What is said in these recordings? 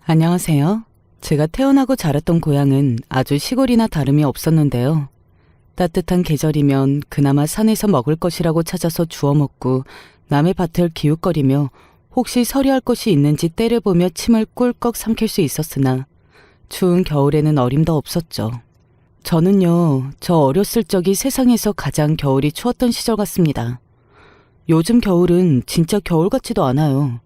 안녕하세요. 제가 태어나고 자랐던 고향은 아주 시골이나 다름이 없었는데요. 따뜻한 계절이면 그나마 산에서 먹을 것이라고 찾아서 주워 먹고 남의 밭을 기웃거리며 혹시 서리할 것이 있는지 때를 보며 침을 꿀꺽 삼킬 수 있었으나 추운 겨울에는 어림도 없었죠. 저는요, 저 어렸을 적이 세상에서 가장 겨울이 추웠던 시절 같습니다. 요즘 겨울은 진짜 겨울 같지도 않아요.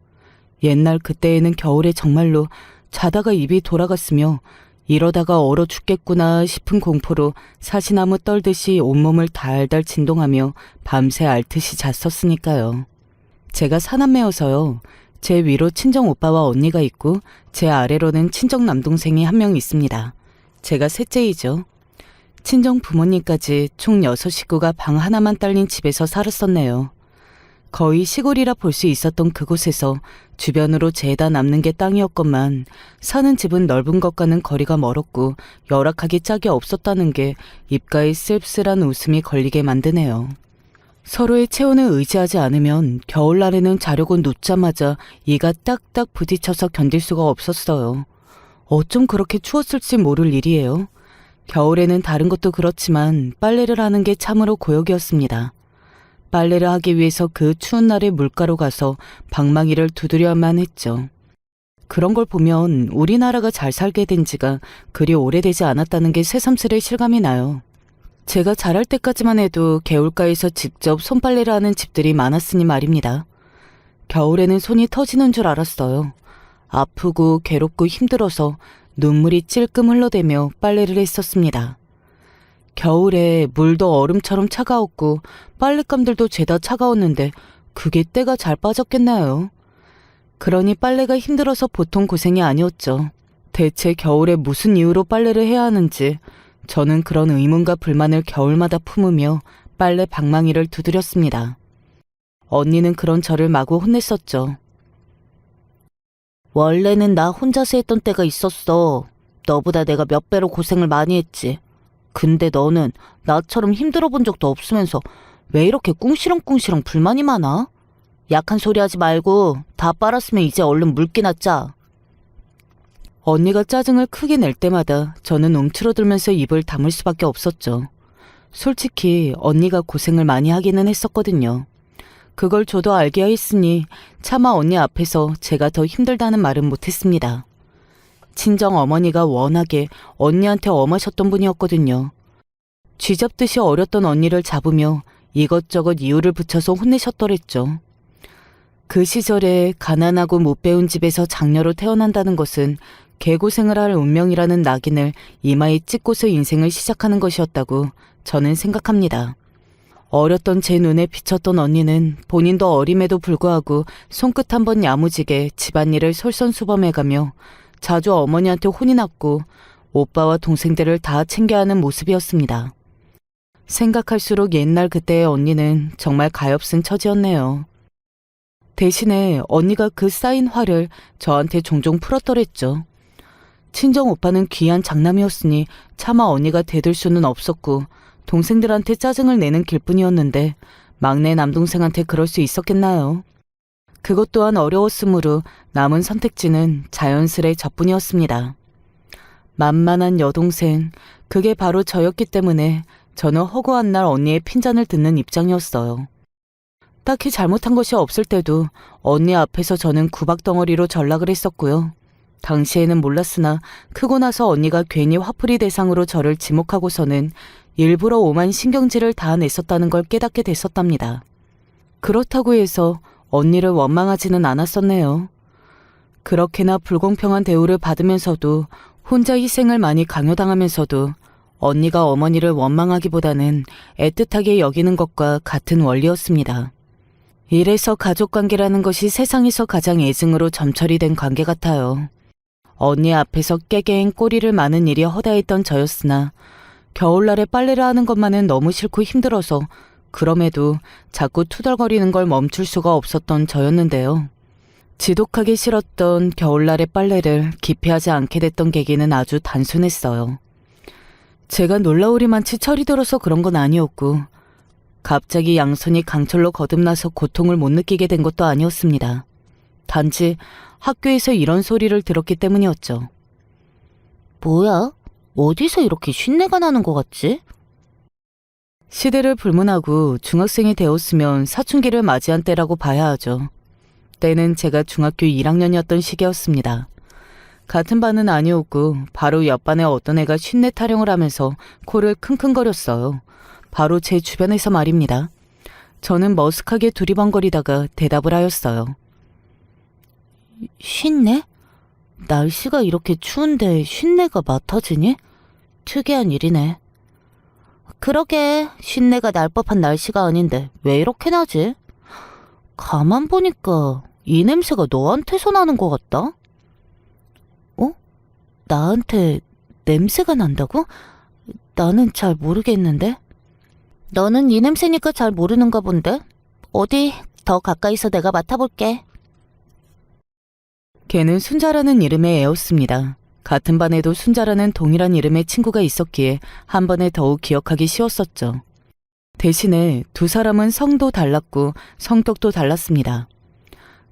옛날 그때에는 겨울에 정말로 자다가 입이 돌아갔으며 이러다가 얼어 죽겠구나 싶은 공포로 사시나무 떨듯이 온몸을 달달 진동하며 밤새 앓듯이 잤었으니까요. 제가 사남매여서요. 제 위로 친정 오빠와 언니가 있고 제 아래로는 친정 남동생이 한 명 있습니다. 제가 셋째이죠. 친정 부모님까지 총 6식구가 방 하나만 딸린 집에서 살았었네요. 거의 시골이라 볼 수 있었던 그곳에서 주변으로 죄다 남는 게 땅이었건만 사는 집은 넓은 것과는 거리가 멀었고 열악하기 짝이 없었다는 게 입가에 씁쓸한 웃음이 걸리게 만드네요. 서로의 체온을 의지하지 않으면 겨울날에는 자려고 눕자마자 이가 딱딱 부딪혀서 견딜 수가 없었어요. 어쩜 그렇게 추웠을지 모를 일이에요. 겨울에는 다른 것도 그렇지만 빨래를 하는 게 참으로 고역이었습니다. 빨래를 하기 위해서 그 추운 날에 물가로 가서 방망이를 두드려야만 했죠. 그런 걸 보면 우리나라가 잘 살게 된 지가 그리 오래되지 않았다는 게 새삼스레 실감이 나요. 제가 자랄 때까지만 해도 개울가에서 직접 손빨래를 하는 집들이 많았으니 말입니다. 겨울에는 손이 터지는 줄 알았어요. 아프고 괴롭고 힘들어서 눈물이 찔끔 흘러대며 빨래를 했었습니다. 겨울에 물도 얼음처럼 차가웠고 빨랫감들도 죄다 차가웠는데 그게 때가 잘 빠졌겠나요? 그러니 빨래가 힘들어서 보통 고생이 아니었죠. 대체 겨울에 무슨 이유로 빨래를 해야 하는지 저는 그런 의문과 불만을 겨울마다 품으며 빨래 방망이를 두드렸습니다. 언니는 그런 저를 마구 혼냈었죠. 원래는 나 혼자서 했던 때가 있었어. 너보다 내가 몇 배로 고생을 많이 했지. 근데 너는 나처럼 힘들어 본 적도 없으면서 왜 이렇게 꿍시렁꿍시렁 불만이 많아? 약한 소리 하지 말고 다 빨았으면 이제 얼른 물기나 짜. 언니가 짜증을 크게 낼 때마다 저는 움츠러들면서 입을 다물 수밖에 없었죠. 솔직히 언니가 고생을 많이 하기는 했었거든요. 그걸 저도 알게 했으니 차마 언니 앞에서 제가 더 힘들다는 말은 못했습니다. 친정 어머니가 워낙에 언니한테 엄하셨던 분이었거든요. 쥐잡듯이 어렸던 언니를 잡으며 이것저것 이유를 붙여서 혼내셨더랬죠. 그 시절에 가난하고 못 배운 집에서 장녀로 태어난다는 것은 개고생을 할 운명이라는 낙인을 이마에 찍고서 인생을 시작하는 것이었다고 저는 생각합니다. 어렸던 제 눈에 비쳤던 언니는 본인도 어림에도 불구하고 손끝 한번 야무지게 집안일을 솔선수범해가며 자주 어머니한테 혼이 났고 오빠와 동생들을 다 챙겨야 하는 모습이었습니다. 생각할수록 옛날 그때의 언니는 정말 가엾은 처지였네요. 대신에 언니가 그 쌓인 화를 저한테 종종 풀었더랬죠. 친정 오빠는 귀한 장남이었으니 차마 언니가 대들 수는 없었고 동생들한테 짜증을 내는 길뿐이었는데 막내 남동생한테 그럴 수 있었겠나요? 그것 또한 어려웠으므로 남은 선택지는 자연스레 저뿐이었습니다. 만만한 여동생, 그게 바로 저였기 때문에 저는 허구한 날 언니의 핀잔을 듣는 입장이었어요. 딱히 잘못한 것이 없을 때도 언니 앞에서 저는 구박덩어리로 전락을 했었고요. 당시에는 몰랐으나 크고 나서 언니가 괜히 화풀이 대상으로 저를 지목하고서는 일부러 오만 신경질을 다 냈었다는 걸 깨닫게 됐었답니다. 그렇다고 해서 언니를 원망하지는 않았었네요. 그렇게나 불공평한 대우를 받으면서도 혼자 희생을 많이 강요당하면서도 언니가 어머니를 원망하기보다는 애틋하게 여기는 것과 같은 원리였습니다. 이래서 가족관계라는 것이 세상에서 가장 애증으로 점철이 된 관계 같아요. 언니 앞에서 깨개인 꼬리를 마는 일이 허다했던 저였으나 겨울날에 빨래를 하는 것만은 너무 싫고 힘들어서 그럼에도 자꾸 투덜거리는 걸 멈출 수가 없었던 저였는데요. 지독하게 싫었던 겨울날의 빨래를 기피하지 않게 됐던 계기는 아주 단순했어요. 제가 놀라우리만치 철이 들어서 그런 건 아니었고 갑자기 양손이 강철로 거듭나서 고통을 못 느끼게 된 것도 아니었습니다. 단지 학교에서 이런 소리를 들었기 때문이었죠. 뭐야? 어디서 이렇게 쉰내가 나는 것 같지? 시대를 불문하고 중학생이 되었으면 사춘기를 맞이한 때라고 봐야 하죠. 때는 제가 중학교 1학년이었던 시기였습니다. 같은 반은 아니었고 바로 옆반에 어떤 애가 쉰내 타령을 하면서 코를 킁킁거렸어요. 바로 제 주변에서 말입니다. 저는 머쓱하게 두리번거리다가 대답을 하였어요. 쉰내? 날씨가 이렇게 추운데 쉰내가 맡아지니? 특이한 일이네. 그러게 쉰내가 날 법한 날씨가 아닌데 왜 이렇게 나지? 가만 보니까 이 냄새가 너한테서 나는 것 같다? 어? 나한테 냄새가 난다고? 나는 잘 모르겠는데? 너는 이 냄새니까 잘 모르는가 본데? 어디 더 가까이서 내가 맡아볼게. 걔는 순자라는 이름의 애였습니다. 같은 반에도 순자라는 동일한 이름의 친구가 있었기에 한 번에 더욱 기억하기 쉬웠었죠. 대신에 두 사람은 성도 달랐고 성격도 달랐습니다.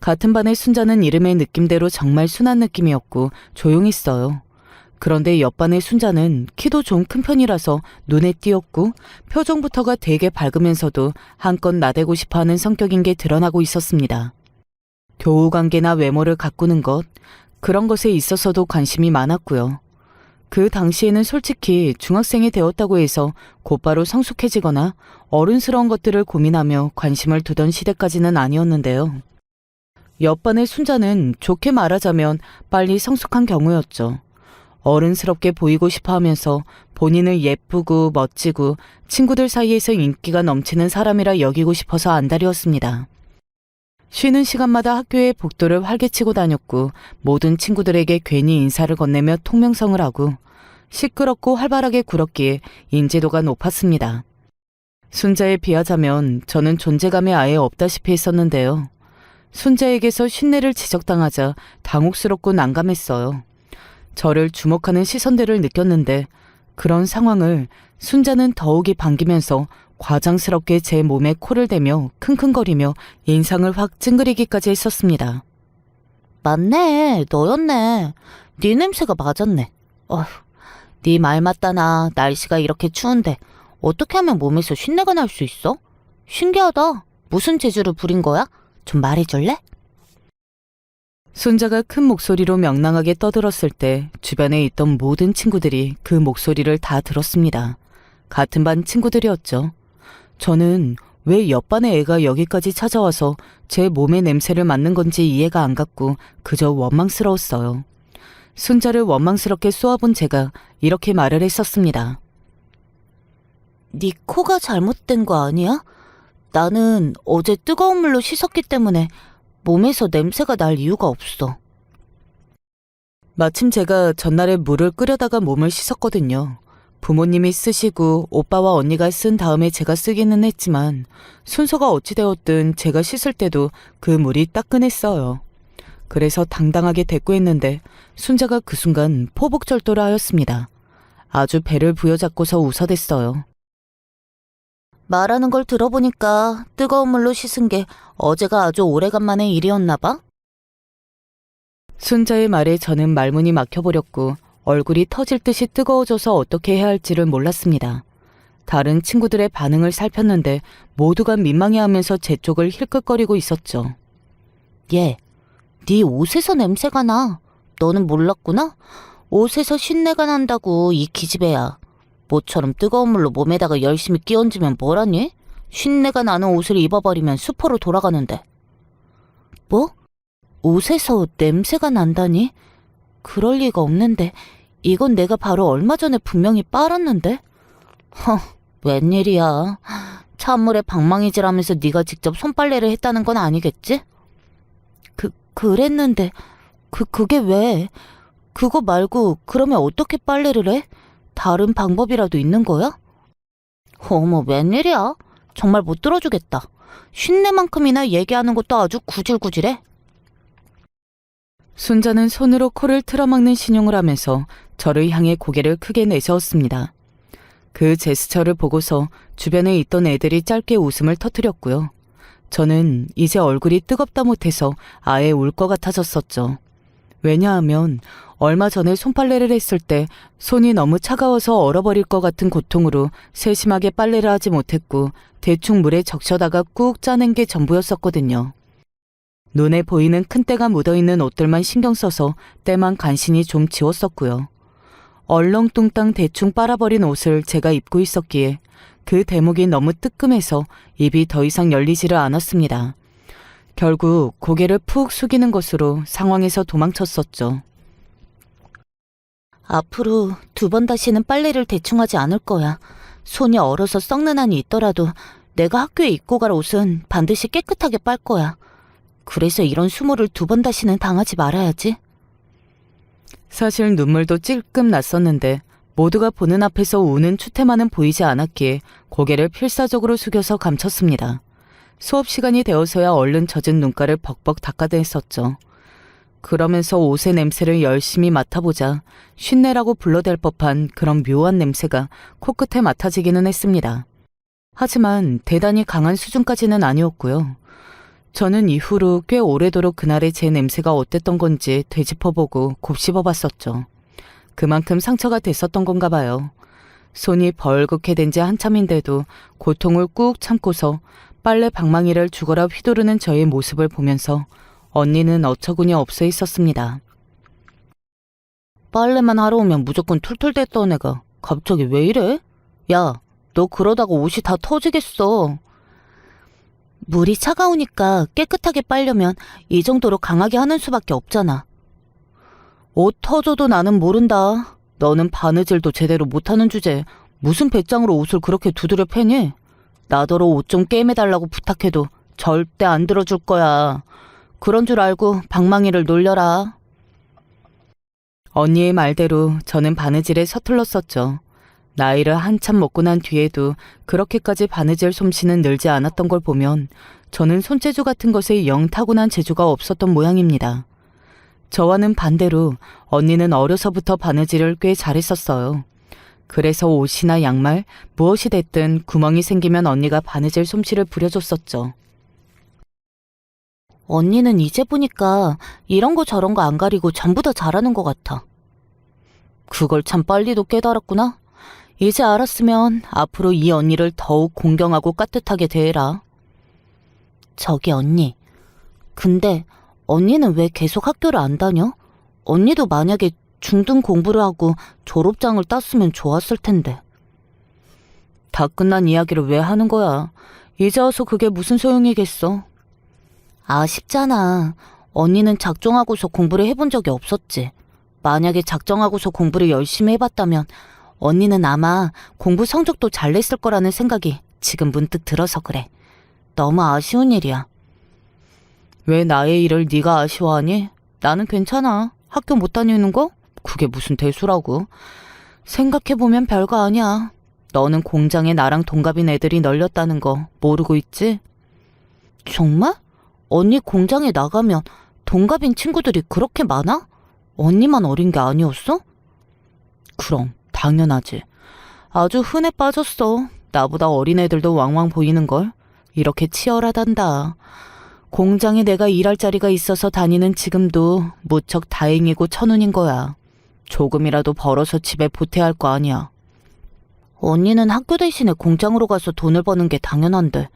같은 반의 순자는 이름의 느낌대로 정말 순한 느낌이었고 조용했어요. 그런데 옆반의 순자는 키도 좀 큰 편이라서 눈에 띄었고 표정부터가 되게 밝으면서도 한껏 나대고 싶어하는 성격인 게 드러나고 있었습니다. 교우관계나 외모를 가꾸는 것, 그런 것에 있어서도 관심이 많았고요. 그 당시에는 솔직히 중학생이 되었다고 해서 곧바로 성숙해지거나 어른스러운 것들을 고민하며 관심을 두던 시대까지는 아니었는데요. 옆반의 순자는 좋게 말하자면 빨리 성숙한 경우였죠. 어른스럽게 보이고 싶어 하면서 본인을 예쁘고 멋지고 친구들 사이에서 인기가 넘치는 사람이라 여기고 싶어서 안달이었습니다. 쉬는 시간마다 학교에 복도를 활개치고 다녔고 모든 친구들에게 괜히 인사를 건네며 통명성을 하고 시끄럽고 활발하게 굴었기에 인지도가 높았습니다. 순자에 비하자면 저는 존재감이 아예 없다시피 했었는데요. 순자에게서 쉰내를 지적당하자 당혹스럽고 난감했어요. 저를 주목하는 시선들을 느꼈는데 그런 상황을 순자는 더욱이 반기면서 과장스럽게 제 몸에 코를 대며 킁킁거리며 인상을 확 찡그리기까지 했었습니다. 맞네, 너였네. 네 냄새가 맞았네. 어휴, 네 말 맞다나. 날씨가 이렇게 추운데 어떻게 하면 몸에서 쉰내가 날 수 있어? 신기하다. 무슨 재주를 부린 거야? 좀 말해줄래? 순자가 큰 목소리로 명랑하게 떠들었을 때 주변에 있던 모든 친구들이 그 목소리를 다 들었습니다. 같은 반 친구들이었죠. 저는 왜 옆반의 애가 여기까지 찾아와서 제 몸의 냄새를 맡는 건지 이해가 안 갔고 그저 원망스러웠어요. 순자를 원망스럽게 쏘아본 제가 이렇게 말을 했었습니다. 네 코가 잘못된 거 아니야? 나는 어제 뜨거운 물로 씻었기 때문에 몸에서 냄새가 날 이유가 없어. 마침 제가 전날에 물을 끓여다가 몸을 씻었거든요. 부모님이 쓰시고 오빠와 언니가 쓴 다음에 제가 쓰기는 했지만 순서가 어찌되었든 제가 씻을 때도 그 물이 따끈했어요. 그래서 당당하게 대꾸했는데 순자가 그 순간 포복절도를 하였습니다. 아주 배를 부여잡고서 웃어댔어요. 말하는 걸 들어보니까 뜨거운 물로 씻은 게 어제가 아주 오래간만의 일이었나 봐? 순자의 말에 저는 말문이 막혀버렸고 얼굴이 터질 듯이 뜨거워져서 어떻게 해야 할지를 몰랐습니다. 다른 친구들의 반응을 살폈는데 모두가 민망해하면서 제 쪽을 힐끗거리고 있었죠. 얘, 네 옷에서 냄새가 나. 너는 몰랐구나? 옷에서 쉰내가 난다고 이 기집애야. 모처럼 뜨거운 물로 몸에다가 열심히 끼얹으면 뭐라니? 쉰내가 나는 옷을 입어버리면 수포로 돌아가는데. 뭐? 옷에서 냄새가 난다니? 그럴 리가 없는데. 이건 내가 바로 얼마 전에 분명히 빨았는데? 웬일이야. 찬물에 방망이질하면서 네가 직접 손빨래를 했다는 건 아니겠지? 그랬는데 그게 왜? 그거 말고 그러면 어떻게 빨래를 해? 다른 방법이라도 있는 거야? 어머, 웬일이야? 정말 못 들어주겠다. 쉰내만큼이나 얘기하는 것도 아주 구질구질해. 순자는 손으로 코를 틀어막는 신용을 하면서 저를 향해 고개를 크게 내세웠습니다. 그 제스처를 보고서 주변에 있던 애들이 짧게 웃음을 터뜨렸고요. 저는 이제 얼굴이 뜨겁다 못해서 아예 울 것 같아졌었죠. 왜냐하면 얼마 전에 손빨래를 했을 때 손이 너무 차가워서 얼어버릴 것 같은 고통으로 세심하게 빨래를 하지 못했고 대충 물에 적셔다가 꾹 짜낸 게 전부였었거든요. 눈에 보이는 큰 때가 묻어있는 옷들만 신경 써서 때만 간신히 좀 지웠었고요. 얼렁뚱땅 대충 빨아버린 옷을 제가 입고 있었기에 그 대목이 너무 뜨끔해서 입이 더 이상 열리지를 않았습니다. 결국 고개를 푹 숙이는 것으로 상황에서 도망쳤었죠. 앞으로 2번 다시는 빨래를 대충 하지 않을 거야. 손이 얼어서 썩는 한이 있더라도 내가 학교에 입고 갈 옷은 반드시 깨끗하게 빨 거야. 그래서 이런 수모를 2번 다시는 당하지 말아야지. 사실 눈물도 찔끔 났었는데 모두가 보는 앞에서 우는 추태만은 보이지 않았기에 고개를 필사적으로 숙여서 감췄습니다. 수업 시간이 되어서야 얼른 젖은 눈가를 벅벅 닦아댔었죠. 그러면서 옷의 냄새를 열심히 맡아보자 쉰내라고 불러댈 법한 그런 묘한 냄새가 코끝에 맡아지기는 했습니다. 하지만 대단히 강한 수준까지는 아니었고요. 저는 이후로 꽤 오래도록 그날의 제 냄새가 어땠던 건지 되짚어보고 곱씹어봤었죠. 그만큼 상처가 됐었던 건가 봐요. 손이 벌겋게 된 지 한참인데도 고통을 꾹 참고서 빨래 방망이를 죽어라 휘두르는 저의 모습을 보면서 언니는 어처구니 없어 있었습니다. 빨래만 하러 오면 무조건 툴툴댔던 애가 갑자기 왜 이래? 야, 너 그러다가 옷이 다 터지겠어. 물이 차가우니까 깨끗하게 빨려면 이 정도로 강하게 하는 수밖에 없잖아. 옷 터져도 나는 모른다. 너는 바느질도 제대로 못하는 주제에 무슨 배짱으로 옷을 그렇게 두드려 패니? 나더러 옷 좀 게임해달라고 부탁해도 절대 안 들어줄 거야. 그런 줄 알고 방망이를 놀려라. 언니의 말대로 저는 바느질에 서툴렀었죠. 나이를 한참 먹고 난 뒤에도 그렇게까지 바느질 솜씨는 늘지 않았던 걸 보면 저는 손재주 같은 것에 영 타고난 재주가 없었던 모양입니다. 저와는 반대로 언니는 어려서부터 바느질을 꽤 잘했었어요. 그래서 옷이나 양말, 무엇이 됐든 구멍이 생기면 언니가 바느질 솜씨를 부려줬었죠. 언니는 이제 보니까 이런 거 저런 거 안 가리고 전부 다 잘하는 것 같아. 그걸 참 빨리도 깨달았구나. 이제 알았으면 앞으로 이 언니를 더욱 공경하고 깍듯하게 대해라. 저기 언니, 근데 언니는 왜 계속 학교를 안 다녀? 언니도 만약에 중등 공부를 하고 졸업장을 땄으면 좋았을 텐데. 다 끝난 이야기를 왜 하는 거야? 이제 와서 그게 무슨 소용이겠어? 아쉽잖아. 언니는 작정하고서 공부를 해본 적이 없었지. 만약에 작정하고서 공부를 열심히 해봤다면 언니는 아마 공부 성적도 잘 냈을 거라는 생각이 지금 문득 들어서 그래. 너무 아쉬운 일이야. 왜 나의 일을 네가 아쉬워하니? 나는 괜찮아. 학교 못 다니는 거? 그게 무슨 대수라고. 생각해보면 별거 아니야. 너는 공장에 나랑 동갑인 애들이 널렸다는 거 모르고 있지? 정말? 언니 공장에 나가면 동갑인 친구들이 그렇게 많아? 언니만 어린 게 아니었어? 그럼 당연하지. 아주 흔해 빠졌어. 나보다 어린 애들도 왕왕 보이는걸. 이렇게 치열하단다. 공장에 내가 일할 자리가 있어서 다니는 지금도 무척 다행이고 천운인 거야. 조금이라도 벌어서 집에 보태야 할 거 아니야. 언니는 학교 대신에 공장으로 가서 돈을 버는 게 당연한데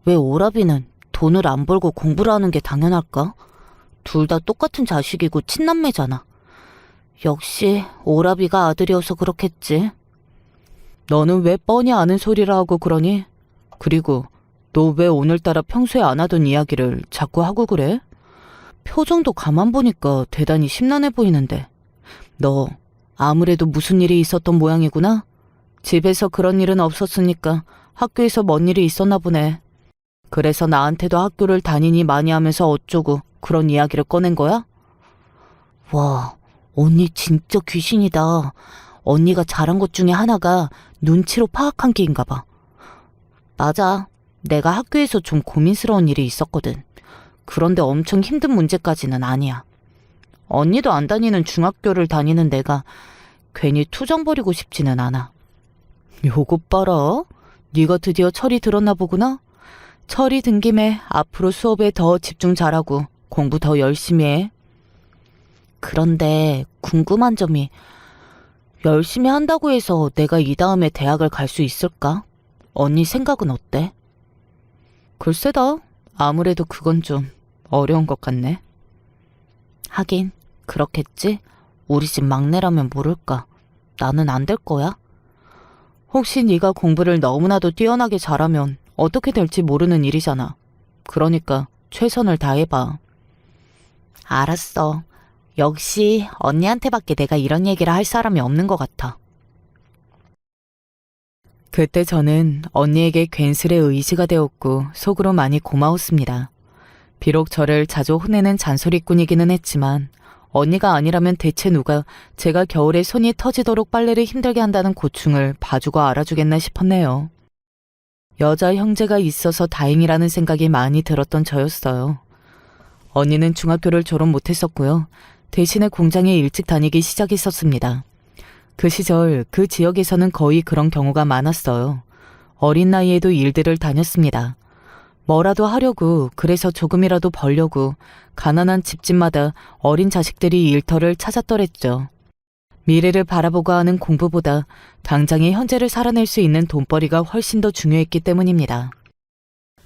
왜 오라비는 돈을 안 벌고 공부를 하는 게 당연할까? 둘 다 똑같은 자식이고 친남매잖아. 역시 오라비가 아들이어서 그렇겠지. 너는 왜 뻔히 아는 소리를 하고 그러니? 그리고 너 왜 오늘따라 평소에 안 하던 이야기를 자꾸 하고 그래? 표정도 가만 보니까 대단히 심란해 보이는데. 너 아무래도 무슨 일이 있었던 모양이구나? 집에서 그런 일은 없었으니까 학교에서 뭔 일이 있었나 보네. 그래서 나한테도 학교를 다니니 많이 하면서 어쩌고 그런 이야기를 꺼낸 거야? 와, 언니 진짜 귀신이다. 언니가 잘한 것 중에 하나가 눈치로 파악한 게인가 봐. 맞아. 내가 학교에서 좀 고민스러운 일이 있었거든. 그런데 엄청 힘든 문제까지는 아니야. 언니도 안 다니는 중학교를 다니는 내가 괜히 투정 부리고 싶지는 않아. 요것 봐라. 네가 드디어 철이 들었나 보구나. 철이 든 김에 앞으로 수업에 더 집중 잘하고 공부 더 열심히 해. 그런데 궁금한 점이 열심히 한다고 해서 내가 이 다음에 대학을 갈 수 있을까? 언니 생각은 어때? 글쎄다. 아무래도 그건 좀 어려운 것 같네. 하긴 그렇겠지. 우리 집 막내라면 모를까. 나는 안 될 거야. 혹시 네가 공부를 너무나도 뛰어나게 잘하면 어떻게 될지 모르는 일이잖아. 그러니까 최선을 다해봐. 알았어. 역시 언니한테밖에 내가 이런 얘기를 할 사람이 없는 것 같아. 그때 저는 언니에게 괜스레 의지가 되었고 속으로 많이 고마웠습니다. 비록 저를 자주 혼내는 잔소리꾼이기는 했지만 언니가 아니라면 대체 누가 제가 겨울에 손이 터지도록 빨래를 힘들게 한다는 고충을 봐주고 알아주겠나 싶었네요. 여자 형제가 있어서 다행이라는 생각이 많이 들었던 저였어요. 언니는 중학교를 졸업 못했었고요. 대신에 공장에 일찍 다니기 시작했었습니다. 그 시절 그 지역에서는 거의 그런 경우가 많았어요. 어린 나이에도 일들을 다녔습니다. 뭐라도 하려고, 그래서 조금이라도 벌려고 가난한 집집마다 어린 자식들이 일터를 찾았더랬죠. 미래를 바라보고 하는 공부보다 당장의 현재를 살아낼 수 있는 돈벌이가 훨씬 더 중요했기 때문입니다.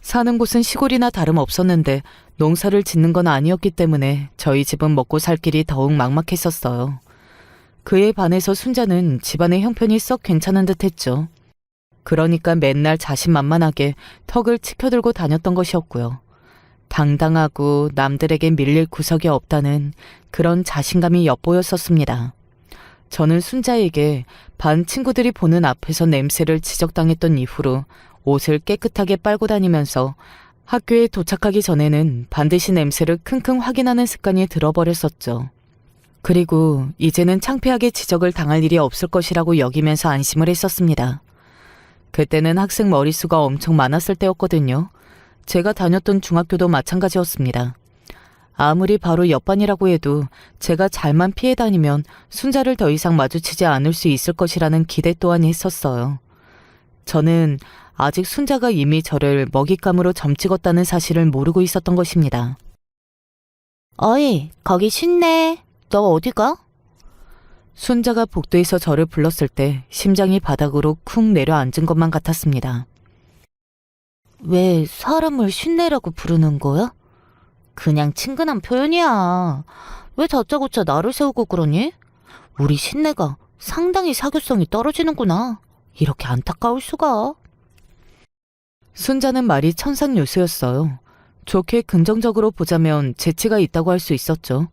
사는 곳은 시골이나 다름없었는데 농사를 짓는 건 아니었기 때문에 저희 집은 먹고 살 길이 더욱 막막했었어요. 그에 반해서 순자는 집안의 형편이 썩 괜찮은 듯 했죠. 그러니까 맨날 자신만만하게 턱을 치켜들고 다녔던 것이었고요. 당당하고 남들에게 밀릴 구석이 없다는 그런 자신감이 엿보였었습니다. 저는 순자에게 반 친구들이 보는 앞에서 냄새를 지적당했던 이후로 옷을 깨끗하게 빨고 다니면서 학교에 도착하기 전에는 반드시 냄새를 킁킁 확인하는 습관이 들어버렸었죠. 그리고 이제는 창피하게 지적을 당할 일이 없을 것이라고 여기면서 안심을 했었습니다. 그때는 학생 머릿수가 엄청 많았을 때였거든요. 제가 다녔던 중학교도 마찬가지였습니다. 아무리 바로 옆반이라고 해도 제가 잘만 피해 다니면 순자를 더 이상 마주치지 않을 수 있을 것이라는 기대 또한 했었어요. 저는 아직 순자가 이미 저를 먹잇감으로 점찍었다는 사실을 모르고 있었던 것입니다. 어이, 거기 쉽네. 너 어디가? 순자가 복도에서 저를 불렀을 때 심장이 바닥으로 쿵 내려앉은 것만 같았습니다. 왜 사람을 쉽네라고 부르는 거야? 그냥 친근한 표현이야. 왜 다짜고짜 나를 세우고 그러니? 우리 신내가 상당히 사교성이 떨어지는구나. 이렇게 안타까울 수가. 순자는 말이 천상요소였어요. 좋게 긍정적으로 보자면 재치가 있다고 할 수 있었죠.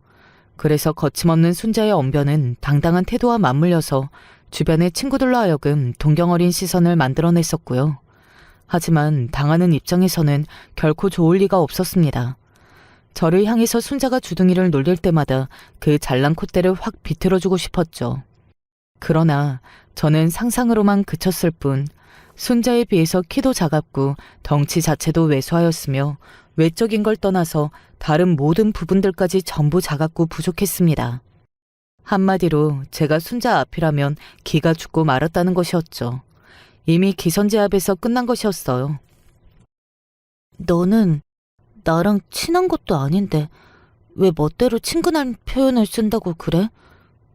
그래서 거침없는 순자의 언변은 당당한 태도와 맞물려서 주변의 친구들로 하여금 동경어린 시선을 만들어냈었고요. 하지만 당하는 입장에서는 결코 좋을 리가 없었습니다. 저를 향해서 순자가 주둥이를 놀릴 때마다 그 잘난 콧대를 확 비틀어주고 싶었죠. 그러나 저는 상상으로만 그쳤을 뿐 순자에 비해서 키도 작았고 덩치 자체도 왜소하였으며 외적인 걸 떠나서 다른 모든 부분들까지 전부 작았고 부족했습니다. 한마디로 제가 순자 앞이라면 기가 죽고 말았다는 것이었죠. 이미 기선제압에서 끝난 것이었어요. 너는 나랑 친한 것도 아닌데 왜 멋대로 친근한 표현을 쓴다고 그래?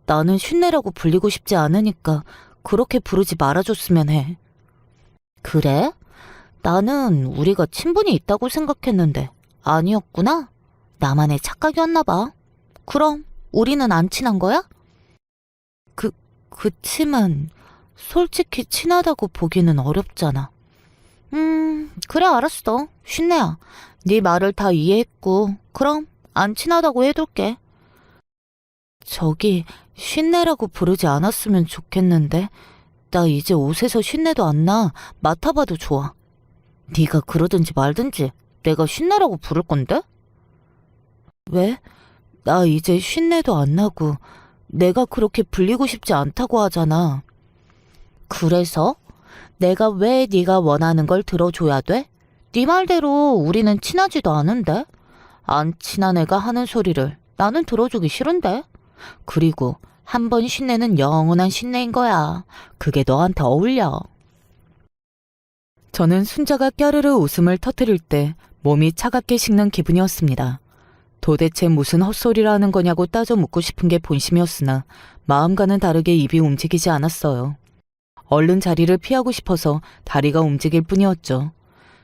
나는 쉰내라고 불리고 싶지 않으니까 그렇게 부르지 말아줬으면 해. 그래? 나는 우리가 친분이 있다고 생각했는데 아니었구나? 나만의 착각이었나 봐. 그럼 우리는 안 친한 거야? 그치만 솔직히 친하다고 보기는 어렵잖아. 그래 알았어. 쉰내야. 네 말을 다 이해했고 그럼 안 친하다고 해둘게. 저기 쉰내라고 부르지 않았으면 좋겠는데 나 이제 옷에서 쉰내도 안 나. 맡아봐도 좋아. 네가 그러든지 말든지 내가 쉰내라고 부를 건데? 왜? 나 이제 쉰내도 안 나고 내가 그렇게 불리고 싶지 않다고 하잖아. 그래서? 내가 왜 네가 원하는 걸 들어줘야 돼? 네 말대로 우리는 친하지도 않은데? 안 친한 애가 하는 소리를 나는 들어주기 싫은데? 그리고 한 번 쉰내는 영원한 쉰내인 거야. 그게 너한테 어울려. 저는 순자가 꺄르르 웃음을 터뜨릴 때 몸이 차갑게 식는 기분이었습니다. 도대체 무슨 헛소리를 하는 거냐고 따져 묻고 싶은 게 본심이었으나 마음과는 다르게 입이 움직이지 않았어요. 얼른 자리를 피하고 싶어서 다리가 움직일 뿐이었죠.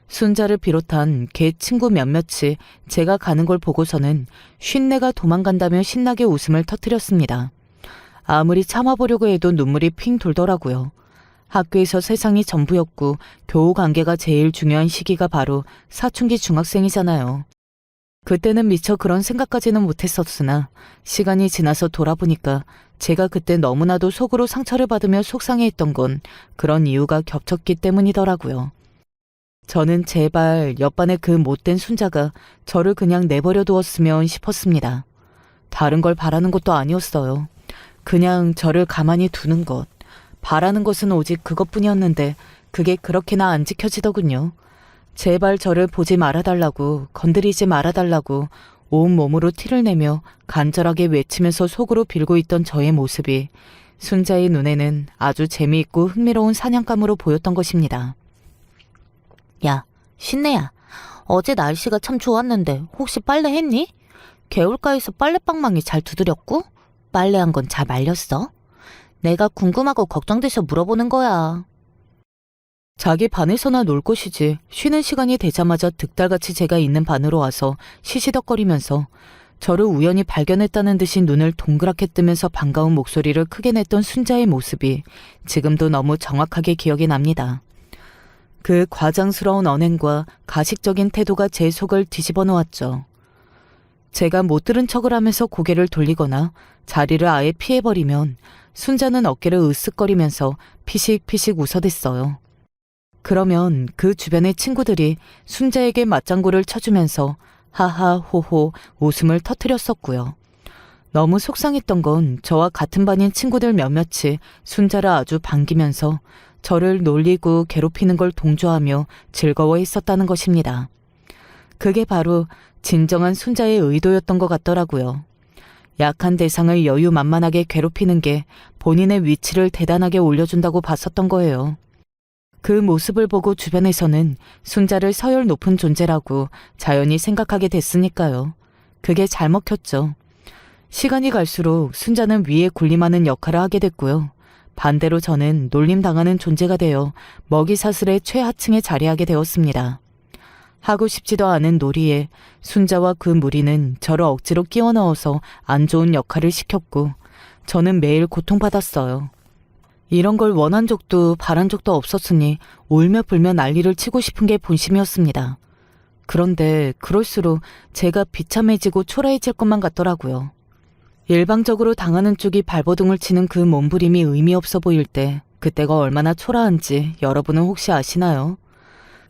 순자를 비롯한 걔 친구 몇몇이 제가 가는 걸 보고서는 쉰내가 도망간다며 신나게 웃음을 터뜨렸습니다. 아무리 참아보려고 해도 눈물이 핑 돌더라고요. 학교에서 세상이 전부였고 교우 관계가 제일 중요한 시기가 바로 사춘기 중학생이잖아요. 그때는 미처 그런 생각까지는 못했었으나 시간이 지나서 돌아보니까 제가 그때 너무나도 속으로 상처를 받으며 속상해했던 건 그런 이유가 겹쳤기 때문이더라고요. 저는 제발 옆반의 그 못된 순자가 저를 그냥 내버려 두었으면 싶었습니다. 다른 걸 바라는 것도 아니었어요. 그냥 저를 가만히 두는 것. 바라는 것은 오직 그것뿐이었는데 그게 그렇게나 안 지켜지더군요. 제발 저를 보지 말아달라고, 건드리지 말아달라고 온몸으로 티를 내며 간절하게 외치면서 속으로 빌고 있던 저의 모습이 순자의 눈에는 아주 재미있고 흥미로운 사냥감으로 보였던 것입니다. 야, 신내야. 어제 날씨가 참 좋았는데 혹시 빨래 했니? 개울가에서 빨래방망이 잘 두드렸고? 빨래한 건 잘 말렸어? 내가 궁금하고 걱정돼서 물어보는 거야. 자기 반에서나 놀 것이지 쉬는 시간이 되자마자 득달같이 제가 있는 반으로 와서 시시덕거리면서 저를 우연히 발견했다는 듯이 눈을 동그랗게 뜨면서 반가운 목소리를 크게 냈던 순자의 모습이 지금도 너무 정확하게 기억이 납니다. 그 과장스러운 언행과 가식적인 태도가 제 속을 뒤집어 놓았죠. 제가 못 들은 척을 하면서 고개를 돌리거나 자리를 아예 피해버리면 순자는 어깨를 으쓱거리면서 피식피식 웃어댔어요. 그러면 그 주변의 친구들이 순자에게 맞장구를 쳐주면서 하하호호 웃음을 터뜨렸었고요. 너무 속상했던 건 저와 같은 반인 친구들 몇몇이 순자를 아주 반기면서 저를 놀리고 괴롭히는 걸 동조하며 즐거워했었다는 것입니다. 그게 바로 진정한 순자의 의도였던 것 같더라고요. 약한 대상을 여유만만하게 괴롭히는 게 본인의 위치를 대단하게 올려준다고 봤었던 거예요. 그 모습을 보고 주변에서는 순자를 서열 높은 존재라고 자연히 생각하게 됐으니까요. 그게 잘 먹혔죠. 시간이 갈수록 순자는 위에 군림하는 역할을 하게 됐고요. 반대로 저는 놀림당하는 존재가 되어 먹이사슬의 최하층에 자리하게 되었습니다. 하고 싶지도 않은 놀이에 순자와 그 무리는 저를 억지로 끼워 넣어서 안 좋은 역할을 시켰고 저는 매일 고통받았어요. 이런 걸 원한 적도 바란 적도 없었으니 울며 불며 난리를 치고 싶은 게 본심이었습니다. 그런데 그럴수록 제가 비참해지고 초라해질 것만 같더라고요. 일방적으로 당하는 쪽이 발버둥을 치는 그 몸부림이 의미 없어 보일 때 그때가 얼마나 초라한지 여러분은 혹시 아시나요?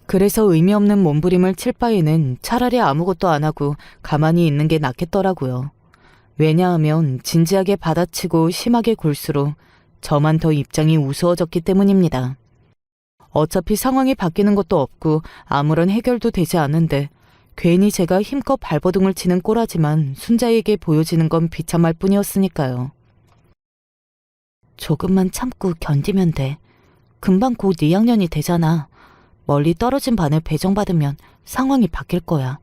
그래서 의미 없는 몸부림을 칠 바에는 차라리 아무것도 안 하고 가만히 있는 게 낫겠더라고요. 왜냐하면 진지하게 받아치고 심하게 굴수록 저만 더 입장이 우스워졌기 때문입니다. 어차피 상황이 바뀌는 것도 없고 아무런 해결도 되지 않은데 괜히 제가 힘껏 발버둥을 치는 꼴하지만 순자에게 보여지는 건 비참할 뿐이었으니까요. 조금만 참고 견디면 돼. 금방 곧 2학년이 되잖아. 멀리 떨어진 반을 배정받으면 상황이 바뀔 거야.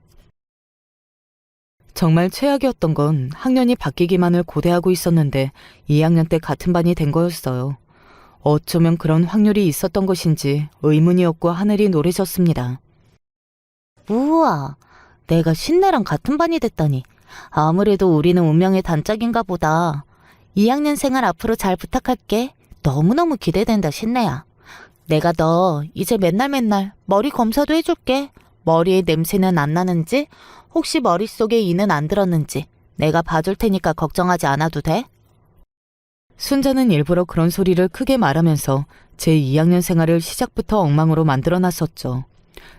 정말 최악이었던 건 학년이 바뀌기만을 고대하고 있었는데 2학년 때 같은 반이 된 거였어요. 어쩌면 그런 확률이 있었던 것인지 의문이었고 하늘이 노래졌습니다. 우와, 내가 신내랑 같은 반이 됐다니. 아무래도 우리는 운명의 단짝인가 보다. 2학년 생활 앞으로 잘 부탁할게. 너무너무 기대된다, 신내야. 내가 너 이제 맨날 머리 검사도 해줄게. 머리에 냄새는 안 나는지, 혹시 머릿속에 이는 안 들었는지 내가 봐줄 테니까 걱정하지 않아도 돼? 순자는 일부러 그런 소리를 크게 말하면서 제 2학년 생활을 시작부터 엉망으로 만들어놨었죠.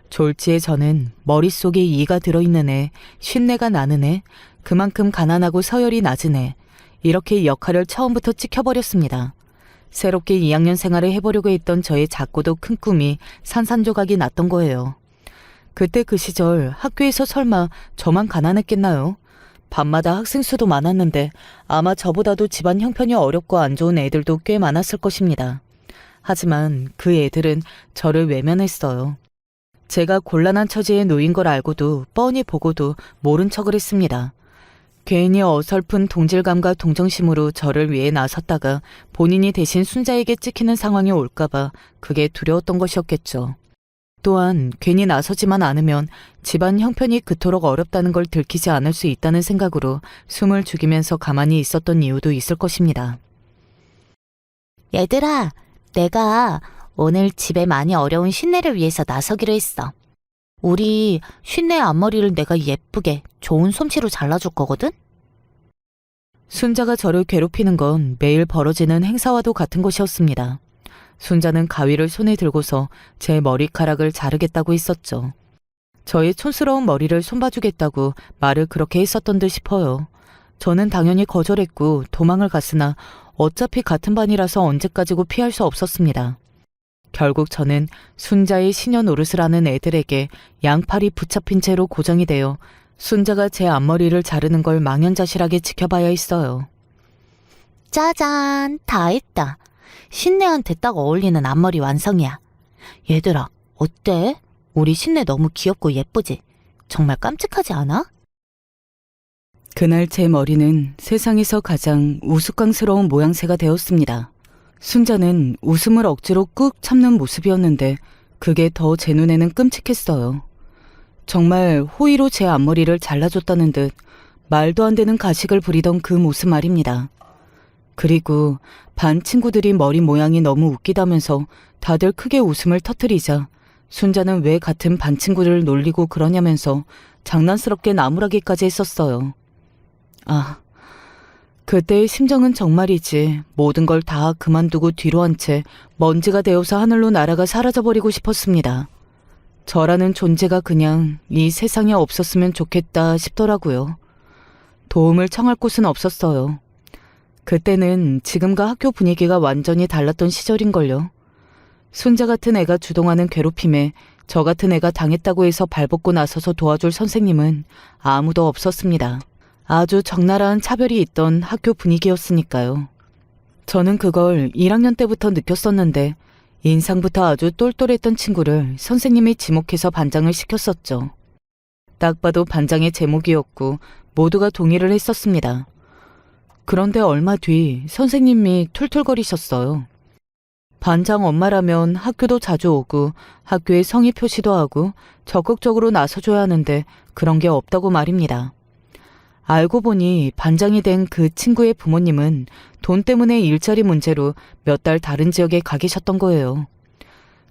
졸지에 저는 머릿속에 이가 들어있는 애, 쉰내가 나는 애, 그만큼 가난하고 서열이 낮은 애, 이렇게 역할을 처음부터 찍혀버렸습니다. 새롭게 2학년 생활을 해보려고 했던 저의 작고도 큰 꿈이 산산조각이 났던 거예요. 그때 그 시절 학교에서 설마 저만 가난했겠나요? 밤마다 학생 수도 많았는데 아마 저보다도 집안 형편이 어렵고 안 좋은 애들도 꽤 많았을 것입니다. 하지만 그 애들은 저를 외면했어요. 제가 곤란한 처지에 놓인 걸 알고도 뻔히 보고도 모른 척을 했습니다. 괜히 어설픈 동질감과 동정심으로 저를 위해 나섰다가 본인이 대신 순자에게 찍히는 상황이 올까봐 그게 두려웠던 것이었겠죠. 또한 괜히 나서지만 않으면 집안 형편이 그토록 어렵다는 걸 들키지 않을 수 있다는 생각으로 숨을 죽이면서 가만히 있었던 이유도 있을 것입니다. 얘들아, 내가 오늘 집에 많이 어려운 쉰내를 위해서 나서기로 했어. 우리 쉰내 앞머리를 내가 예쁘게 좋은 솜씨로 잘라줄 거거든? 순자가 저를 괴롭히는 건 매일 벌어지는 행사와도 같은 것이었습니다. 순자는 가위를 손에 들고서 제 머리카락을 자르겠다고 했었죠. 저의 촌스러운 머리를 손봐주겠다고 말을 그렇게 했었던 듯 싶어요. 저는 당연히 거절했고 도망을 갔으나 어차피 같은 반이라서 언제까지고 피할 수 없었습니다. 결국 저는 순자의 시녀 노릇을 하는 애들에게 양팔이 붙잡힌 채로 고정이 되어 순자가 제 앞머리를 자르는 걸 망연자실하게 지켜봐야 했어요. 짜잔, 다 했다. 신내한테 딱 어울리는 앞머리 완성이야. 얘들아, 어때? 우리 신내 너무 귀엽고 예쁘지? 정말 깜찍하지 않아? 그날 제 머리는 세상에서 가장 우스꽝스러운 모양새가 되었습니다. 순자는 웃음을 억지로 꾹 참는 모습이었는데 그게 더 제 눈에는 끔찍했어요. 정말 호의로 제 앞머리를 잘라줬다는 듯 말도 안 되는 가식을 부리던 그 모습 말입니다. 그리고 반 친구들이 머리 모양이 너무 웃기다면서 다들 크게 웃음을 터뜨리자 순자는 왜 같은 반 친구를 놀리고 그러냐면서 장난스럽게 나무라기까지 했었어요. 아, 그때의 심정은 정말이지 모든 걸 다 그만두고 뒤로 한 채 먼지가 되어서 하늘로 날아가 사라져버리고 싶었습니다. 저라는 존재가 그냥 이 세상에 없었으면 좋겠다 싶더라고요. 도움을 청할 곳은 없었어요. 그때는 지금과 학교 분위기가 완전히 달랐던 시절인걸요. 순자 같은 애가 주동하는 괴롭힘에 저 같은 애가 당했다고 해서 발벗고 나서서 도와줄 선생님은 아무도 없었습니다. 아주 적나라한 차별이 있던 학교 분위기였으니까요. 저는 그걸 1학년 때부터 느꼈었는데 인상부터 아주 똘똘했던 친구를 선생님이 지목해서 반장을 시켰었죠. 딱 봐도 반장의 제목이었고 모두가 동의를 했었습니다. 그런데 얼마 뒤 선생님이 툴툴거리셨어요. 반장 엄마라면 학교도 자주 오고 학교에 성의 표시도 하고 적극적으로 나서줘야 하는데 그런 게 없다고 말입니다. 알고 보니 반장이 된 그 친구의 부모님은 돈 때문에 일자리 문제로 몇 달 다른 지역에 가 계셨던 거예요.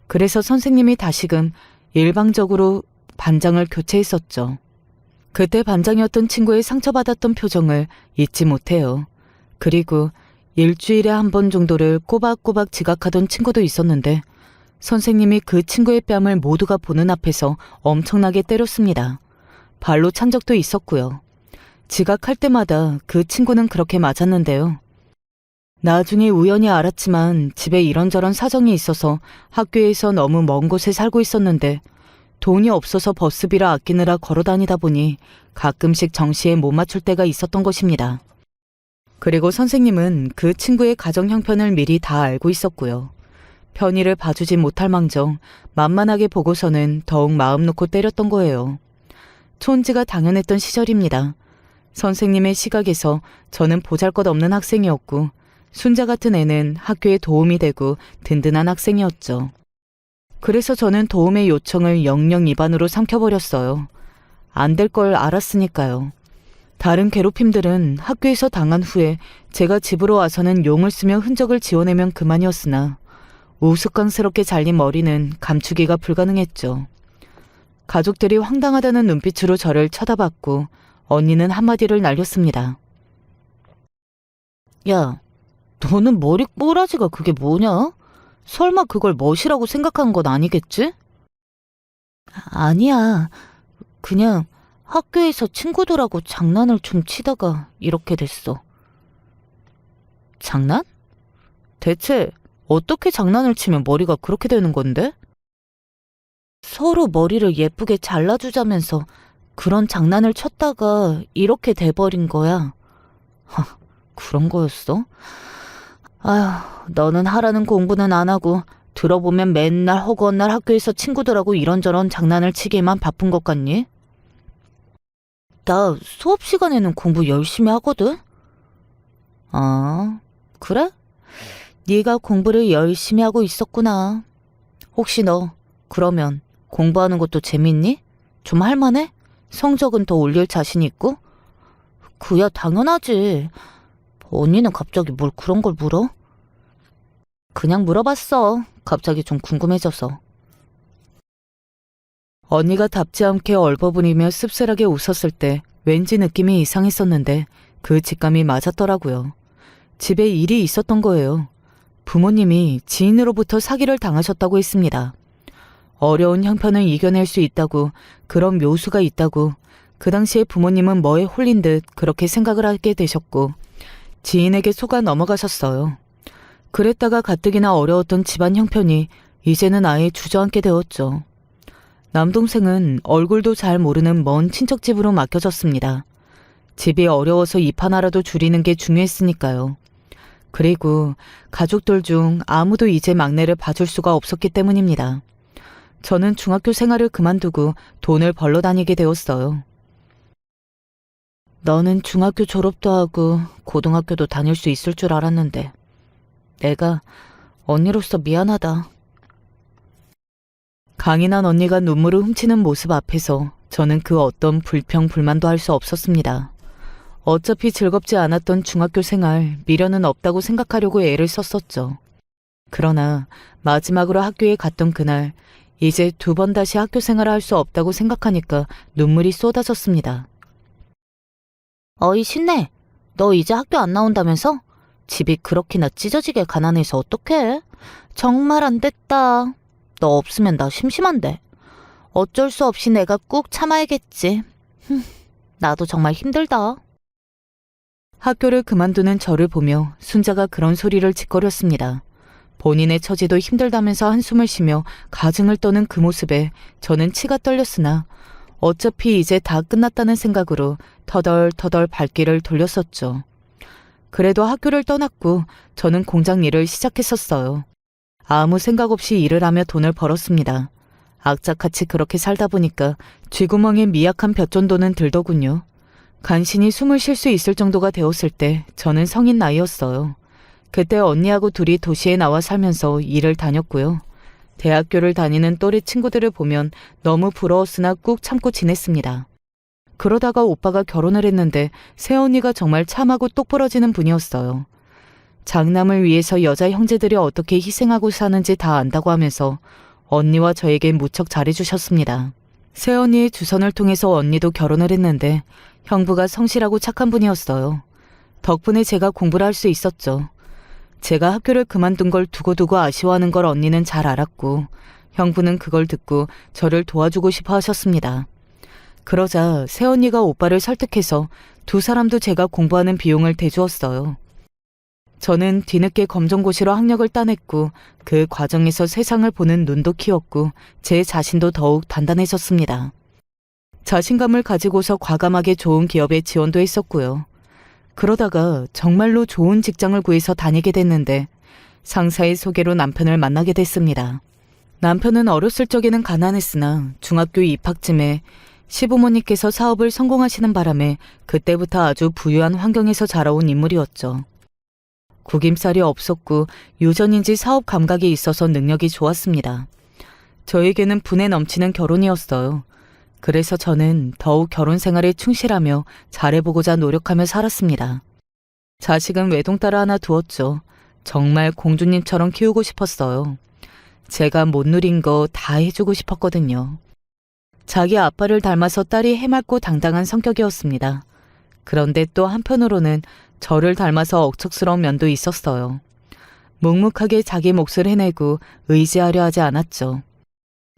그래서 선생님이 다시금 일방적으로 반장을 교체했었죠. 그때 반장이었던 친구의 상처받았던 표정을 잊지 못해요. 그리고 일주일에 한 번 정도를 꼬박꼬박 지각하던 친구도 있었는데 선생님이 그 친구의 뺨을 모두가 보는 앞에서 엄청나게 때렸습니다. 발로 찬 적도 있었고요. 지각할 때마다 그 친구는 그렇게 맞았는데요. 나중에 우연히 알았지만 집에 이런저런 사정이 있어서 학교에서 너무 먼 곳에 살고 있었는데 돈이 없어서 버스비를 아끼느라 걸어 다니다 보니 가끔씩 정시에 못 맞출 때가 있었던 것입니다. 그리고 선생님은 그 친구의 가정 형편을 미리 다 알고 있었고요. 편의를 봐주지 못할 망정 만만하게 보고서는 더욱 마음 놓고 때렸던 거예요. 촌지가 당연했던 시절입니다. 선생님의 시각에서 저는 보잘것없는 학생이었고 순자 같은 애는 학교에 도움이 되고 든든한 학생이었죠. 그래서 저는 도움의 요청을 영영 입안으로 삼켜버렸어요. 안 될 걸 알았으니까요. 다른 괴롭힘들은 학교에서 당한 후에 제가 집으로 와서는 용을 쓰며 흔적을 지워내면 그만이었으나 우스꽝스럽게 잘린 머리는 감추기가 불가능했죠. 가족들이 황당하다는 눈빛으로 저를 쳐다봤고 언니는 한마디를 날렸습니다. 야, 너는 머리 꼬라지가 그게 뭐냐? 설마 그걸 멋이라고 생각한 건 아니겠지? 아니야. 그냥 학교에서 친구들하고 장난을 좀 치다가 이렇게 됐어. 장난? 대체 어떻게 장난을 치면 머리가 그렇게 되는 건데? 서로 머리를 예쁘게 잘라주자면서 그런 장난을 쳤다가 이렇게 돼버린 거야. 그런 거였어? 아휴, 너는 하라는 공부는 안 하고 들어보면 맨날 허구한 날 학교에서 친구들하고 이런저런 장난을 치기에만 바쁜 것 같니? 나 수업 시간에는 공부 열심히 하거든? 아, 그래? 네가 공부를 열심히 하고 있었구나. 혹시 너 그러면 공부하는 것도 재밌니? 좀 할만해? 성적은 더 올릴 자신 있고? 그야 당연하지. 언니는 갑자기 뭘 그런 걸 물어? 그냥 물어봤어. 갑자기 좀 궁금해져서. 언니가 답지 않게 얼버무리며 씁쓸하게 웃었을 때 왠지 느낌이 이상했었는데 그 직감이 맞았더라고요. 집에 일이 있었던 거예요. 부모님이 지인으로부터 사기를 당하셨다고 했습니다. 어려운 형편을 이겨낼 수 있다고, 그런 묘수가 있다고, 그 당시에 부모님은 뭐에 홀린 듯 그렇게 생각을 하게 되셨고, 지인에게 속아 넘어가셨어요. 그랬다가 가뜩이나 어려웠던 집안 형편이 이제는 아예 주저앉게 되었죠. 남동생은 얼굴도 잘 모르는 먼 친척집으로 맡겨졌습니다. 집이 어려워서 입 하나라도 줄이는 게 중요했으니까요. 그리고 가족들 중 아무도 이제 막내를 봐줄 수가 없었기 때문입니다. 저는 중학교 생활을 그만두고 돈을 벌러 다니게 되었어요. 너는 중학교 졸업도 하고 고등학교도 다닐 수 있을 줄 알았는데 내가 언니로서 미안하다. 강인한 언니가 눈물을 훔치는 모습 앞에서 저는 그 어떤 불평, 불만도 할 수 없었습니다. 어차피 즐겁지 않았던 중학교 생활, 미련은 없다고 생각하려고 애를 썼었죠. 그러나 마지막으로 학교에 갔던 그날, 이제 두 번 다시 학교 생활을 할 수 없다고 생각하니까 눈물이 쏟아졌습니다. 어이 신내, 너 이제 학교 안 나온다면서? 집이 그렇게나 찢어지게 가난해서 어떡해? 정말 안 됐다. 너 없으면 나 심심한데. 어쩔 수 없이 내가 꾹 참아야겠지. 나도 정말 힘들다. 학교를 그만두는 저를 보며 순자가 그런 소리를 짓거렸습니다. 본인의 처지도 힘들다면서 한숨을 쉬며 가증을 떠는 그 모습에 저는 치가 떨렸으나 어차피 이제 다 끝났다는 생각으로 터덜터덜 발길을 돌렸었죠. 그래도 학교를 떠났고 저는 공장 일을 시작했었어요. 아무 생각 없이 일을 하며 돈을 벌었습니다. 악착같이 그렇게 살다 보니까 쥐구멍에 미약한 볕전도는 들더군요. 간신히 숨을 쉴 수 있을 정도가 되었을 때 저는 성인 나이였어요. 그때 언니하고 둘이 도시에 나와 살면서 일을 다녔고요. 대학교를 다니는 또래 친구들을 보면 너무 부러웠으나 꾹 참고 지냈습니다. 그러다가 오빠가 결혼을 했는데 새언니가 정말 참하고 똑부러지는 분이었어요. 장남을 위해서 여자 형제들이 어떻게 희생하고 사는지 다 안다고 하면서 언니와 저에게 무척 잘해주셨습니다. 새언니의 주선을 통해서 언니도 결혼을 했는데 형부가 성실하고 착한 분이었어요. 덕분에 제가 공부를 할 수 있었죠. 제가 학교를 그만둔 걸 두고두고 아쉬워하는 걸 언니는 잘 알았고 형부는 그걸 듣고 저를 도와주고 싶어 하셨습니다. 그러자 새언니가 오빠를 설득해서 두 사람도 제가 공부하는 비용을 대주었어요. 저는 뒤늦게 검정고시로 학력을 따냈고 그 과정에서 세상을 보는 눈도 키웠고 제 자신도 더욱 단단해졌습니다. 자신감을 가지고서 과감하게 좋은 기업에 지원도 했었고요. 그러다가 정말로 좋은 직장을 구해서 다니게 됐는데 상사의 소개로 남편을 만나게 됐습니다. 남편은 어렸을 적에는 가난했으나 중학교 입학쯤에 시부모님께서 사업을 성공하시는 바람에 그때부터 아주 부유한 환경에서 자라온 인물이었죠. 구김살이 없었고 유전인지 사업 감각이 있어서 능력이 좋았습니다. 저에게는 분에 넘치는 결혼이었어요. 그래서 저는 더욱 결혼 생활에 충실하며 잘해보고자 노력하며 살았습니다. 자식은 외동딸 하나 두었죠. 정말 공주님처럼 키우고 싶었어요. 제가 못 누린 거 다 해주고 싶었거든요. 자기 아빠를 닮아서 딸이 해맑고 당당한 성격이었습니다. 그런데 또 한편으로는 저를 닮아서 억척스러운 면도 있었어요. 묵묵하게 자기 몫을 해내고 의지하려 하지 않았죠.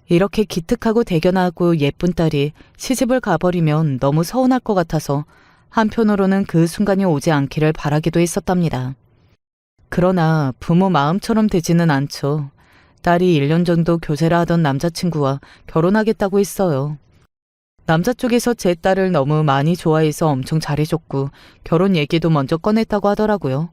이렇게 기특하고 대견하고 예쁜 딸이 시집을 가버리면 너무 서운할 것 같아서 한편으로는 그 순간이 오지 않기를 바라기도 했었답니다. 그러나 부모 마음처럼 되지는 않죠. 딸이 1년 정도 교제를 하던 남자친구와 결혼하겠다고 했어요. 남자 쪽에서 제 딸을 너무 많이 좋아해서 엄청 잘해줬고 결혼 얘기도 먼저 꺼냈다고 하더라고요.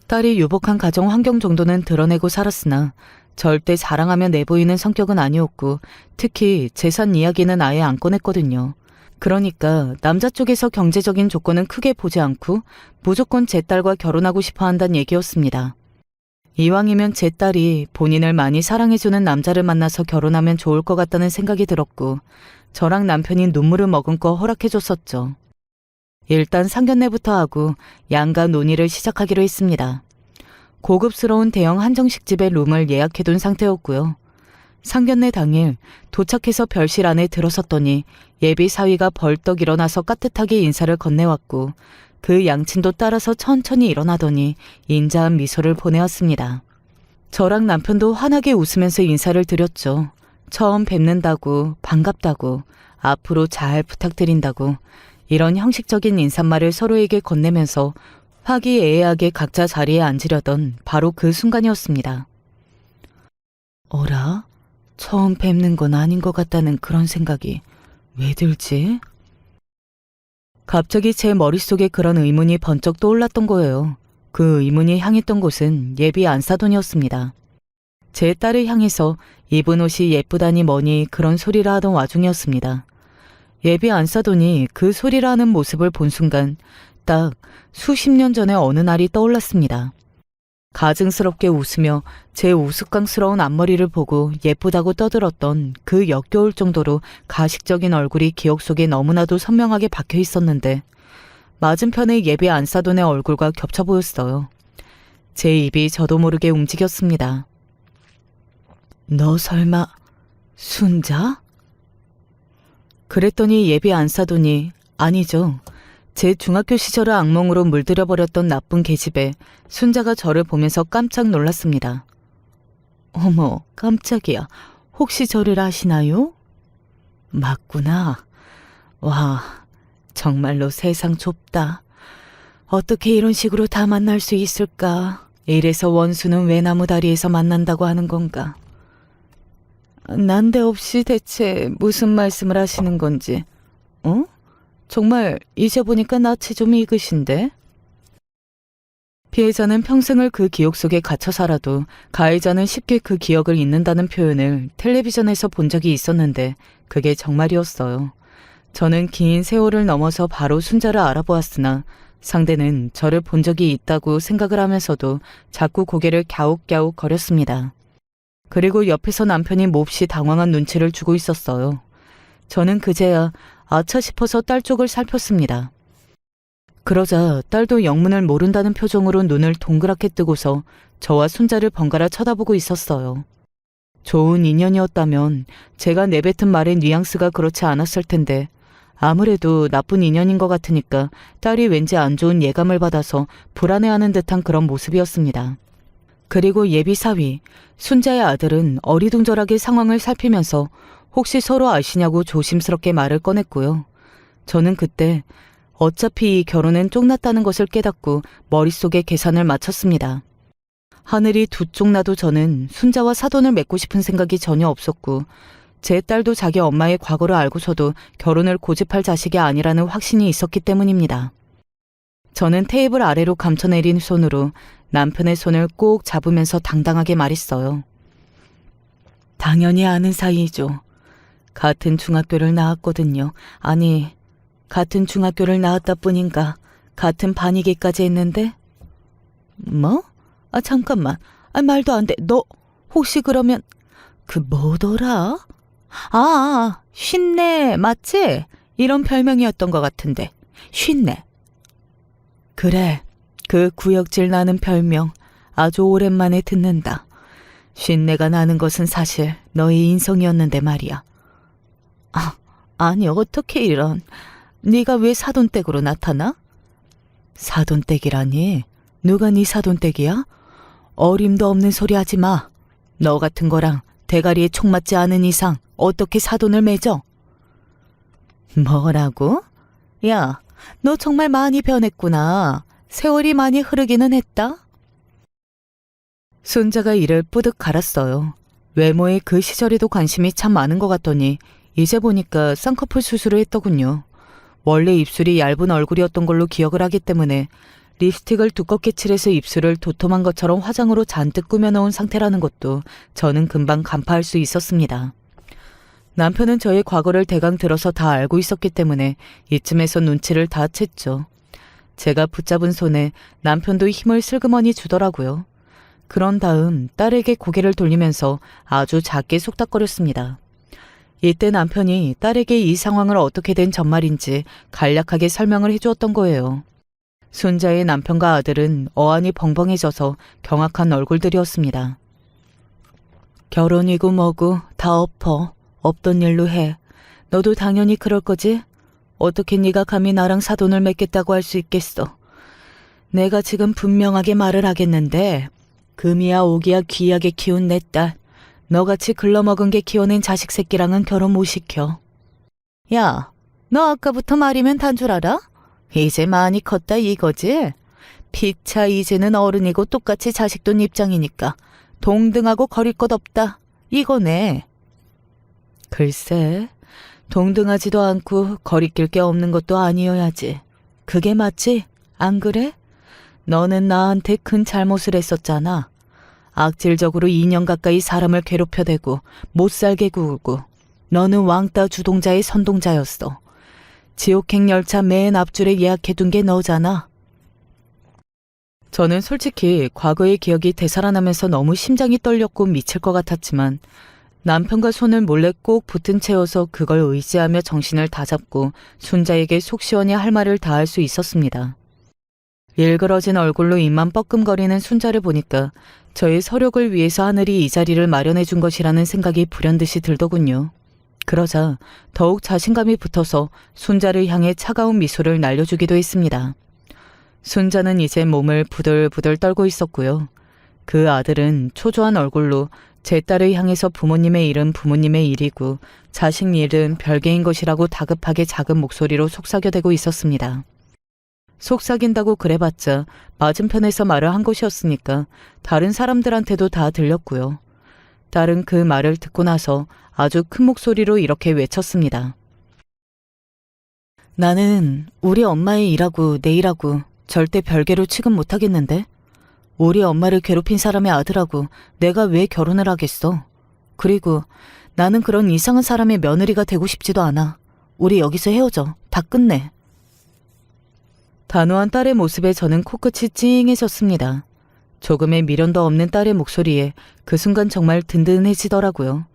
딸이 유복한 가정 환경 정도는 드러내고 살았으나 절대 자랑하며 내보이는 성격은 아니었고 특히 재산 이야기는 아예 안 꺼냈거든요. 그러니까 남자 쪽에서 경제적인 조건은 크게 보지 않고 무조건 제 딸과 결혼하고 싶어 한다는 얘기였습니다. 이왕이면 제 딸이 본인을 많이 사랑해주는 남자를 만나서 결혼하면 좋을 것 같다는 생각이 들었고 저랑 남편이 눈물을 머금고 허락해줬었죠. 일단 상견례부터 하고 양가 논의를 시작하기로 했습니다. 고급스러운 대형 한정식집에 룸을 예약해둔 상태였고요. 상견례 당일 도착해서 별실 안에 들어섰더니 예비 사위가 벌떡 일어나서 깍듯하게 인사를 건네왔고 그 양친도 따라서 천천히 일어나더니 인자한 미소를 보내왔습니다. 저랑 남편도 환하게 웃으면서 인사를 드렸죠. 처음 뵙는다고, 반갑다고, 앞으로 잘 부탁드린다고 이런 형식적인 인사말을 서로에게 건네면서 화기애애하게 각자 자리에 앉으려던 바로 그 순간이었습니다. 어라? 처음 뵙는 건 아닌 것 같다는 그런 생각이 왜 들지? 갑자기 제 머릿속에 그런 의문이 번쩍 떠올랐던 거예요. 그 의문이 향했던 곳은 예비 안사돈이었습니다. 제 딸을 향해서 입은 옷이 예쁘다니 뭐니 그런 소리를 하던 와중이었습니다. 예비 안사돈이 그 소리를 하는 모습을 본 순간 딱 수십 년 전의 어느 날이 떠올랐습니다. 가증스럽게 웃으며 제 우스꽝스러운 앞머리를 보고 예쁘다고 떠들었던 그 역겨울 정도로 가식적인 얼굴이 기억 속에 너무나도 선명하게 박혀 있었는데 맞은편의 예비 안사돈의 얼굴과 겹쳐 보였어요. 제 입이 저도 모르게 움직였습니다. 너 설마 순자? 그랬더니 예비 안사돈이 아니죠. 제 중학교 시절을 악몽으로 물들여버렸던 나쁜 계집애 순자가 저를 보면서 깜짝 놀랐습니다. 어머, 깜짝이야. 혹시 저를 아시나요? 맞구나. 와, 정말로 세상 좁다. 어떻게 이런 식으로 다 만날 수 있을까? 이래서 원수는 외나무 다리에서 만난다고 하는 건가? 난데없이 대체 무슨 말씀을 하시는 건지. 어? 정말 이제 보니까 낯이 좀 익으신데? 피해자는 평생을 그 기억 속에 갇혀 살아도 가해자는 쉽게 그 기억을 잊는다는 표현을 텔레비전에서 본 적이 있었는데 그게 정말이었어요. 저는 긴 세월을 넘어서 바로 순자를 알아보았으나 상대는 저를 본 적이 있다고 생각을 하면서도 자꾸 고개를 갸웃갸웃 거렸습니다. 그리고 옆에서 남편이 몹시 당황한 눈치를 주고 있었어요. 저는 그제야 아차 싶어서 딸 쪽을 살폈습니다. 그러자 딸도 영문을 모른다는 표정으로 눈을 동그랗게 뜨고서 저와 순자를 번갈아 쳐다보고 있었어요. 좋은 인연이었다면 제가 내뱉은 말의 뉘앙스가 그렇지 않았을 텐데 아무래도 나쁜 인연인 것 같으니까 딸이 왠지 안 좋은 예감을 받아서 불안해하는 듯한 그런 모습이었습니다. 그리고 예비 사위, 순자의 아들은 어리둥절하게 상황을 살피면서 혹시 서로 아시냐고 조심스럽게 말을 꺼냈고요. 저는 그때 어차피 이 결혼은 쪽났다는 것을 깨닫고 머릿속에 계산을 마쳤습니다. 하늘이 두 쪽 나도 저는 순자와 사돈을 맺고 싶은 생각이 전혀 없었고 제 딸도 자기 엄마의 과거를 알고서도 결혼을 고집할 자식이 아니라는 확신이 있었기 때문입니다. 저는 테이블 아래로 감춰내린 손으로 남편의 손을 꼭 잡으면서 당당하게 말했어요. 당연히 아는 사이죠. 같은 중학교를 나왔거든요. 아니, 같은 중학교를 나왔다 뿐인가 같은 반이기까지 했는데? 뭐? 잠깐만. 말도 안 돼. 너 혹시 그러면 그 뭐더라? 쉰내 맞지? 이런 별명이었던 것 같은데. 쉰내. 그래. 그 구역질 나는 별명 아주 오랜만에 듣는다. 쉰내가 나는 것은 사실 너의 인성이었는데 말이야. 아니 어떻게 이런. 네가 왜 사돈댁으로 나타나? 사돈댁이라니? 누가 네 사돈댁이야? 어림도 없는 소리 하지 마. 너 같은 거랑 대가리에 총 맞지 않은 이상 어떻게 사돈을 맺어? 뭐라고? 야, 너 정말 많이 변했구나. 세월이 많이 흐르기는 했다. 순자가 이를 뿌듯 갈았어요. 외모에 그 시절에도 관심이 참 많은 것 같더니 이제 보니까 쌍꺼풀 수술을 했더군요. 원래 입술이 얇은 얼굴이었던 걸로 기억을 하기 때문에 립스틱을 두껍게 칠해서 입술을 도톰한 것처럼 화장으로 잔뜩 꾸며놓은 상태라는 것도 저는 금방 간파할 수 있었습니다. 남편은 저의 과거를 대강 들어서 다 알고 있었기 때문에 이쯤에서 눈치를 다 챘죠. 제가 붙잡은 손에 남편도 힘을 슬그머니 주더라고요. 그런 다음 딸에게 고개를 돌리면서 아주 작게 속닥거렸습니다. 이때 남편이 딸에게 이 상황을 어떻게 된 전말인지 간략하게 설명을 해주었던 거예요. 순자의 남편과 아들은 어안이 벙벙해져서 경악한 얼굴들이었습니다. 결혼이고 뭐고 다 엎어. 없던 일로 해. 너도 당연히 그럴 거지? 어떻게 네가 감히 나랑 사돈을 맺겠다고 할 수 있겠어. 내가 지금 분명하게 말을 하겠는데 금이야 오기야 귀하게 키운 내 딸, 너같이 글러먹은 게 키워낸 자식 새끼랑은 결혼 못 시켜. 야, 너 아까부터 말이면 단 줄 알아? 이제 많이 컸다 이거지? 피차 이제는 어른이고 똑같이 자식 돈 입장이니까 동등하고 거릴 것 없다 이거네. 글쎄, 동등하지도 않고 거리낄 게 없는 것도 아니어야지. 그게 맞지? 안 그래? 너는 나한테 큰 잘못을 했었잖아. 악질적으로 2년 가까이 사람을 괴롭혀대고 못살게 구우고 너는 왕따 주동자의 선동자였어. 지옥행 열차 맨 앞줄에 예약해둔 게 너잖아. 저는 솔직히 과거의 기억이 되살아나면서 너무 심장이 떨렸고 미칠 것 같았지만 남편과 손을 몰래 꼭 붙은 채여서 그걸 의지하며 정신을 다잡고 순자에게 속 시원히 할 말을 다 할 수 있었습니다. 일그러진 얼굴로 입만 뻐끔거리는 순자를 보니까 저의 서력을 위해서 하늘이 이 자리를 마련해 준 것이라는 생각이 불현듯이 들더군요. 그러자 더욱 자신감이 붙어서 순자를 향해 차가운 미소를 날려주기도 했습니다. 순자는 이제 몸을 부들부들 떨고 있었고요. 그 아들은 초조한 얼굴로 제 딸을 향해서 부모님의 일은 부모님의 일이고 자식 일은 별개인 것이라고 다급하게 작은 목소리로 속삭여대고 있었습니다. 속삭인다고 그래봤자 맞은편에서 말을 한 것이었으니까 다른 사람들한테도 다 들렸고요. 딸은 그 말을 듣고 나서 아주 큰 목소리로 이렇게 외쳤습니다. 나는 우리 엄마의 일하고 내 일하고 절대 별개로 취급 못하겠는데? 우리 엄마를 괴롭힌 사람의 아들하고 내가 왜 결혼을 하겠어? 그리고 나는 그런 이상한 사람의 며느리가 되고 싶지도 않아. 우리 여기서 헤어져. 다 끝내. 단호한 딸의 모습에 저는 코끝이 찡해졌습니다. 조금의 미련도 없는 딸의 목소리에 그 순간 정말 든든해지더라고요.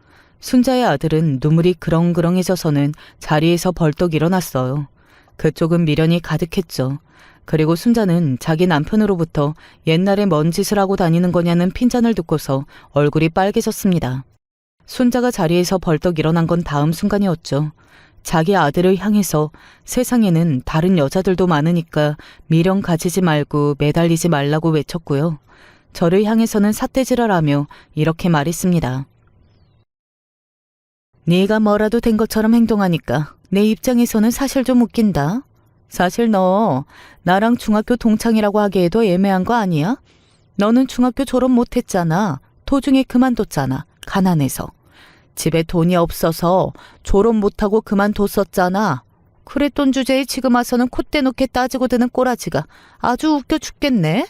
순자의 아들은 눈물이 그렁그렁해져서는 자리에서 벌떡 일어났어요. 그쪽은 미련이 가득했죠. 그리고 순자는 자기 남편으로부터 옛날에 뭔 짓을 하고 다니는 거냐는 핀잔을 듣고서 얼굴이 빨개졌습니다. 순자가 자리에서 벌떡 일어난 건 다음 순간이었죠. 자기 아들을 향해서 세상에는 다른 여자들도 많으니까 미련 가지지 말고 매달리지 말라고 외쳤고요. 저를 향해서는 삿대질하라며 이렇게 말했습니다. 네가 뭐라도 된 것처럼 행동하니까 내 입장에서는 사실 좀 웃긴다. 사실 너 나랑 중학교 동창이라고 하기에도 애매한 거 아니야? 너는 중학교 졸업 못했잖아. 도중에 그만뒀잖아. 가난해서. 집에 돈이 없어서 졸업 못하고 그만뒀었잖아. 그랬던 주제에 지금 와서는 콧대 놓게 따지고 드는 꼬라지가 아주 웃겨 죽겠네.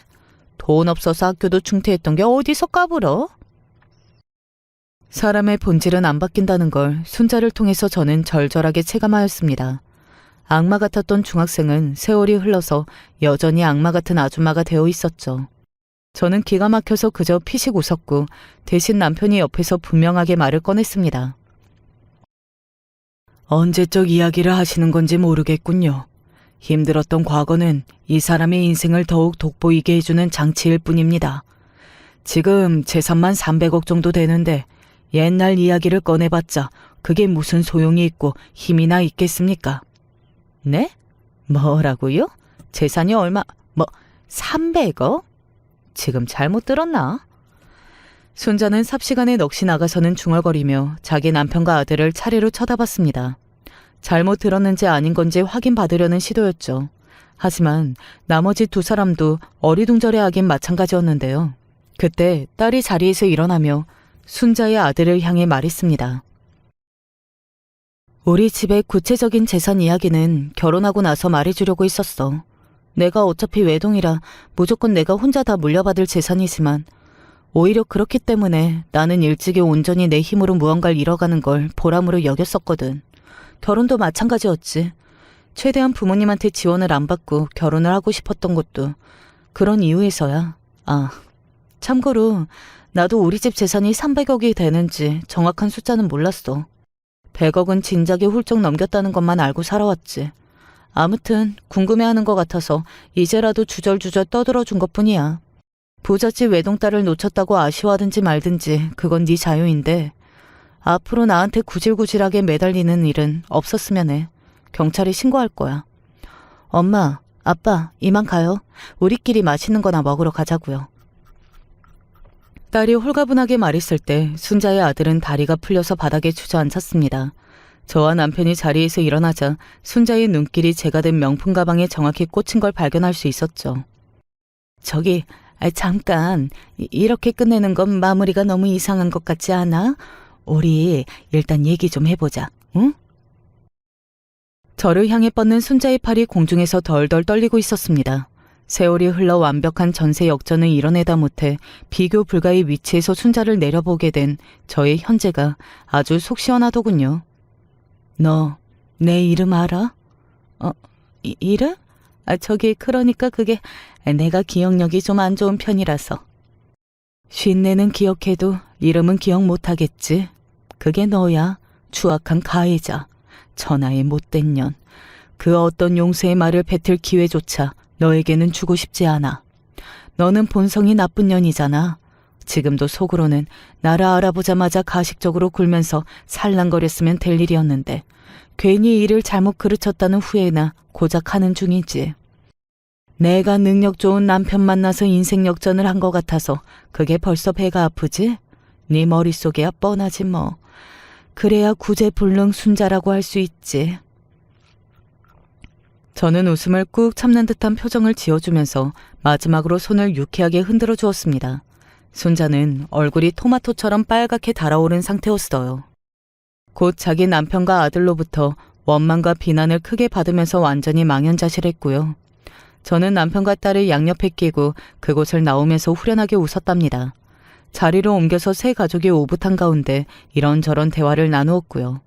돈 없어서 학교도 중퇴했던 게 어디서 까불어? 사람의 본질은 안 바뀐다는 걸 순자를 통해서 저는 절절하게 체감하였습니다. 악마 같았던 중학생은 세월이 흘러서 여전히 악마 같은 아줌마가 되어 있었죠. 저는 기가 막혀서 그저 피식 웃었고 대신 남편이 옆에서 분명하게 말을 꺼냈습니다. 언제적 이야기를 하시는 건지 모르겠군요. 힘들었던 과거는 이 사람의 인생을 더욱 돋보이게 해주는 장치일 뿐입니다. 지금 재산만 300억 정도 되는데 옛날 이야기를 꺼내봤자 그게 무슨 소용이 있고 힘이나 있겠습니까? 네? 뭐라고요? 재산이 얼마? 300억? 지금 잘못 들었나? 순자는 삽시간에 넋이 나가서는 중얼거리며 자기 남편과 아들을 차례로 쳐다봤습니다. 잘못 들었는지 아닌 건지 확인받으려는 시도였죠. 하지만 나머지 두 사람도 어리둥절해하긴 마찬가지였는데요. 그때 딸이 자리에서 일어나며 순자의 아들을 향해 말했습니다. 우리 집의 구체적인 재산 이야기는 결혼하고 나서 말해주려고 했었어. 내가 어차피 외동이라 무조건 내가 혼자 다 물려받을 재산이지만 오히려 그렇기 때문에 나는 일찍이 온전히 내 힘으로 무언가를 이뤄가는 걸 보람으로 여겼었거든. 결혼도 마찬가지였지. 최대한 부모님한테 지원을 안 받고 결혼을 하고 싶었던 것도 그런 이유에서야. 아, 참고로 나도 우리 집 재산이 300억이 되는지 정확한 숫자는 몰랐어. 100억은 진작에 훌쩍 넘겼다는 것만 알고 살아왔지. 아무튼 궁금해하는 것 같아서 이제라도 주절주절 떠들어준 것뿐이야. 부잣집 외동딸을 놓쳤다고 아쉬워하든지 말든지 그건 네 자유인데 앞으로 나한테 구질구질하게 매달리는 일은 없었으면 해. 경찰에 신고할 거야. 엄마, 아빠, 이만 가요. 우리끼리 맛있는 거나 먹으러 가자고요. 딸이 홀가분하게 말했을 때 순자의 아들은 다리가 풀려서 바닥에 주저앉았습니다. 저와 남편이 자리에서 일어나자 순자의 눈길이 제가 든 명품 가방에 정확히 꽂힌 걸 발견할 수 있었죠. 저기, 잠깐, 이렇게 끝내는 건 마무리가 너무 이상한 것 같지 않아? 우리 일단 얘기 좀 해보자, 응? 저를 향해 뻗는 순자의 팔이 공중에서 덜덜 떨리고 있었습니다. 세월이 흘러 완벽한 전세 역전을 이뤄내다 못해 비교 불가의 위치에서 순자를 내려보게 된 저의 현재가 아주 속 시원하더군요. 너 내 이름 알아? 이름? 저기 그러니까 그게 내가 기억력이 좀 안 좋은 편이라서. 쉰내는 기억해도 이름은 기억 못하겠지. 그게 너야. 추악한 가해자. 천하의 못된 년. 그 어떤 용서의 말을 뱉을 기회조차 너에게는 주고 싶지 않아. 너는 본성이 나쁜 년이잖아. 지금도 속으로는 나를 알아보자마자 가식적으로 굴면서 살랑거렸으면 될 일이었는데 괜히 일을 잘못 그르쳤다는 후회나 고작 하는 중이지. 내가 능력 좋은 남편 만나서 인생 역전을 한 것 같아서 그게 벌써 배가 아프지? 네 머릿속에야 뻔하지 뭐. 그래야 구제불능 순자라고 할 수 있지. 저는 웃음을 꾹 참는 듯한 표정을 지어주면서 마지막으로 손을 유쾌하게 흔들어 주었습니다. 순자는 얼굴이 토마토처럼 빨갛게 달아오른 상태였어요. 곧 자기 남편과 아들로부터 원망과 비난을 크게 받으면서 완전히 망연자실했고요. 저는 남편과 딸을 양옆에 끼고 그곳을 나오면서 후련하게 웃었답니다. 자리로 옮겨서 세 가족이 오붓한 가운데 이런저런 대화를 나누었고요.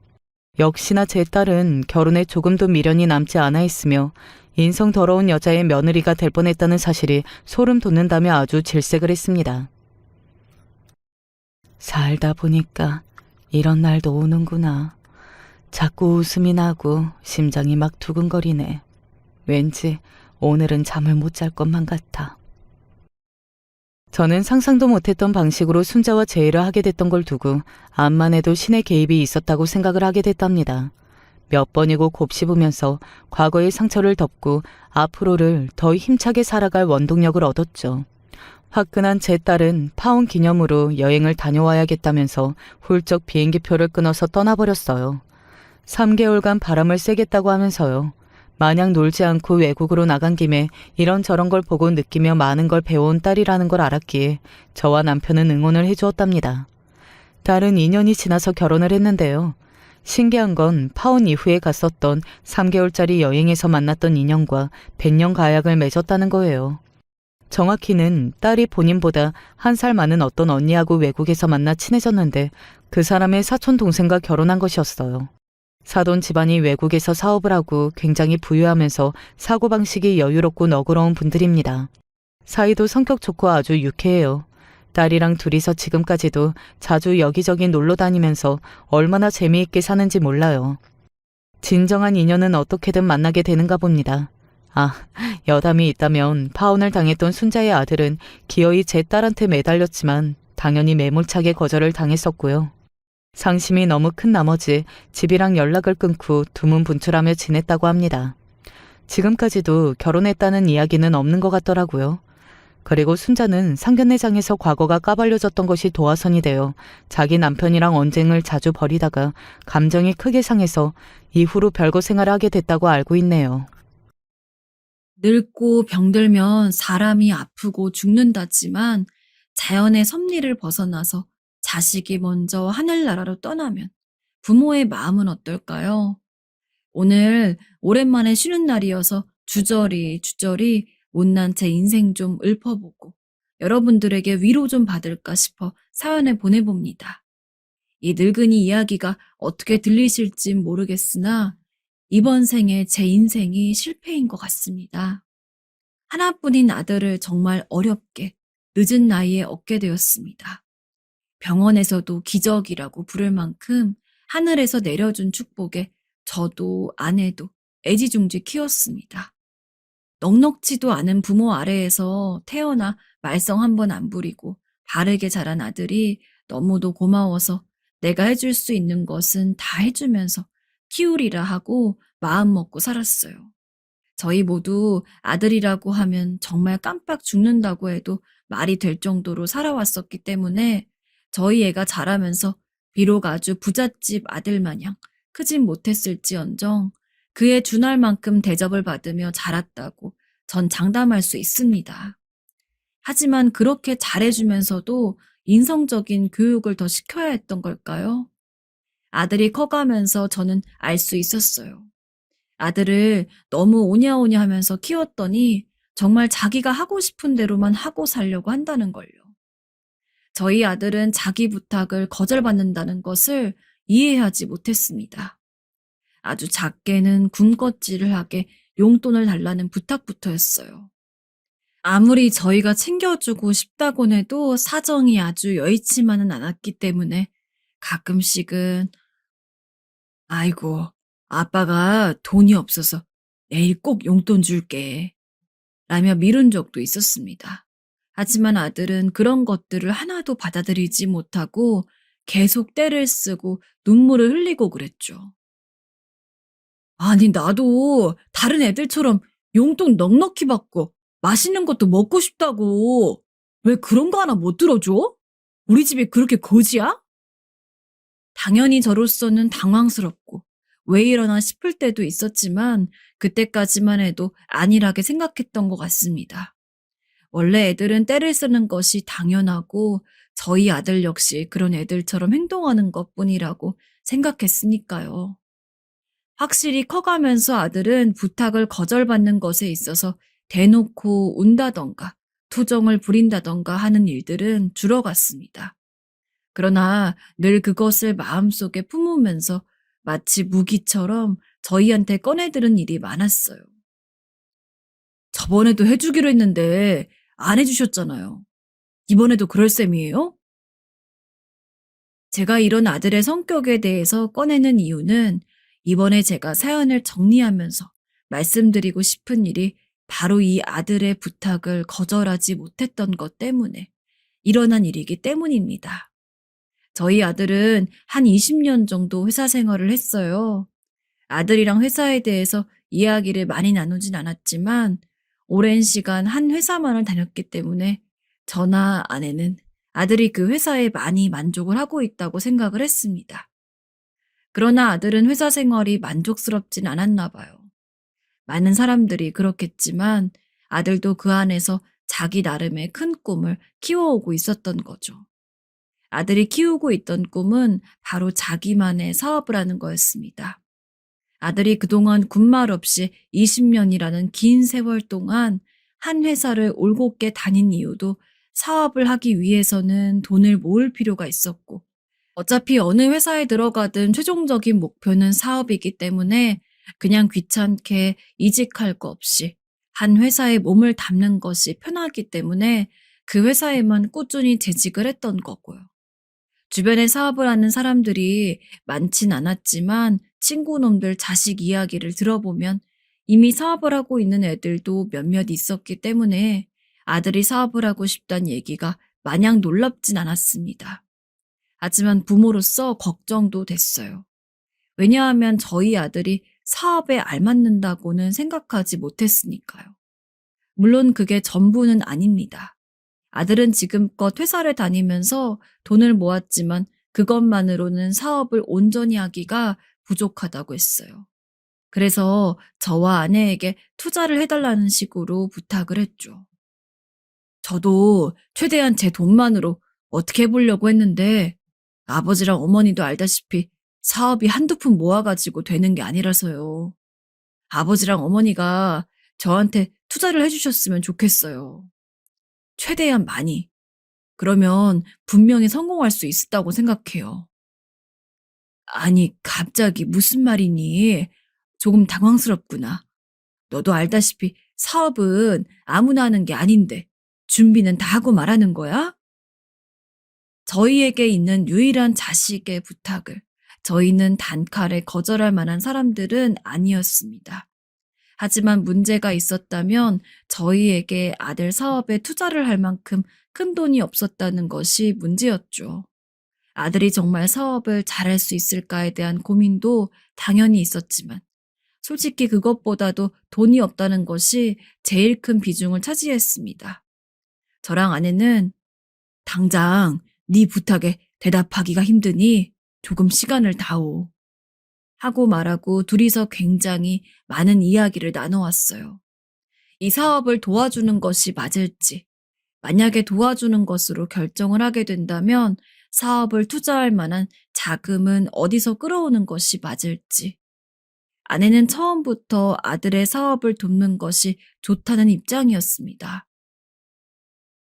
역시나 제 딸은 결혼에 조금도 미련이 남지 않아 있으며 인성 더러운 여자의 며느리가 될 뻔했다는 사실이 소름 돋는다며 아주 질색을 했습니다. 살다 보니까 이런 날도 오는구나. 자꾸 웃음이 나고 심장이 막 두근거리네. 왠지 오늘은 잠을 못 잘 것만 같아. 저는 상상도 못했던 방식으로 순자와 재회를 하게 됐던 걸 두고 암만 해도 신의 개입이 있었다고 생각을 하게 됐답니다. 몇 번이고 곱씹으면서 과거의 상처를 덮고 앞으로를 더 힘차게 살아갈 원동력을 얻었죠. 화끈한 제 딸은 파혼 기념으로 여행을 다녀와야겠다면서 훌쩍 비행기표를 끊어서 떠나버렸어요. 3개월간 바람을 쐬겠다고 하면서요. 마냥 놀지 않고 외국으로 나간 김에 이런저런 걸 보고 느끼며 많은 걸 배워온 딸이라는 걸 알았기에 저와 남편은 응원을 해주었답니다. 딸은 2년이 지나서 결혼을 했는데요. 신기한 건 파혼 이후에 갔었던 3개월짜리 여행에서 만났던 인연과 100년 가약을 맺었다는 거예요. 정확히는 딸이 본인보다 1살 많은 어떤 언니하고 외국에서 만나 친해졌는데 그 사람의 사촌 동생과 결혼한 것이었어요. 사돈 집안이 외국에서 사업을 하고 굉장히 부유하면서 사고방식이 여유롭고 너그러운 분들입니다. 사이도 성격 좋고 아주 유쾌해요. 딸이랑 둘이서 지금까지도 자주 여기저기 놀러 다니면서 얼마나 재미있게 사는지 몰라요. 진정한 인연은 어떻게든 만나게 되는가 봅니다. 여담이 있다면 파혼을 당했던 순자의 아들은 기어이 제 딸한테 매달렸지만 당연히 매몰차게 거절을 당했었고요. 상심이 너무 큰 나머지 집이랑 연락을 끊고 두문분출하며 지냈다고 합니다. 지금까지도 결혼했다는 이야기는 없는 것 같더라고요. 그리고 순자는 상견례장에서 과거가 까발려졌던 것이 도화선이 되어 자기 남편이랑 언쟁을 자주 벌이다가 감정이 크게 상해서 이후로 별거 생활을 하게 됐다고 알고 있네요. 늙고 병들면 사람이 아프고 죽는다지만 자연의 섭리를 벗어나서 자식이 먼저 하늘나라로 떠나면 부모의 마음은 어떨까요? 오늘 오랜만에 쉬는 날이어서 주저리 못난 제 인생 좀 읊어보고 여러분들에게 위로 좀 받을까 싶어 사연을 보내봅니다. 이 늙은이 이야기가 어떻게 들리실지 모르겠으나 이번 생에 제 인생이 실패인 것 같습니다. 하나뿐인 아들을 정말 어렵게 늦은 나이에 얻게 되었습니다. 병원에서도 기적이라고 부를 만큼 하늘에서 내려준 축복에 저도 아내도 애지중지 키웠습니다. 넉넉지도 않은 부모 아래에서 태어나 말썽 한 번 안 부리고 바르게 자란 아들이 너무도 고마워서 내가 해줄 수 있는 것은 다 해주면서 키우리라 하고 마음 먹고 살았어요. 저희 모두 아들이라고 하면 정말 깜빡 죽는다고 해도 말이 될 정도로 살아왔었기 때문에 저희 애가 자라면서 비록 아주 부잣집 아들 마냥 크진 못했을지언정 그에 준할 만큼 대접을 받으며 자랐다고 전 장담할 수 있습니다. 하지만 그렇게 잘해주면서도 인성적인 교육을 더 시켜야 했던 걸까요? 아들이 커가면서 저는 알 수 있었어요. 아들을 너무 오냐오냐 하면서 키웠더니 정말 자기가 하고 싶은 대로만 하고 살려고 한다는 걸요. 저희 아들은 자기 부탁을 거절받는다는 것을 이해하지 못했습니다. 아주 작게는 군것질을 하게 용돈을 달라는 부탁부터였어요. 아무리 저희가 챙겨주고 싶다곤 해도 사정이 아주 여의치만은 않았기 때문에 가끔씩은 아이고, 아빠가 돈이 없어서 내일 꼭 용돈 줄게 라며 미룬 적도 있었습니다. 하지만 아들은 그런 것들을 하나도 받아들이지 못하고 계속 떼를 쓰고 눈물을 흘리고 그랬죠. 아니, 나도 다른 애들처럼 용돈 넉넉히 받고 맛있는 것도 먹고 싶다고. 왜 그런 거 하나 못 들어줘? 우리 집이 그렇게 거지야? 당연히 저로서는 당황스럽고 왜 이러나 싶을 때도 있었지만 그때까지만 해도 안일하게 생각했던 것 같습니다. 원래 애들은 떼를 쓰는 것이 당연하고 저희 아들 역시 그런 애들처럼 행동하는 것뿐이라고 생각했으니까요. 확실히 커가면서 아들은 부탁을 거절받는 것에 있어서 대놓고 운다던가 투정을 부린다던가 하는 일들은 줄어갔습니다. 그러나 늘 그것을 마음속에 품으면서 마치 무기처럼 저희한테 꺼내들은 일이 많았어요. 저번에도 해주기로 했는데 안 해주셨잖아요. 이번에도 그럴 셈이에요? 제가 이런 아들의 성격에 대해서 꺼내는 이유는 이번에 제가 사연을 정리하면서 말씀드리고 싶은 일이 바로 이 아들의 부탁을 거절하지 못했던 것 때문에 일어난 일이기 때문입니다. 저희 아들은 한 20년 정도 회사 생활을 했어요. 아들이랑 회사에 대해서 이야기를 많이 나누진 않았지만 오랜 시간 한 회사만을 다녔기 때문에 저나 아내는 아들이 그 회사에 많이 만족을 하고 있다고 생각을 했습니다. 그러나 아들은 회사 생활이 만족스럽진 않았나 봐요. 많은 사람들이 그렇겠지만 아들도 그 안에서 자기 나름의 큰 꿈을 키워오고 있었던 거죠. 아들이 키우고 있던 꿈은 바로 자기만의 사업을 하는 거였습니다. 아들이 그동안 군말 없이 20년이라는 긴 세월 동안 한 회사를 올곧게 다닌 이유도 사업을 하기 위해서는 돈을 모을 필요가 있었고, 어차피 어느 회사에 들어가든 최종적인 목표는 사업이기 때문에 그냥 귀찮게 이직할 거 없이 한 회사에 몸을 담는 것이 편하기 때문에 그 회사에만 꾸준히 재직을 했던 거고요. 주변에 사업을 하는 사람들이 많진 않았지만 친구놈들 자식 이야기를 들어보면 이미 사업을 하고 있는 애들도 몇몇 있었기 때문에 아들이 사업을 하고 싶다는 얘기가 마냥 놀랍진 않았습니다. 하지만 부모로서 걱정도 됐어요. 왜냐하면 저희 아들이 사업에 알맞는다고는 생각하지 못했으니까요. 물론 그게 전부는 아닙니다. 아들은 지금껏 회사를 다니면서 돈을 모았지만 그것만으로는 사업을 온전히 하기가 부족하다고 했어요. 그래서 저와 아내에게 투자를 해달라는 식으로 부탁을 했죠. 저도 최대한 제 돈만으로 어떻게 해보려고 했는데 아버지랑 어머니도 알다시피 사업이 한두 푼 모아가지고 되는 게 아니라서요. 아버지랑 어머니가 저한테 투자를 해주셨으면 좋겠어요. 최대한 많이. 그러면 분명히 성공할 수 있다고 생각해요. 아니, 갑자기 무슨 말이니? 조금 당황스럽구나. 너도 알다시피 사업은 아무나 하는 게 아닌데 준비는 다 하고 말하는 거야? 저희에게 있는 유일한 자식의 부탁을 저희는 단칼에 거절할 만한 사람들은 아니었습니다. 하지만 문제가 있었다면 저희에게 아들 사업에 투자를 할 만큼 큰 돈이 없었다는 것이 문제였죠. 아들이 정말 사업을 잘할 수 있을까에 대한 고민도 당연히 있었지만 솔직히 그것보다도 돈이 없다는 것이 제일 큰 비중을 차지했습니다. 저랑 아내는 당장 네 부탁에 대답하기가 힘드니 조금 시간을 다오. 하고 말하고 둘이서 굉장히 많은 이야기를 나눠왔어요. 이 사업을 도와주는 것이 맞을지, 만약에 도와주는 것으로 결정을 하게 된다면 사업을 투자할 만한 자금은 어디서 끌어오는 것이 맞을지. 아내는 처음부터 아들의 사업을 돕는 것이 좋다는 입장이었습니다.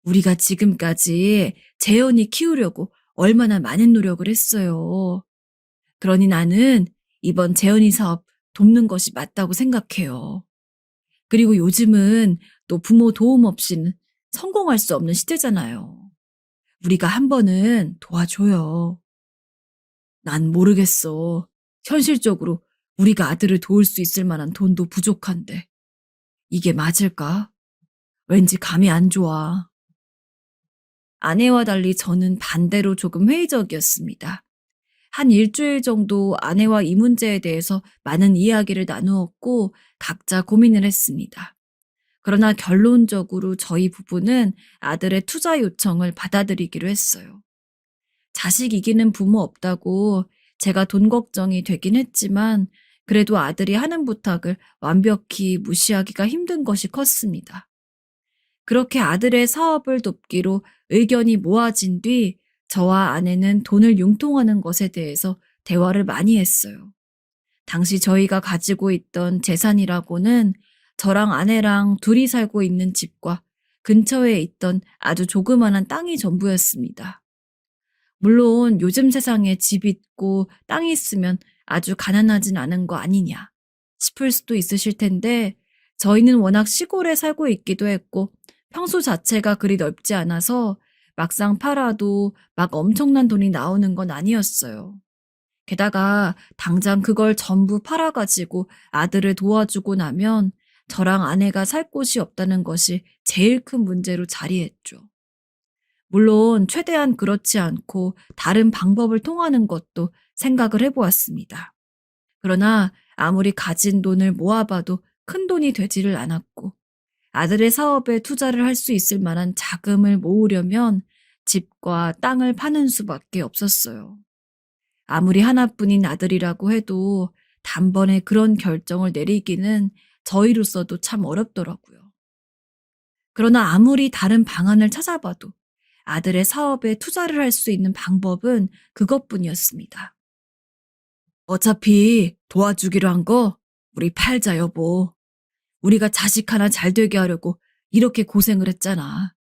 우리가 지금까지 재현이 키우려고 얼마나 많은 노력을 했어요. 그러니 나는 이번 재현이 사업 돕는 것이 맞다고 생각해요. 그리고 요즘은 또 부모 도움 없이는 성공할 수 없는 시대잖아요. 우리가 한 번은 도와줘요. 난 모르겠어. 현실적으로 우리가 아들을 도울 수 있을 만한 돈도 부족한데. 이게 맞을까? 왠지 감이 안 좋아. 아내와 달리 저는 반대로 조금 회의적이었습니다. 한 일주일 정도 아내와 이 문제에 대해서 많은 이야기를 나누었고 각자 고민을 했습니다. 그러나 결론적으로 저희 부부는 아들의 투자 요청을 받아들이기로 했어요. 자식 이기는 부모 없다고 제가 돈 걱정이 되긴 했지만 그래도 아들이 하는 부탁을 완벽히 무시하기가 힘든 것이 컸습니다. 그렇게 아들의 사업을 돕기로 의견이 모아진 뒤 저와 아내는 돈을 융통하는 것에 대해서 대화를 많이 했어요. 당시 저희가 가지고 있던 재산이라고는 저랑 아내랑 둘이 살고 있는 집과 근처에 있던 아주 조그만한 땅이 전부였습니다. 물론 요즘 세상에 집 있고 땅이 있으면 아주 가난하진 않은 거 아니냐 싶을 수도 있으실 텐데 저희는 워낙 시골에 살고 있기도 했고 평수 자체가 그리 넓지 않아서 막상 팔아도 막 엄청난 돈이 나오는 건 아니었어요. 게다가 당장 그걸 전부 팔아가지고 아들을 도와주고 나면 저랑 아내가 살 곳이 없다는 것이 제일 큰 문제로 자리했죠. 물론 최대한 그렇지 않고 다른 방법을 통하는 것도 생각을 해보았습니다. 그러나 아무리 가진 돈을 모아봐도 큰 돈이 되지를 않았고 아들의 사업에 투자를 할 수 있을 만한 자금을 모으려면 집과 땅을 파는 수밖에 없었어요. 아무리 하나뿐인 아들이라고 해도 단번에 그런 결정을 내리기는 저희로서도 참 어렵더라고요. 그러나 아무리 다른 방안을 찾아봐도 아들의 사업에 투자를 할 수 있는 방법은 그것뿐이었습니다. 어차피 도와주기로 한 거 우리 팔자 여보. 우리가 자식 하나 잘 되게 하려고 이렇게 고생을 했잖아.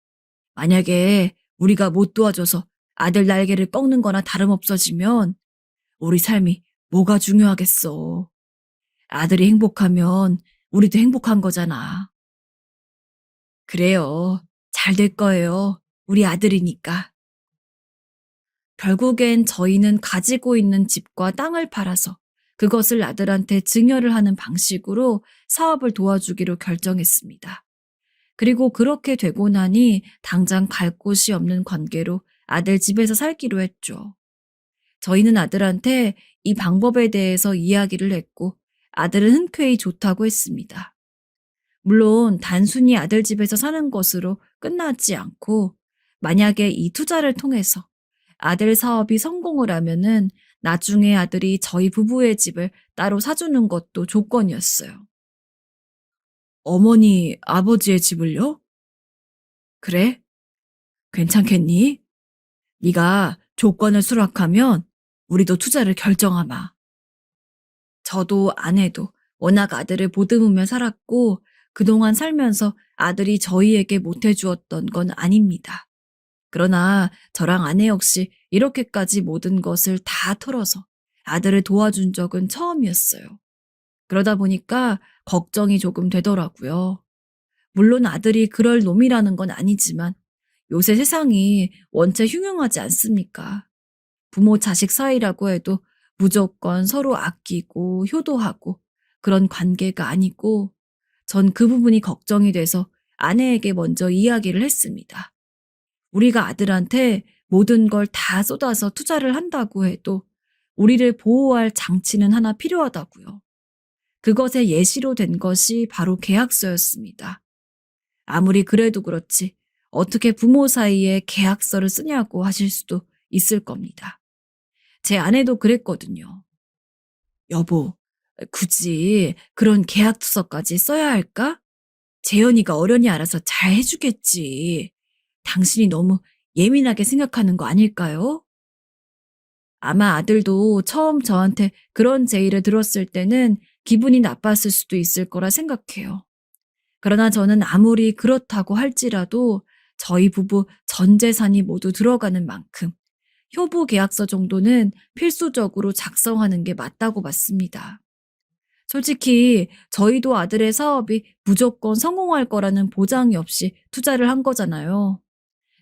만약에 우리가 못 도와줘서 아들 날개를 꺾는 거나 다름없어지면 우리 삶이 뭐가 중요하겠어. 아들이 행복하면 우리도 행복한 거잖아. 그래요. 잘 될 거예요. 우리 아들이니까. 결국엔 저희는 가지고 있는 집과 땅을 팔아서 그것을 아들한테 증여를 하는 방식으로 사업을 도와주기로 결정했습니다. 그리고 그렇게 되고 나니 당장 갈 곳이 없는 관계로 아들 집에서 살기로 했죠. 저희는 아들한테 이 방법에 대해서 이야기를 했고 아들은 흔쾌히 좋다고 했습니다. 물론 단순히 아들 집에서 사는 것으로 끝나지 않고 만약에 이 투자를 통해서 아들 사업이 성공을 하면은 나중에 아들이 저희 부부의 집을 따로 사주는 것도 조건이었어요. 어머니, 아버지의 집을요? 그래? 괜찮겠니? 네가 조건을 수락하면 우리도 투자를 결정하마. 저도 아내도 워낙 아들을 보듬으며 살았고 그동안 살면서 아들이 저희에게 못해주었던 건 아닙니다. 그러나 저랑 아내 역시 이렇게까지 모든 것을 다 털어서 아들을 도와준 적은 처음이었어요. 그러다 보니까 걱정이 조금 되더라고요. 물론 아들이 그럴 놈이라는 건 아니지만 요새 세상이 원체 흉흉하지 않습니까? 부모 자식 사이라고 해도 무조건 서로 아끼고 효도하고 그런 관계가 아니고 전 그 부분이 걱정이 돼서 아내에게 먼저 이야기를 했습니다. 우리가 아들한테 모든 걸 다 쏟아서 투자를 한다고 해도 우리를 보호할 장치는 하나 필요하다고요. 그것의 예시로 된 것이 바로 계약서였습니다. 아무리 그래도 그렇지 어떻게 부모 사이에 계약서를 쓰냐고 하실 수도 있을 겁니다. 제 아내도 그랬거든요. 여보, 굳이 그런 계약서까지 써야 할까? 재현이가 어련히 알아서 잘 해주겠지. 당신이 너무 예민하게 생각하는 거 아닐까요? 아마 아들도 처음 저한테 그런 제의를 들었을 때는 기분이 나빴을 수도 있을 거라 생각해요. 그러나 저는 아무리 그렇다고 할지라도 저희 부부 전 재산이 모두 들어가는 만큼 효부 계약서 정도는 필수적으로 작성하는 게 맞다고 봤습니다. 솔직히 저희도 아들의 사업이 무조건 성공할 거라는 보장이 없이 투자를 한 거잖아요.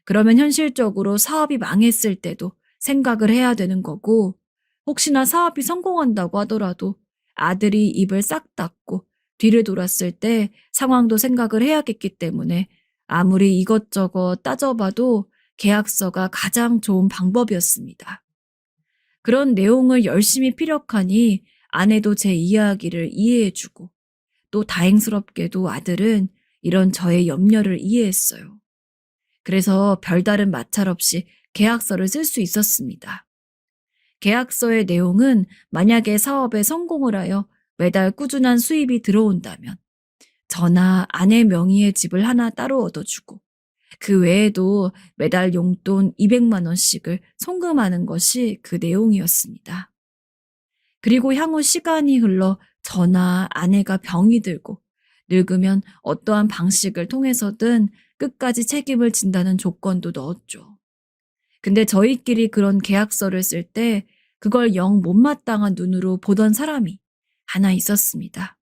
그러면 현실적으로 사업이 망했을 때도 생각을 해야 되는 거고, 혹시나 사업이 성공한다고 하더라도 아들이 입을 싹 닫고 뒤를 돌았을 때 상황도 생각을 해야겠기 때문에 아무리 이것저것 따져봐도 계약서가 가장 좋은 방법이었습니다. 그런 내용을 열심히 피력하니 아내도 제 이야기를 이해해주고 또 다행스럽게도 아들은 이런 저의 염려를 이해했어요. 그래서 별다른 마찰 없이 계약서를 쓸 수 있었습니다. 계약서의 내용은 만약에 사업에 성공을 하여 매달 꾸준한 수입이 들어온다면 저나 아내 명의의 집을 하나 따로 얻어주고 그 외에도 매달 용돈 200만 원씩을 송금하는 것이 그 내용이었습니다. 그리고 향후 시간이 흘러 저나 아내가 병이 들고 늙으면 어떠한 방식을 통해서든 끝까지 책임을 진다는 조건도 넣었죠. 근데 저희끼리 그런 계약서를 쓸 때 그걸 영 못마땅한 눈으로 보던 사람이 하나 있었습니다.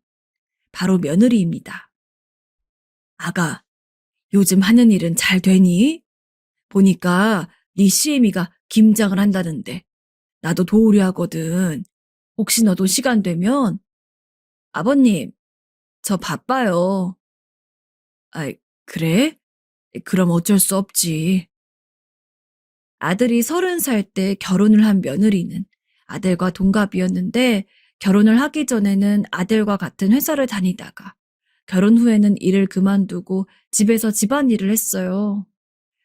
바로 며느리입니다. 아가, 요즘 하는 일은 잘 되니? 보니까 네 시애미가 김장을 한다는데 나도 도우려 하거든. 혹시 너도 시간 되면? 아버님, 저 바빠요. 아이, 그래? 그럼 어쩔 수 없지. 아들이 30살 때 결혼을 한 며느리는 아들과 동갑이었는데 결혼을 하기 전에는 아들과 같은 회사를 다니다가 결혼 후에는 일을 그만두고 집에서 집안일을 했어요.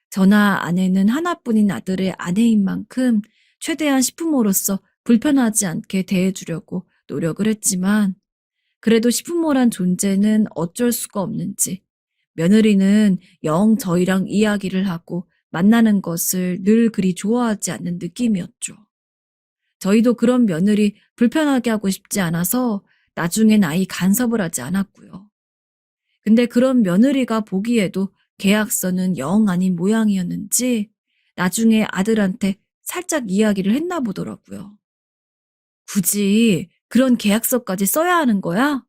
저나 아내는 하나뿐인 아들의 아내인 만큼 최대한 시부모로서 불편하지 않게 대해주려고 노력을 했지만 그래도 시부모란 존재는 어쩔 수가 없는지 며느리는 영 저희랑 이야기를 하고 만나는 것을 늘 그리 좋아하지 않는 느낌이었죠. 저희도 그런 며느리 불편하게 하고 싶지 않아서 나중엔 아이 간섭을 하지 않았고요. 근데 그런 며느리가 보기에도 계약서는 영 아닌 모양이었는지 나중에 아들한테 살짝 이야기를 했나 보더라고요. 굳이 그런 계약서까지 써야 하는 거야?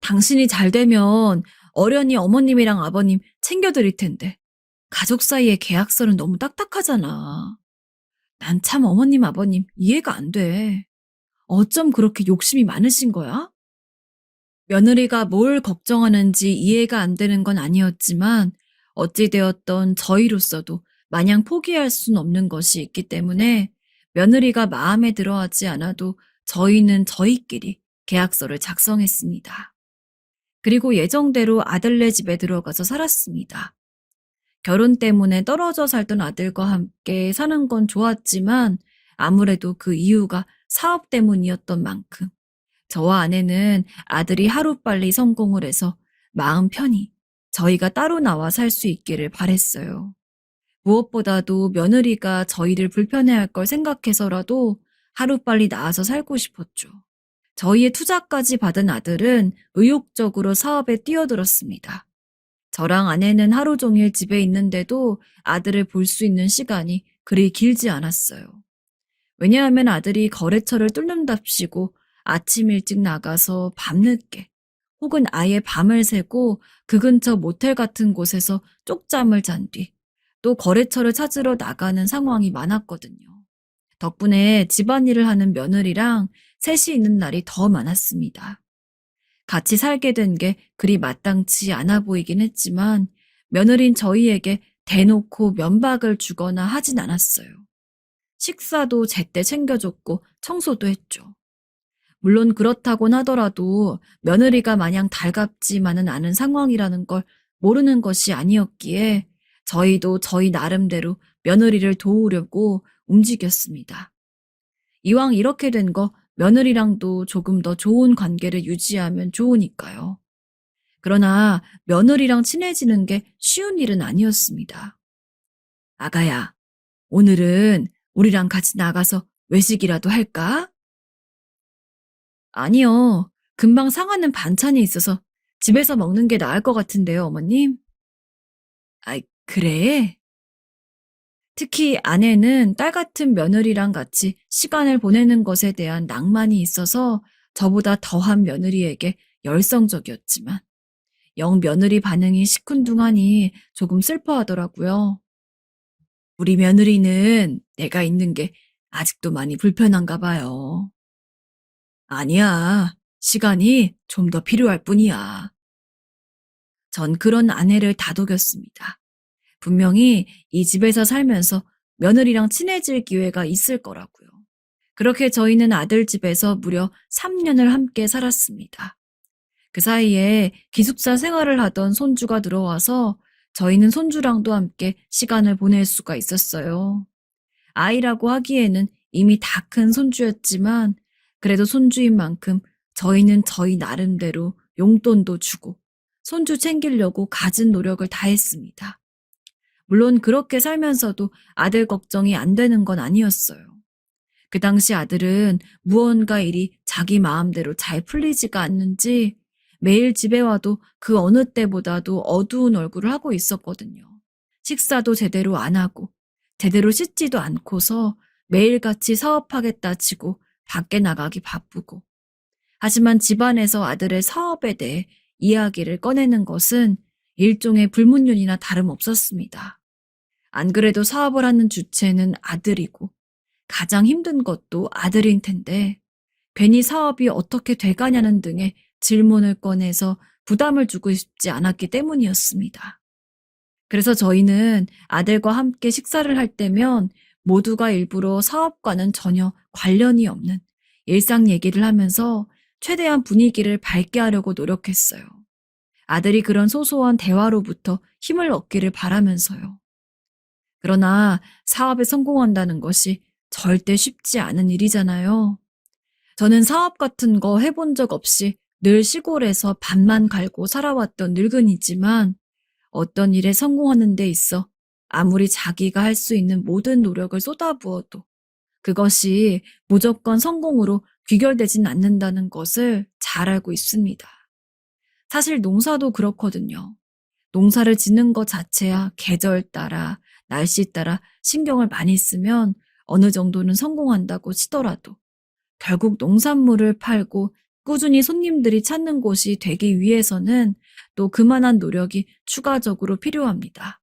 당신이 잘 되면 어련히 어머님이랑 아버님 챙겨드릴 텐데 가족 사이의 계약서는 너무 딱딱하잖아. 난 참 어머님 아버님 이해가 안 돼. 어쩜 그렇게 욕심이 많으신 거야? 며느리가 뭘 걱정하는지 이해가 안 되는 건 아니었지만 어찌되었던 저희로서도 마냥 포기할 수는 없는 것이 있기 때문에 며느리가 마음에 들어하지 않아도 저희는 저희끼리 계약서를 작성했습니다. 그리고 예정대로 아들네 집에 들어가서 살았습니다. 결혼 때문에 떨어져 살던 아들과 함께 사는 건 좋았지만 아무래도 그 이유가 사업 때문이었던 만큼 저와 아내는 아들이 하루빨리 성공을 해서 마음 편히 저희가 따로 나와 살 수 있기를 바랬어요. 무엇보다도 며느리가 저희를 불편해할 걸 생각해서라도 하루빨리 나와서 살고 싶었죠. 저희의 투자까지 받은 아들은 의욕적으로 사업에 뛰어들었습니다. 저랑 아내는 하루 종일 집에 있는데도 아들을 볼 수 있는 시간이 그리 길지 않았어요. 왜냐하면 아들이 거래처를 뚫는답시고 아침 일찍 나가서 밤늦게 혹은 아예 밤을 새고 그 근처 모텔 같은 곳에서 쪽잠을 잔 뒤 또 거래처를 찾으러 나가는 상황이 많았거든요. 덕분에 집안일을 하는 며느리랑 셋이 있는 날이 더 많았습니다. 같이 살게 된 게 그리 마땅치 않아 보이긴 했지만 며느린 저희에게 대놓고 면박을 주거나 하진 않았어요. 식사도 제때 챙겨줬고 청소도 했죠. 물론 그렇다곤 하더라도 며느리가 마냥 달갑지만은 않은 상황이라는 걸 모르는 것이 아니었기에 저희도 저희 나름대로 며느리를 도우려고 움직였습니다. 이왕 이렇게 된 거 며느리랑도 조금 더 좋은 관계를 유지하면 좋으니까요. 그러나 며느리랑 친해지는 게 쉬운 일은 아니었습니다. 아가야, 오늘은 우리랑 같이 나가서 외식이라도 할까? 아니요. 금방 상하는 반찬이 있어서 집에서 먹는 게 나을 것 같은데요, 어머님. 아이, 그래? 특히 아내는 딸 같은 며느리랑 같이 시간을 보내는 것에 대한 낭만이 있어서 저보다 더한 며느리에게 열성적이었지만 영 며느리 반응이 시큰둥하니 조금 슬퍼하더라고요. 우리 며느리는 내가 있는 게 아직도 많이 불편한가 봐요. 아니야. 시간이 좀 더 필요할 뿐이야. 전 그런 아내를 다독였습니다. 분명히 이 집에서 살면서 며느리랑 친해질 기회가 있을 거라고요. 그렇게 저희는 아들 집에서 무려 3년을 함께 살았습니다. 그 사이에 기숙사 생활을 하던 손주가 들어와서 저희는 손주랑도 함께 시간을 보낼 수가 있었어요. 아이라고 하기에는 이미 다 큰 손주였지만 그래도 손주인 만큼 저희는 저희 나름대로 용돈도 주고 손주 챙기려고 갖은 노력을 다했습니다. 물론 그렇게 살면서도 아들 걱정이 안 되는 건 아니었어요. 그 당시 아들은 무언가 일이 자기 마음대로 잘 풀리지가 않는지 매일 집에 와도 그 어느 때보다도 어두운 얼굴을 하고 있었거든요. 식사도 제대로 안 하고 제대로 씻지도 않고서 매일같이 사업하겠다 치고 밖에 나가기 바쁘고 하지만 집안에서 아들의 사업에 대해 이야기를 꺼내는 것은 일종의 불문율이나 다름없었습니다. 안 그래도 사업을 하는 주체는 아들이고 가장 힘든 것도 아들인 텐데 괜히 사업이 어떻게 돼가냐는 등의 질문을 꺼내서 부담을 주고 싶지 않았기 때문이었습니다. 그래서 저희는 아들과 함께 식사를 할 때면 모두가 일부러 사업과는 전혀 관련이 없는 일상 얘기를 하면서 최대한 분위기를 밝게 하려고 노력했어요. 아들이 그런 소소한 대화로부터 힘을 얻기를 바라면서요. 그러나 사업에 성공한다는 것이 절대 쉽지 않은 일이잖아요. 저는 사업 같은 거 해본 적 없이 늘 시골에서 밭만 갈고 살아왔던 늙은이지만 어떤 일에 성공하는 데 있어 아무리 자기가 할 수 있는 모든 노력을 쏟아부어도 그것이 무조건 성공으로 귀결되진 않는다는 것을 잘 알고 있습니다. 사실 농사도 그렇거든요. 농사를 짓는 것 자체야 계절 따라, 날씨 따라 신경을 많이 쓰면 어느 정도는 성공한다고 치더라도 결국 농산물을 팔고 꾸준히 손님들이 찾는 곳이 되기 위해서는 또 그만한 노력이 추가적으로 필요합니다.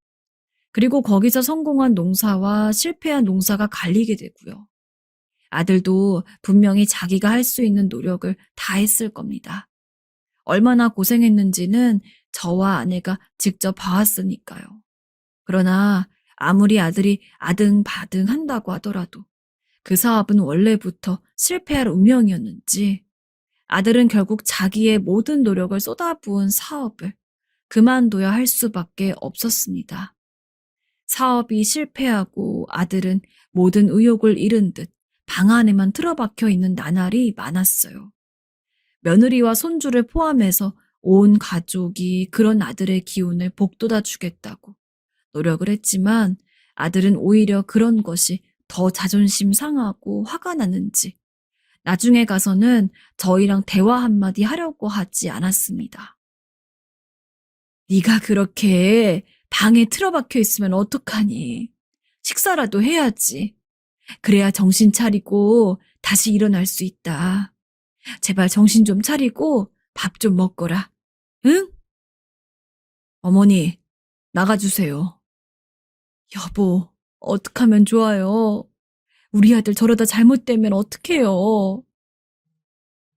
그리고 거기서 성공한 농사와 실패한 농사가 갈리게 되고요. 아들도 분명히 자기가 할 수 있는 노력을 다 했을 겁니다. 얼마나 고생했는지는 저와 아내가 직접 봐왔으니까요. 그러나 아무리 아들이 아등바등 한다고 하더라도 그 사업은 원래부터 실패할 운명이었는지 아들은 결국 자기의 모든 노력을 쏟아부은 사업을 그만둬야 할 수밖에 없었습니다. 사업이 실패하고 아들은 모든 의욕을 잃은 듯 방 안에만 틀어박혀 있는 나날이 많았어요. 며느리와 손주를 포함해서 온 가족이 그런 아들의 기운을 복돋아 주겠다고 노력을 했지만 아들은 오히려 그런 것이 더 자존심 상하고 화가 나는지 나중에 가서는 저희랑 대화 한마디 하려고 하지 않았습니다. 네가 그렇게 방에 틀어박혀 있으면 어떡하니? 식사라도 해야지. 그래야 정신 차리고 다시 일어날 수 있다. 제발 정신 좀 차리고 밥 좀 먹거라. 응? 어머니, 나가주세요. 여보, 어떡하면 좋아요? 우리 아들 저러다 잘못되면 어떡해요?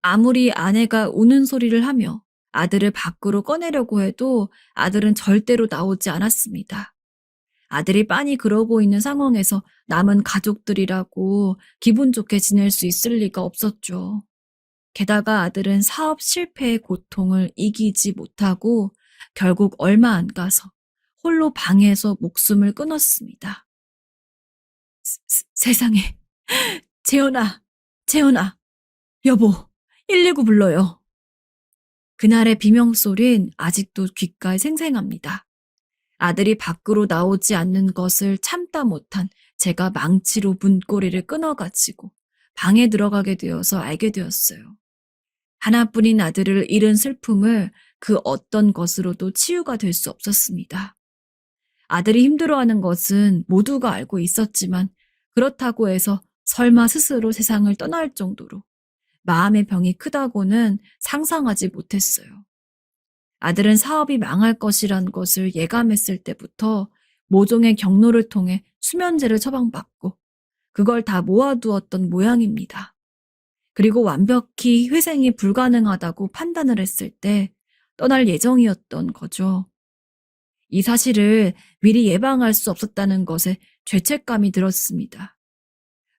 아무리 아내가 우는 소리를 하며 아들을 밖으로 꺼내려고 해도 아들은 절대로 나오지 않았습니다. 아들이 빤히 그러고 있는 상황에서 남은 가족들이라고 기분 좋게 지낼 수 있을 리가 없었죠. 게다가 아들은 사업 실패의 고통을 이기지 못하고 결국 얼마 안 가서 홀로 방에서 목숨을 끊었습니다. 세상에. 재현아, 여보, 119 불러요. 그날의 비명소린 아직도 귓가에 생생합니다. 아들이 밖으로 나오지 않는 것을 참다 못한 제가 망치로 문고리를 끊어가지고 방에 들어가게 되어서 알게 되었어요. 하나뿐인 아들을 잃은 슬픔을 그 어떤 것으로도 치유가 될 수 없었습니다. 아들이 힘들어하는 것은 모두가 알고 있었지만 그렇다고 해서 설마 스스로 세상을 떠날 정도로 마음의 병이 크다고는 상상하지 못했어요. 아들은 사업이 망할 것이란 것을 예감했을 때부터 모종의 경로를 통해 수면제를 처방받고 그걸 다 모아두었던 모양입니다. 그리고 완벽히 회생이 불가능하다고 판단을 했을 때 떠날 예정이었던 거죠. 이 사실을 미리 예방할 수 없었다는 것에 죄책감이 들었습니다.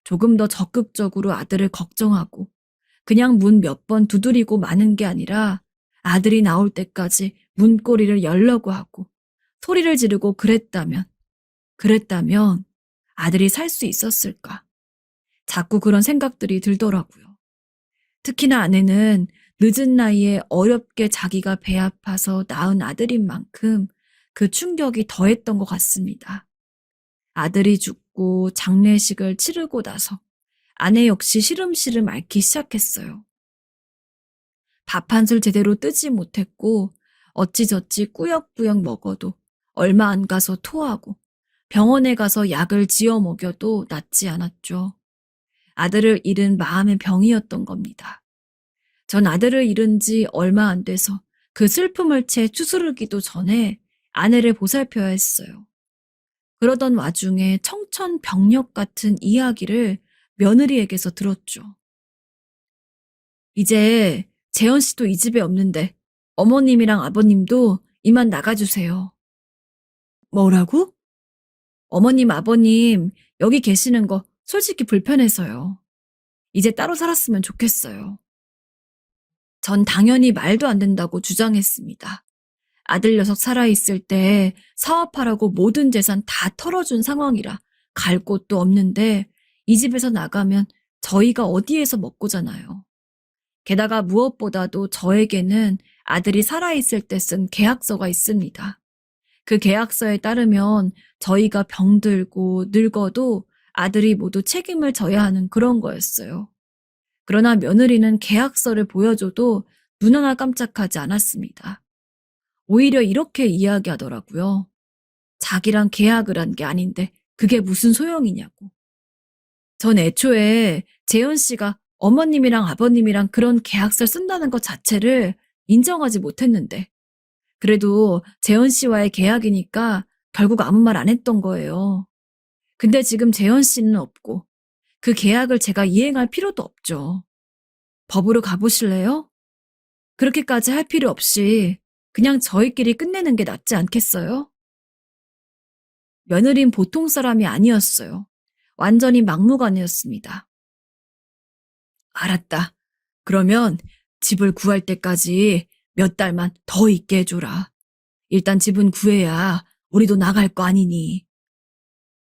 조금 더 적극적으로 아들을 걱정하고 그냥 문 몇 번 두드리고 마는 게 아니라 아들이 나올 때까지 문고리를 열려고 하고 소리를 지르고 그랬다면 아들이 살 수 있었을까? 자꾸 그런 생각들이 들더라고요. 특히나 아내는 늦은 나이에 어렵게 자기가 배 아파서 낳은 아들인 만큼 그 충격이 더했던 것 같습니다. 아들이 죽고 장례식을 치르고 나서 아내 역시 시름시름 앓기 시작했어요. 밥 한 술 제대로 뜨지 못했고 어찌저찌 꾸역꾸역 먹어도 얼마 안 가서 토하고 병원에 가서 약을 지어 먹여도 낫지 않았죠. 아들을 잃은 마음의 병이었던 겁니다. 전 아들을 잃은 지 얼마 안 돼서 그 슬픔을 채 추스르기도 전에 아내를 보살펴야 했어요. 그러던 와중에 청천벽력 같은 이야기를 며느리에게서 들었죠. 이제 재현 씨도 이 집에 없는데 어머님이랑 아버님도 이만 나가주세요. 뭐라고? 어머님, 아버님 여기 계시는 거 솔직히 불편해서요. 이제 따로 살았으면 좋겠어요. 전 당연히 말도 안 된다고 주장했습니다. 아들 녀석 살아있을 때 사업하라고 모든 재산 다 털어준 상황이라 갈 곳도 없는데 이 집에서 나가면 저희가 어디에서 먹고 자나요. 게다가 무엇보다도 저에게는 아들이 살아있을 때 쓴 계약서가 있습니다. 그 계약서에 따르면 저희가 병들고 늙어도 아들이 모두 책임을 져야 하는 그런 거였어요. 그러나 며느리는 계약서를 보여줘도 눈 하나 깜짝하지 않았습니다. 오히려 이렇게 이야기하더라고요. 자기랑 계약을 한 게 아닌데 그게 무슨 소용이냐고. 전 애초에 재현 씨가 어머님이랑 아버님이랑 그런 계약서를 쓴다는 것 자체를 인정하지 못했는데 그래도 재현 씨와의 계약이니까 결국 아무 말 안 했던 거예요. 근데 지금 재현 씨는 없고 그 계약을 제가 이행할 필요도 없죠. 법으로 가보실래요? 그렇게까지 할 필요 없이 그냥 저희끼리 끝내는 게 낫지 않겠어요? 며느린 보통 사람이 아니었어요. 완전히 막무가내였습니다. 알았다. 그러면 집을 구할 때까지 몇 달만 더 있게 해줘라. 일단 집은 구해야 우리도 나갈 거 아니니.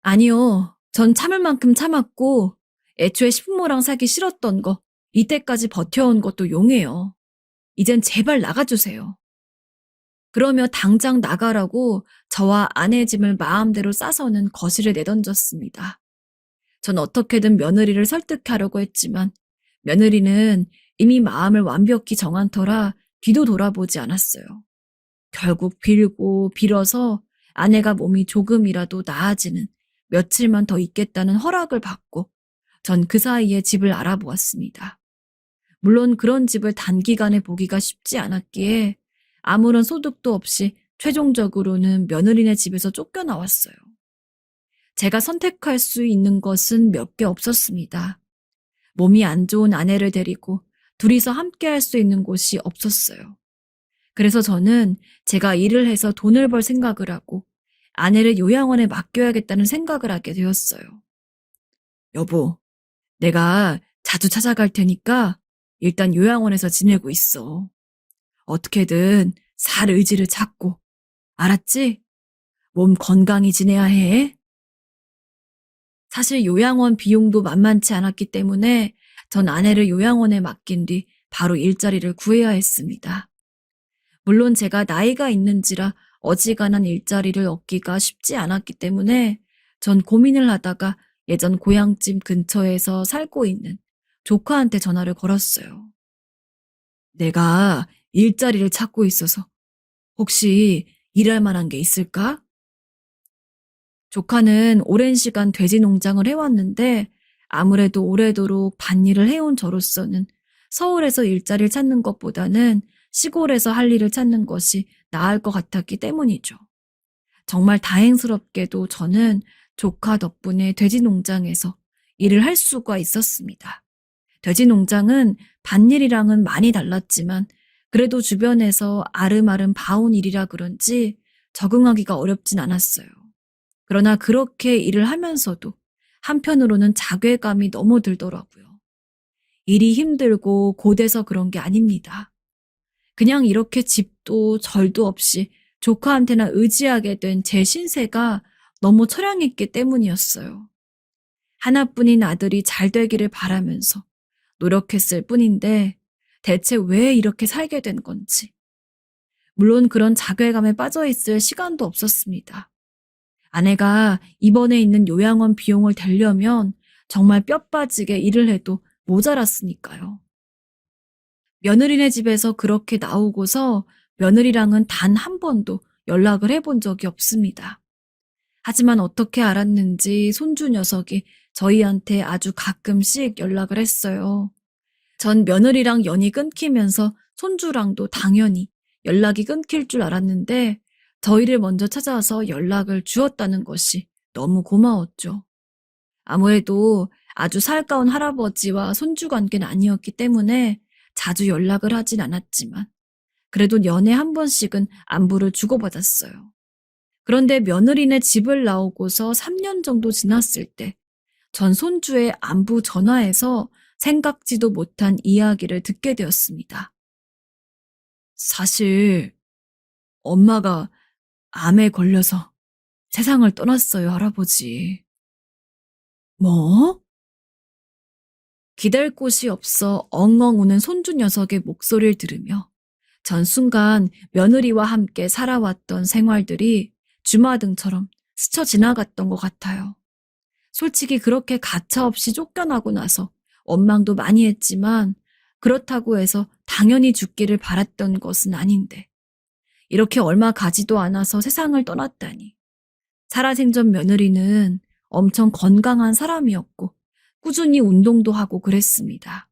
아니요. 전 참을 만큼 참았고 애초에 시부모랑 살기 싫었던 거 이때까지 버텨온 것도 용해요. 이젠 제발 나가주세요. 그러며 당장 나가라고 저와 아내 짐을 마음대로 싸서는 거실에 내던졌습니다. 전 어떻게든 며느리를 설득하려고 했지만 며느리는 이미 마음을 완벽히 정한 터라 뒤도 돌아보지 않았어요. 결국 빌고 빌어서 아내가 몸이 조금이라도 나아지는 며칠만 더 있겠다는 허락을 받고 전 그 사이에 집을 알아보았습니다. 물론 그런 집을 단기간에 보기가 쉽지 않았기에 아무런 소득도 없이 최종적으로는 며느리네 집에서 쫓겨나왔어요. 제가 선택할 수 있는 것은 몇 개 없었습니다. 몸이 안 좋은 아내를 데리고 둘이서 함께 할 수 있는 곳이 없었어요. 그래서 저는 제가 일을 해서 돈을 벌 생각을 하고 아내를 요양원에 맡겨야겠다는 생각을 하게 되었어요. 여보, 내가 자주 찾아갈 테니까 일단 요양원에서 지내고 있어. 어떻게든 살 의지를 찾고, 알았지? 몸 건강히 지내야 해. 사실 요양원 비용도 만만치 않았기 때문에 전 아내를 요양원에 맡긴 뒤 바로 일자리를 구해야 했습니다. 물론 제가 나이가 있는지라 어지간한 일자리를 얻기가 쉽지 않았기 때문에 전 고민을 하다가 예전 고향집 근처에서 살고 있는 조카한테 전화를 걸었어요. 내가 일자리를 찾고 있어서 혹시 일할 만한 게 있을까? 조카는 오랜 시간 돼지 농장을 해왔는데 아무래도 오래도록 밭일을 해온 저로서는 서울에서 일자리를 찾는 것보다는 시골에서 할 일을 찾는 것이 나을 것 같았기 때문이죠. 정말 다행스럽게도 저는 조카 덕분에 돼지 농장에서 일을 할 수가 있었습니다. 돼지 농장은 밭일이랑은 많이 달랐지만 그래도 주변에서 아름아름 봐온 일이라 그런지 적응하기가 어렵진 않았어요. 그러나 그렇게 일을 하면서도 한편으로는 자괴감이 너무 들더라고요. 일이 힘들고 고돼서 그런 게 아닙니다. 그냥 이렇게 집도 절도 없이 조카한테나 의지하게 된 제 신세가 너무 처량했기 때문이었어요. 하나뿐인 아들이 잘 되기를 바라면서 노력했을 뿐인데 대체 왜 이렇게 살게 된 건지. 물론 그런 자괴감에 빠져 있을 시간도 없었습니다. 아내가 입원해 있는 요양원 비용을 대려면 정말 뼈 빠지게 일을 해도 모자랐으니까요. 며느리네 집에서 그렇게 나오고서 며느리랑은 단 한 번도 연락을 해본 적이 없습니다. 하지만 어떻게 알았는지 손주 녀석이 저희한테 아주 가끔씩 연락을 했어요. 전 며느리랑 연이 끊기면서 손주랑도 당연히 연락이 끊길 줄 알았는데 저희를 먼저 찾아와서 연락을 주었다는 것이 너무 고마웠죠. 아무래도 아주 살가운 할아버지와 손주 관계는 아니었기 때문에 자주 연락을 하진 않았지만 그래도 연애 한 번씩은 안부를 주고받았어요. 그런데 며느리네 집을 나오고서 3년 정도 지났을 때 전 손주의 안부 전화에서 생각지도 못한 이야기를 듣게 되었습니다. 사실 엄마가 암에 걸려서 세상을 떠났어요, 할아버지. 뭐? 기댈 곳이 없어 엉엉 우는 손주 녀석의 목소리를 들으며 전 순간 며느리와 함께 살아왔던 생활들이 주마등처럼 스쳐 지나갔던 것 같아요. 솔직히 그렇게 가차없이 쫓겨나고 나서 원망도 많이 했지만 그렇다고 해서 당연히 죽기를 바랐던 것은 아닌데 이렇게 얼마 가지도 않아서 세상을 떠났다니. 살아생전 며느리는 엄청 건강한 사람이었고 꾸준히 운동도 하고 그랬습니다.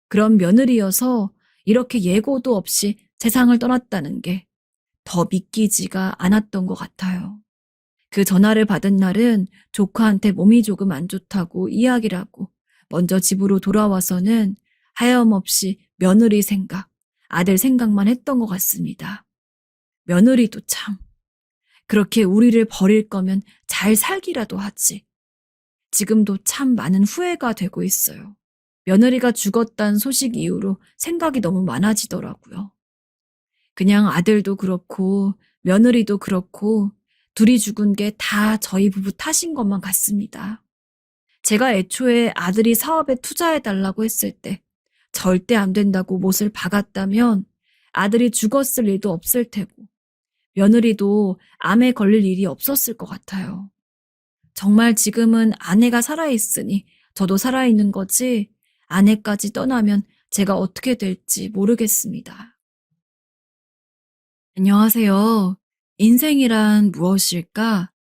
그런 며느리여서 이렇게 예고도 없이 세상을 떠났다는 게 더 믿기지가 않았던 것 같아요. 그 전화를 받은 날은 조카한테 몸이 조금 안 좋다고 이야기를 하고 먼저 집으로 돌아와서는 하염없이 며느리 생각, 아들 생각만 했던 것 같습니다. 며느리도 참, 그렇게 우리를 버릴 거면 잘 살기라도 하지. 지금도 참 많은 후회가 되고 있어요. 며느리가 죽었다는 소식 이후로 생각이 너무 많아지더라고요. 그냥 아들도 그렇고 며느리도 그렇고 둘이 죽은 게 다 저희 부부 탓인 것만 같습니다. 제가 애초에 아들이 사업에 투자해달라고 했을 때 절대 안 된다고 못을 박았다면 아들이 죽었을 일도 없을 테고 며느리도 암에 걸릴 일이 없었을 것 같아요. 정말 지금은 아내가 살아있으니 저도 살아있는 거지 아내까지 떠나면 제가 어떻게 될지 모르겠습니다. 안녕하세요. 인생이란 무엇일까?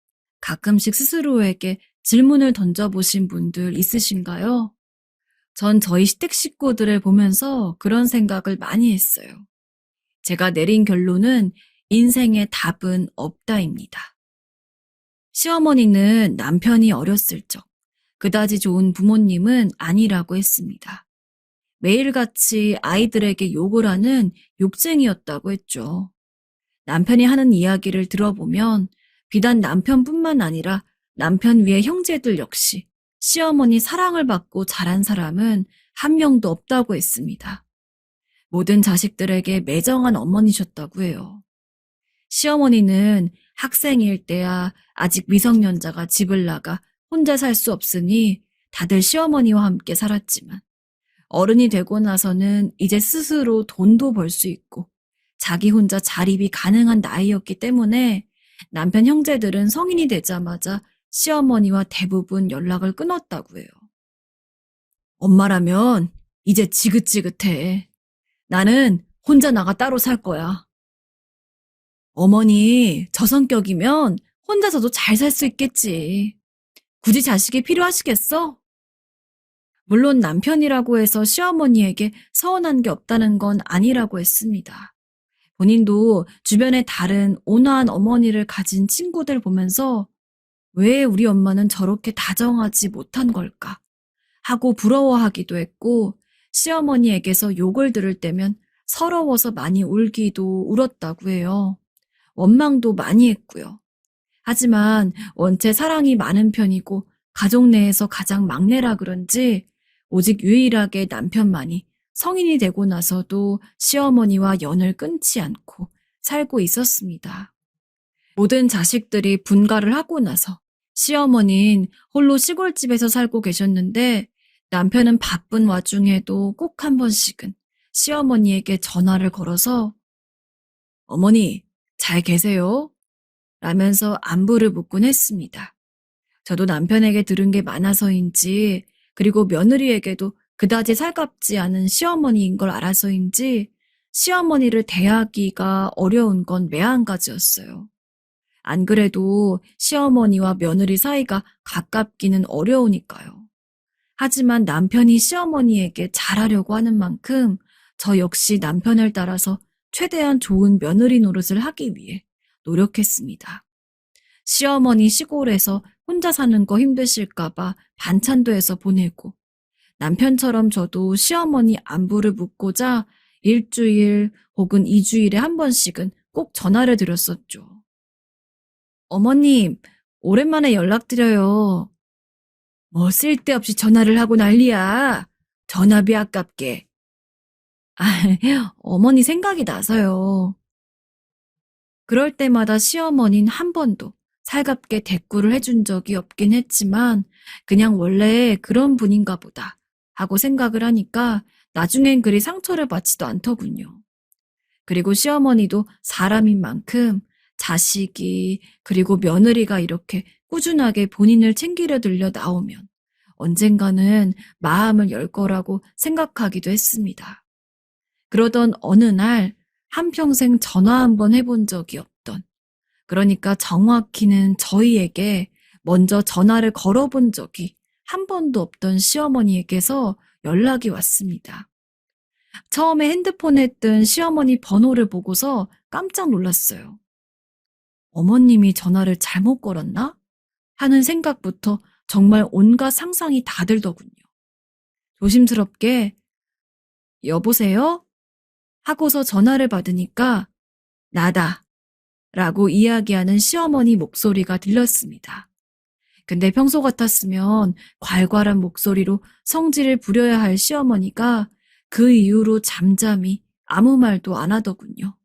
가끔씩 스스로에게 질문을 던져보신 분들 있으신가요? 전 저희 시댁 식구들을 보면서 그런 생각을 많이 했어요. 제가 내린 결론은 인생의 답은 없다입니다. 시어머니는 남편이 어렸을 적 그다지 좋은 부모님은 아니라고 했습니다. 매일같이 아이들에게 욕을 하는 욕쟁이였다고 했죠. 남편이 하는 이야기를 들어보면 비단 남편뿐만 아니라 남편 위의 형제들 역시 시어머니 사랑을 받고 자란 사람은 한 명도 없다고 했습니다. 모든 자식들에게 매정한 어머니셨다고 해요. 시어머니는 학생일 때야 아직 미성년자가 집을 나가 혼자 살 수 없으니 다들 시어머니와 함께 살았지만 어른이 되고 나서는 이제 스스로 돈도 벌 수 있고 자기 혼자 자립이 가능한 나이였기 때문에 남편 형제들은 성인이 되자마자 시어머니와 대부분 연락을 끊었다고 해요. 엄마라면 이제 지긋지긋해. 나는 혼자 나가 따로 살 거야. 어머니, 저 성격이면 혼자서도 잘 살 수 있겠지. 굳이 자식이 필요하시겠어? 물론 남편이라고 해서 시어머니에게 서운한 게 없다는 건 아니라고 했습니다. 본인도 주변에 다른 온화한 어머니를 가진 친구들 보면서 왜 우리 엄마는 저렇게 다정하지 못한 걸까 하고 부러워하기도 했고, 시어머니에게서 욕을 들을 때면 서러워서 많이 울기도 울었다고 해요. 원망도 많이 했고요. 하지만 원체 사랑이 많은 편이고 가족 내에서 가장 막내라 그런지 오직 유일하게 남편만이 성인이 되고 나서도 시어머니와 연을 끊지 않고 살고 있었습니다. 모든 자식들이 분가를 하고 나서 시어머니는 홀로 시골집에서 살고 계셨는데 남편은 바쁜 와중에도 꼭 한 번씩은 시어머니에게 전화를 걸어서 어머니, 잘 계세요? 라면서 안부를 묻곤 했습니다. 저도 남편에게 들은 게 많아서인지 그리고 며느리에게도 그다지 살갑지 않은 시어머니인 걸 알아서인지 시어머니를 대하기가 어려운 건 매한 가지였어요. 안 그래도 시어머니와 며느리 사이가 가깝기는 어려우니까요. 하지만 남편이 시어머니에게 잘하려고 하는 만큼 저 역시 남편을 따라서 최대한 좋은 며느리 노릇을 하기 위해 노력했습니다. 시어머니 시골에서 혼자 사는 거 힘드실까봐 반찬도 해서 보내고 남편처럼 저도 시어머니 안부를 묻고자 일주일 혹은 2주일에 한 번씩은 꼭 전화를 드렸었죠. 어머님, 오랜만에 연락드려요. 뭐 쓸데없이 전화를 하고 난리야. 전화비 아깝게. 아, 어머니 생각이 나서요. 그럴 때마다 시어머니는 한 번도 살갑게 대꾸를 해준 적이 없긴 했지만 그냥 원래 그런 분인가 보다 하고 생각을 하니까 나중엔 그리 상처를 받지도 않더군요. 그리고 시어머니도 사람인 만큼 자식이 그리고 며느리가 이렇게 꾸준하게 본인을 챙기려 들려 나오면 언젠가는 마음을 열 거라고 생각하기도 했습니다. 그러던 어느 날 한평생 전화 한 번 해본 적이 없던, 그러니까 정확히는 저희에게 먼저 전화를 걸어본 적이 한 번도 없던 시어머니에게서 연락이 왔습니다. 처음에 핸드폰에 뜬 시어머니 번호를 보고서 깜짝 놀랐어요. 어머님이 전화를 잘못 걸었나? 하는 생각부터 정말 온갖 상상이 다 들더군요. 조심스럽게 여보세요? 하고서 전화를 받으니까 나다 라고 이야기하는 시어머니 목소리가 들렸습니다. 근데 평소 같았으면 괄괄한 목소리로 성질을 부려야 할 시어머니가 그 이후로 잠잠히 아무 말도 안 하더군요.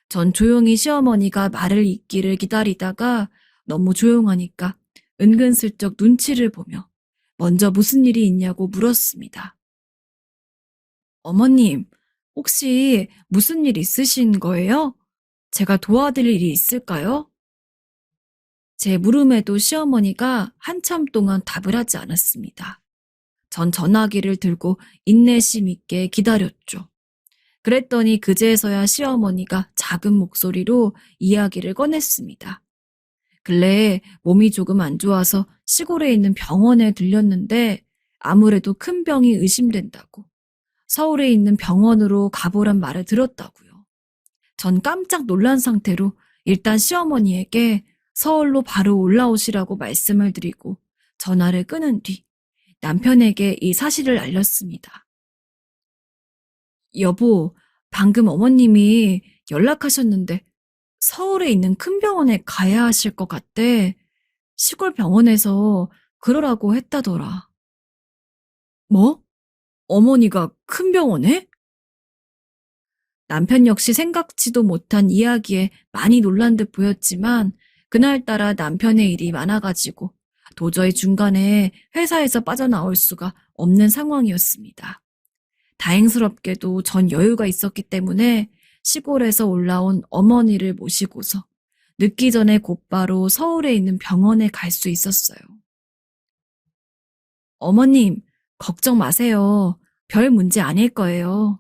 전 조용히 시어머니가 말을 잇기를 기다리다가 너무 조용하니까 은근슬쩍 눈치를 보며 먼저 무슨 일이 있냐고 물었습니다. 어머님, 혹시 무슨 일 있으신 거예요? 제가 도와드릴 일이 있을까요? 제 물음에도 시어머니가 한참 동안 답을 하지 않았습니다. 전 전화기를 들고 인내심 있게 기다렸죠. 그랬더니 그제서야 시어머니가 작은 목소리로 이야기를 꺼냈습니다. 근래에 몸이 조금 안 좋아서 시골에 있는 병원에 들렸는데 아무래도 큰 병이 의심된다고 서울에 있는 병원으로 가보란 말을 들었다고요. 전 깜짝 놀란 상태로 일단 시어머니에게 서울로 바로 올라오시라고 말씀을 드리고 전화를 끊은 뒤 남편에게 이 사실을 알렸습니다. 여보, 방금 어머님이 연락하셨는데 서울에 있는 큰 병원에 가야 하실 것 같대. 시골 병원에서 그러라고 했다더라. 뭐? 어머니가 큰 병원에? 남편 역시 생각지도 못한 이야기에 많이 놀란 듯 보였지만 그날따라 남편의 일이 많아가지고 도저히 중간에 회사에서 빠져나올 수가 없는 상황이었습니다. 다행스럽게도 전 여유가 있었기 때문에 시골에서 올라온 어머니를 모시고서 늦기 전에 곧바로 서울에 있는 병원에 갈 수 있었어요. 어머님, 걱정 마세요. 별 문제 아닐 거예요.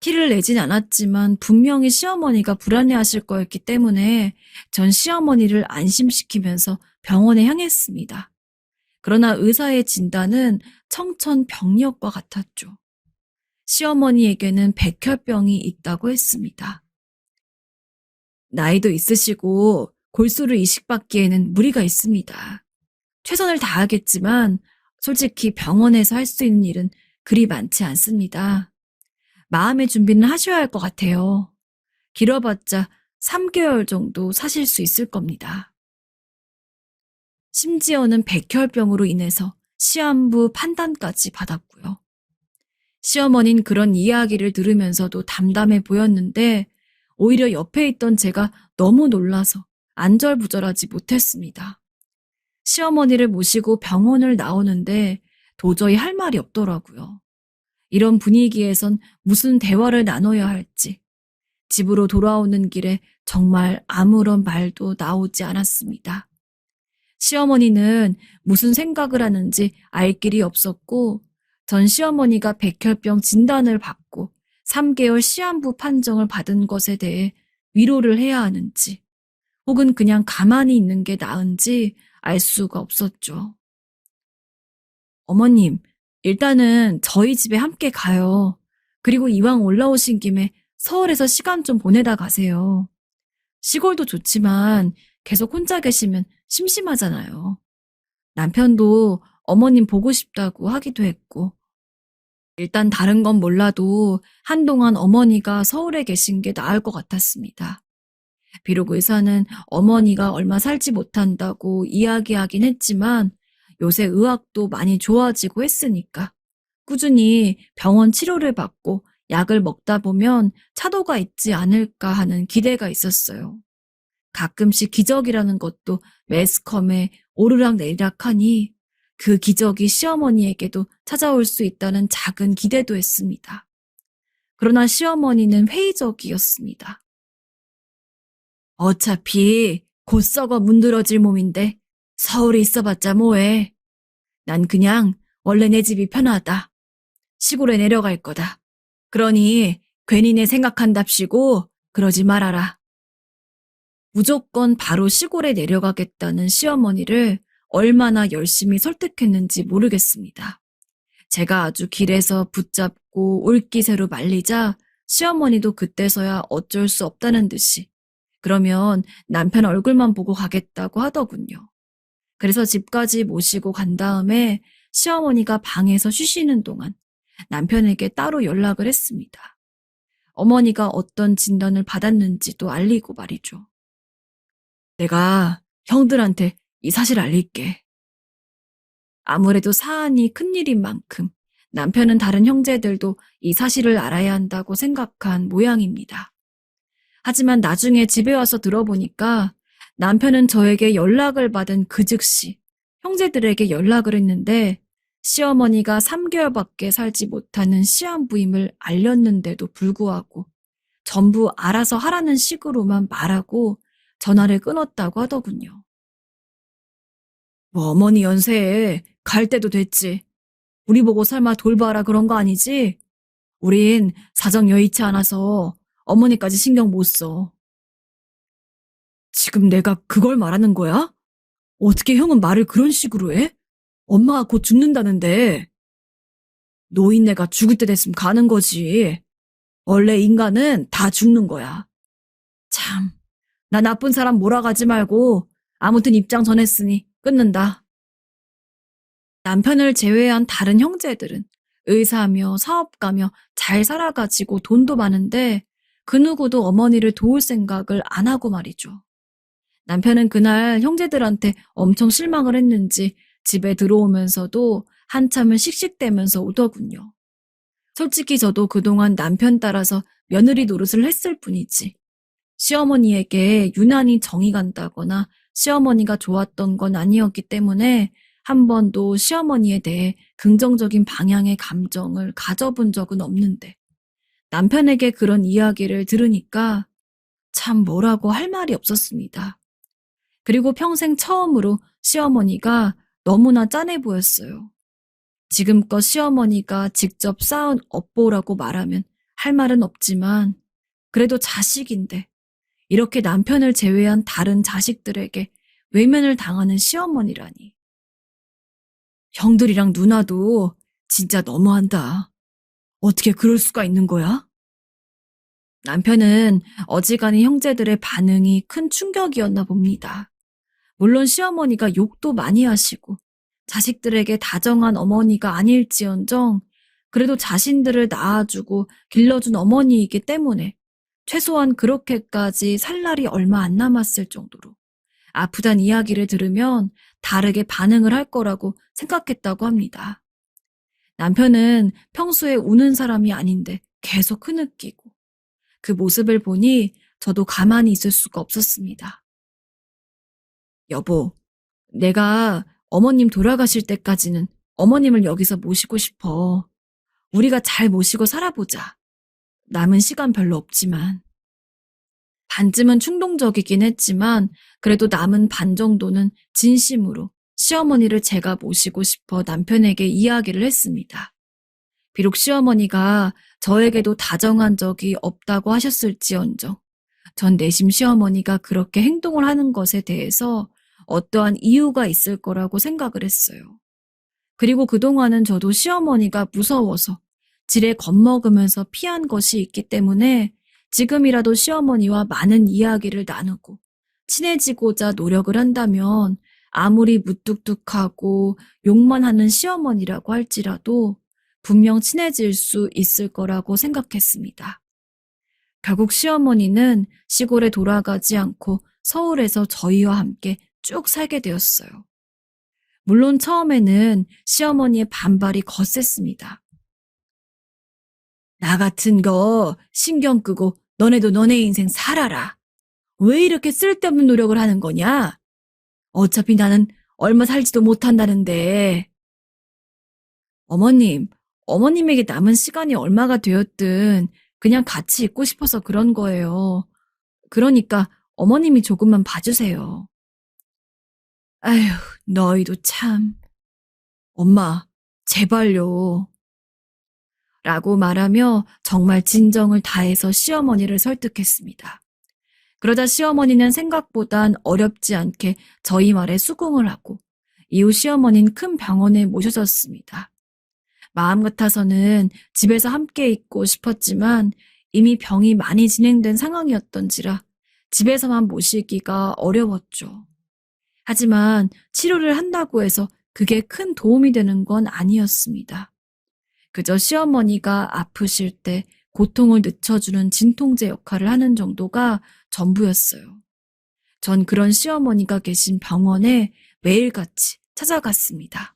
티를 내진 않았지만 분명히 시어머니가 불안해하실 거였기 때문에 전 시어머니를 안심시키면서 병원에 향했습니다. 그러나 의사의 진단은 청천벽력과 같았죠. 시어머니에게는 백혈병이 있다고 했습니다. 나이도 있으시고 골수를 이식받기에는 무리가 있습니다. 최선을 다하겠지만 솔직히 병원에서 할 수 있는 일은 그리 많지 않습니다. 마음의 준비는 하셔야 할 것 같아요. 길어봤자 3개월 정도 사실 수 있을 겁니다. 심지어는 백혈병으로 인해서 시한부 판단까지 받았고요. 시어머니는 그런 이야기를 들으면서도 담담해 보였는데 오히려 옆에 있던 제가 너무 놀라서 안절부절하지 못했습니다. 시어머니를 모시고 병원을 나오는데 도저히 할 말이 없더라고요. 이런 분위기에선 무슨 대화를 나눠야 할지 집으로 돌아오는 길에 정말 아무런 말도 나오지 않았습니다. 시어머니는 무슨 생각을 하는지 알 길이 없었고 전 시어머니가 백혈병 진단을 받고 3개월 시한부 판정을 받은 것에 대해 위로를 해야 하는지 혹은 그냥 가만히 있는 게 나은지 알 수가 없었죠. 어머님, 일단은 저희 집에 함께 가요. 그리고 이왕 올라오신 김에 서울에서 시간 좀 보내다 가세요. 시골도 좋지만 계속 혼자 계시면 심심하잖아요. 남편도 어머님 보고 싶다고 하기도 했고, 일단 다른 건 몰라도 한동안 어머니가 서울에 계신 게 나을 것 같았습니다. 비록 의사는 어머니가 얼마 살지 못한다고 이야기하긴 했지만 요새 의학도 많이 좋아지고 했으니까 꾸준히 병원 치료를 받고 약을 먹다 보면 차도가 있지 않을까 하는 기대가 있었어요. 가끔씩 기적이라는 것도 매스컴에 오르락내리락하니 그 기적이 시어머니에게도 찾아올 수 있다는 작은 기대도 했습니다. 그러나 시어머니는 회의적이었습니다. 어차피 곧 썩어 문드러질 몸인데 서울에 있어봤자 뭐해. 난 그냥 원래 내 집이 편하다. 시골에 내려갈 거다. 그러니 괜히 내 생각한답시고 그러지 말아라. 무조건 바로 시골에 내려가겠다는 시어머니를 얼마나 열심히 설득했는지 모르겠습니다. 제가 아주 길에서 붙잡고 올기세로 말리자 시어머니도 그때서야 어쩔 수 없다는 듯이 그러면 남편 얼굴만 보고 가겠다고 하더군요. 그래서 집까지 모시고 간 다음에 시어머니가 방에서 쉬시는 동안 남편에게 따로 연락을 했습니다. 어머니가 어떤 진단을 받았는지도 알리고 말이죠. 내가 형들한테 이 사실 알릴게. 아무래도 사안이 큰일인 만큼 남편은 다른 형제들도 이 사실을 알아야 한다고 생각한 모양입니다. 하지만 나중에 집에 와서 들어보니까 남편은 저에게 연락을 받은 그 즉시 형제들에게 연락을 했는데 시어머니가 3개월밖에 살지 못하는 시한부임을 알렸는데도 불구하고 전부 알아서 하라는 식으로만 말하고 전화를 끊었다고 하더군요. 뭐 어머니 연세에 갈 때도 됐지. 우리 보고 설마 돌봐라 그런 거 아니지? 우린 사정 여의치 않아서 어머니까지 신경 못 써. 지금 내가 그걸 말하는 거야? 어떻게 형은 말을 그런 식으로 해? 엄마가 곧 죽는다는데. 노인네가 죽을 때 됐으면 가는 거지. 원래 인간은 다 죽는 거야. 참, 나 나쁜 사람 몰아가지 말고 아무튼 입장 전했으니 끊는다. 남편을 제외한 다른 형제들은 의사며 사업가며 잘 살아가지고 돈도 많은데 그 누구도 어머니를 도울 생각을 안 하고 말이죠. 남편은 그날 형제들한테 엄청 실망을 했는지 집에 들어오면서도 한참을 씩씩대면서 오더군요. 솔직히 저도 그동안 남편 따라서 며느리 노릇을 했을 뿐이지. 시어머니에게 유난히 정이 간다거나 시어머니가 좋았던 건 아니었기 때문에 한 번도 시어머니에 대해 긍정적인 방향의 감정을 가져본 적은 없는데 남편에게 그런 이야기를 들으니까 참 뭐라고 할 말이 없었습니다. 그리고 평생 처음으로 시어머니가 너무나 짠해 보였어요. 지금껏 시어머니가 직접 쌓은 업보라고 말하면 할 말은 없지만 그래도 자식인데 이렇게 남편을 제외한 다른 자식들에게 외면을 당하는 시어머니라니. 형들이랑 누나도 진짜 너무한다. 어떻게 그럴 수가 있는 거야? 남편은 어지간히 형제들의 반응이 큰 충격이었나 봅니다. 물론 시어머니가 욕도 많이 하시고 자식들에게 다정한 어머니가 아닐지언정 그래도 자신들을 낳아주고 길러준 어머니이기 때문에 최소한 그렇게까지 살 날이 얼마 안 남았을 정도로 아프단 이야기를 들으면 다르게 반응을 할 거라고 생각했다고 합니다. 남편은 평소에 우는 사람이 아닌데 계속 흐느끼고 그 모습을 보니 저도 가만히 있을 수가 없었습니다. 여보, 내가 어머님 돌아가실 때까지는 어머님을 여기서 모시고 싶어. 우리가 잘 모시고 살아보자. 남은 시간 별로 없지만. 반쯤은 충동적이긴 했지만 그래도 남은 반 정도는 진심으로 시어머니를 제가 모시고 싶어 남편에게 이야기를 했습니다. 비록 시어머니가 저에게도 다정한 적이 없다고 하셨을지언정 전 내심 시어머니가 그렇게 행동을 하는 것에 대해서 어떠한 이유가 있을 거라고 생각을 했어요. 그리고 그동안은 저도 시어머니가 무서워서 지레 겁먹으면서 피한 것이 있기 때문에 지금이라도 시어머니와 많은 이야기를 나누고 친해지고자 노력을 한다면 아무리 무뚝뚝하고 욕만 하는 시어머니라고 할지라도 분명 친해질 수 있을 거라고 생각했습니다. 결국 시어머니는 시골에 돌아가지 않고 서울에서 저희와 함께 쭉 살게 되었어요. 물론 처음에는 시어머니의 반발이 거셌습니다. 나 같은 거 신경 끄고 너네도 너네 인생 살아라. 왜 이렇게 쓸데없는 노력을 하는 거냐? 어차피 나는 얼마 살지도 못한다는데. 어머님에게 남은 시간이 얼마가 되었든 그냥 같이 있고 싶어서 그런 거예요. 그러니까 어머님이 조금만 봐주세요. 아휴, 너희도 참. 엄마, 제발요. 라고 말하며 정말 진정을 다해서 시어머니를 설득했습니다. 그러자 시어머니는 생각보단 어렵지 않게 저희 말에 수긍을 하고 이후 시어머니는 큰 병원에 모셔졌습니다. 마음 같아서는 집에서 함께 있고 싶었지만 이미 병이 많이 진행된 상황이었던지라 집에서만 모시기가 어려웠죠. 하지만 치료를 한다고 해서 그게 큰 도움이 되는 건 아니었습니다. 그저 시어머니가 아프실 때 고통을 늦춰주는 진통제 역할을 하는 정도가 전부였어요. 전 그런 시어머니가 계신 병원에 매일같이 찾아갔습니다.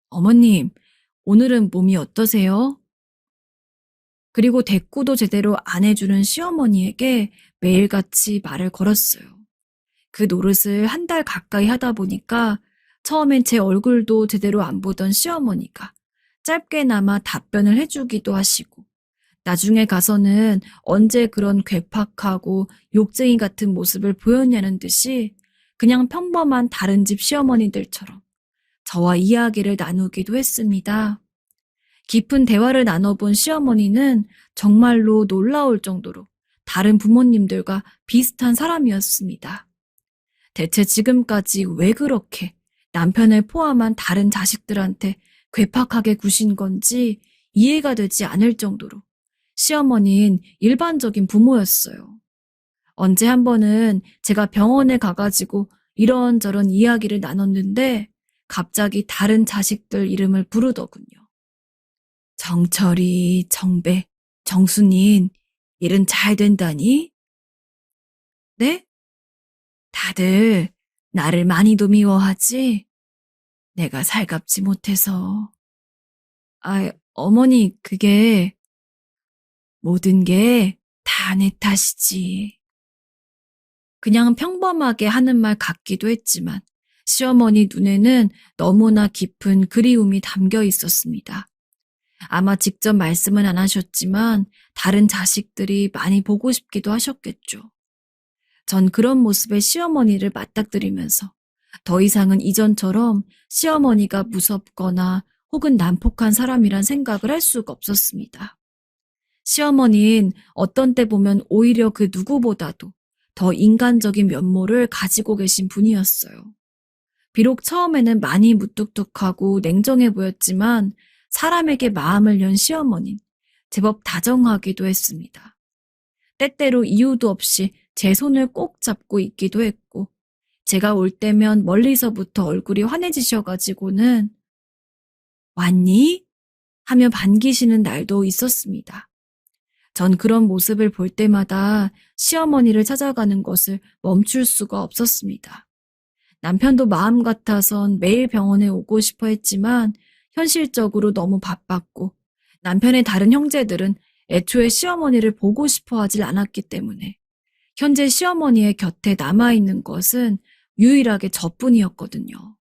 어머님, 오늘은 몸이 어떠세요? 그리고 대꾸도 제대로 안 해주는 시어머니에게 매일같이 말을 걸었어요. 그 노릇을 한 달 가까이 하다 보니까 처음엔 제 얼굴도 제대로 안 보던 시어머니가 짧게나마 답변을 해주기도 하시고 나중에 가서는 언제 그런 괴팍하고 욕쟁이 같은 모습을 보였냐는 듯이 그냥 평범한 다른 집 시어머니들처럼 저와 이야기를 나누기도 했습니다. 깊은 대화를 나눠본 시어머니는 정말로 놀라울 정도로 다른 부모님들과 비슷한 사람이었습니다. 대체 지금까지 왜 그렇게 남편을 포함한 다른 자식들한테 괴팍하게 구신 건지 이해가 되지 않을 정도로 시어머니는 일반적인 부모였어요. 언제 한 번은 제가 병원에 가가지고 이런저런 이야기를 나눴는데 갑자기 다른 자식들 이름을 부르더군요. 정철이, 정배, 정순인, 일은 잘 된다니? 네? 다들 나를 많이도 미워하지? 내가 살갑지 못해서. 어머니, 그게 모든 게 다 내 탓이지. 그냥 평범하게 하는 말 같기도 했지만 시어머니 눈에는 너무나 깊은 그리움이 담겨 있었습니다. 아마 직접 말씀은 안 하셨지만 다른 자식들이 많이 보고 싶기도 하셨겠죠. 전 그런 모습의 시어머니를 맞닥뜨리면서 더 이상은 이전처럼 시어머니가 무섭거나 혹은 난폭한 사람이란 생각을 할 수가 없었습니다. 시어머니는 어떤 때 보면 오히려 그 누구보다도 더 인간적인 면모를 가지고 계신 분이었어요. 비록 처음에는 많이 무뚝뚝하고 냉정해 보였지만 사람에게 마음을 연 시어머니는 제법 다정하기도 했습니다. 때때로 이유도 없이 제 손을 꼭 잡고 있기도 했고 제가 올 때면 멀리서부터 얼굴이 환해지셔가지고는 왔니? 하며 반기시는 날도 있었습니다. 전 그런 모습을 볼 때마다 시어머니를 찾아가는 것을 멈출 수가 없었습니다. 남편도 마음 같아선 매일 병원에 오고 싶어 했지만 현실적으로 너무 바빴고 남편의 다른 형제들은 애초에 시어머니를 보고 싶어 하질 않았기 때문에 현재 시어머니의 곁에 남아있는 것은 유일하게 저뿐이었거든요.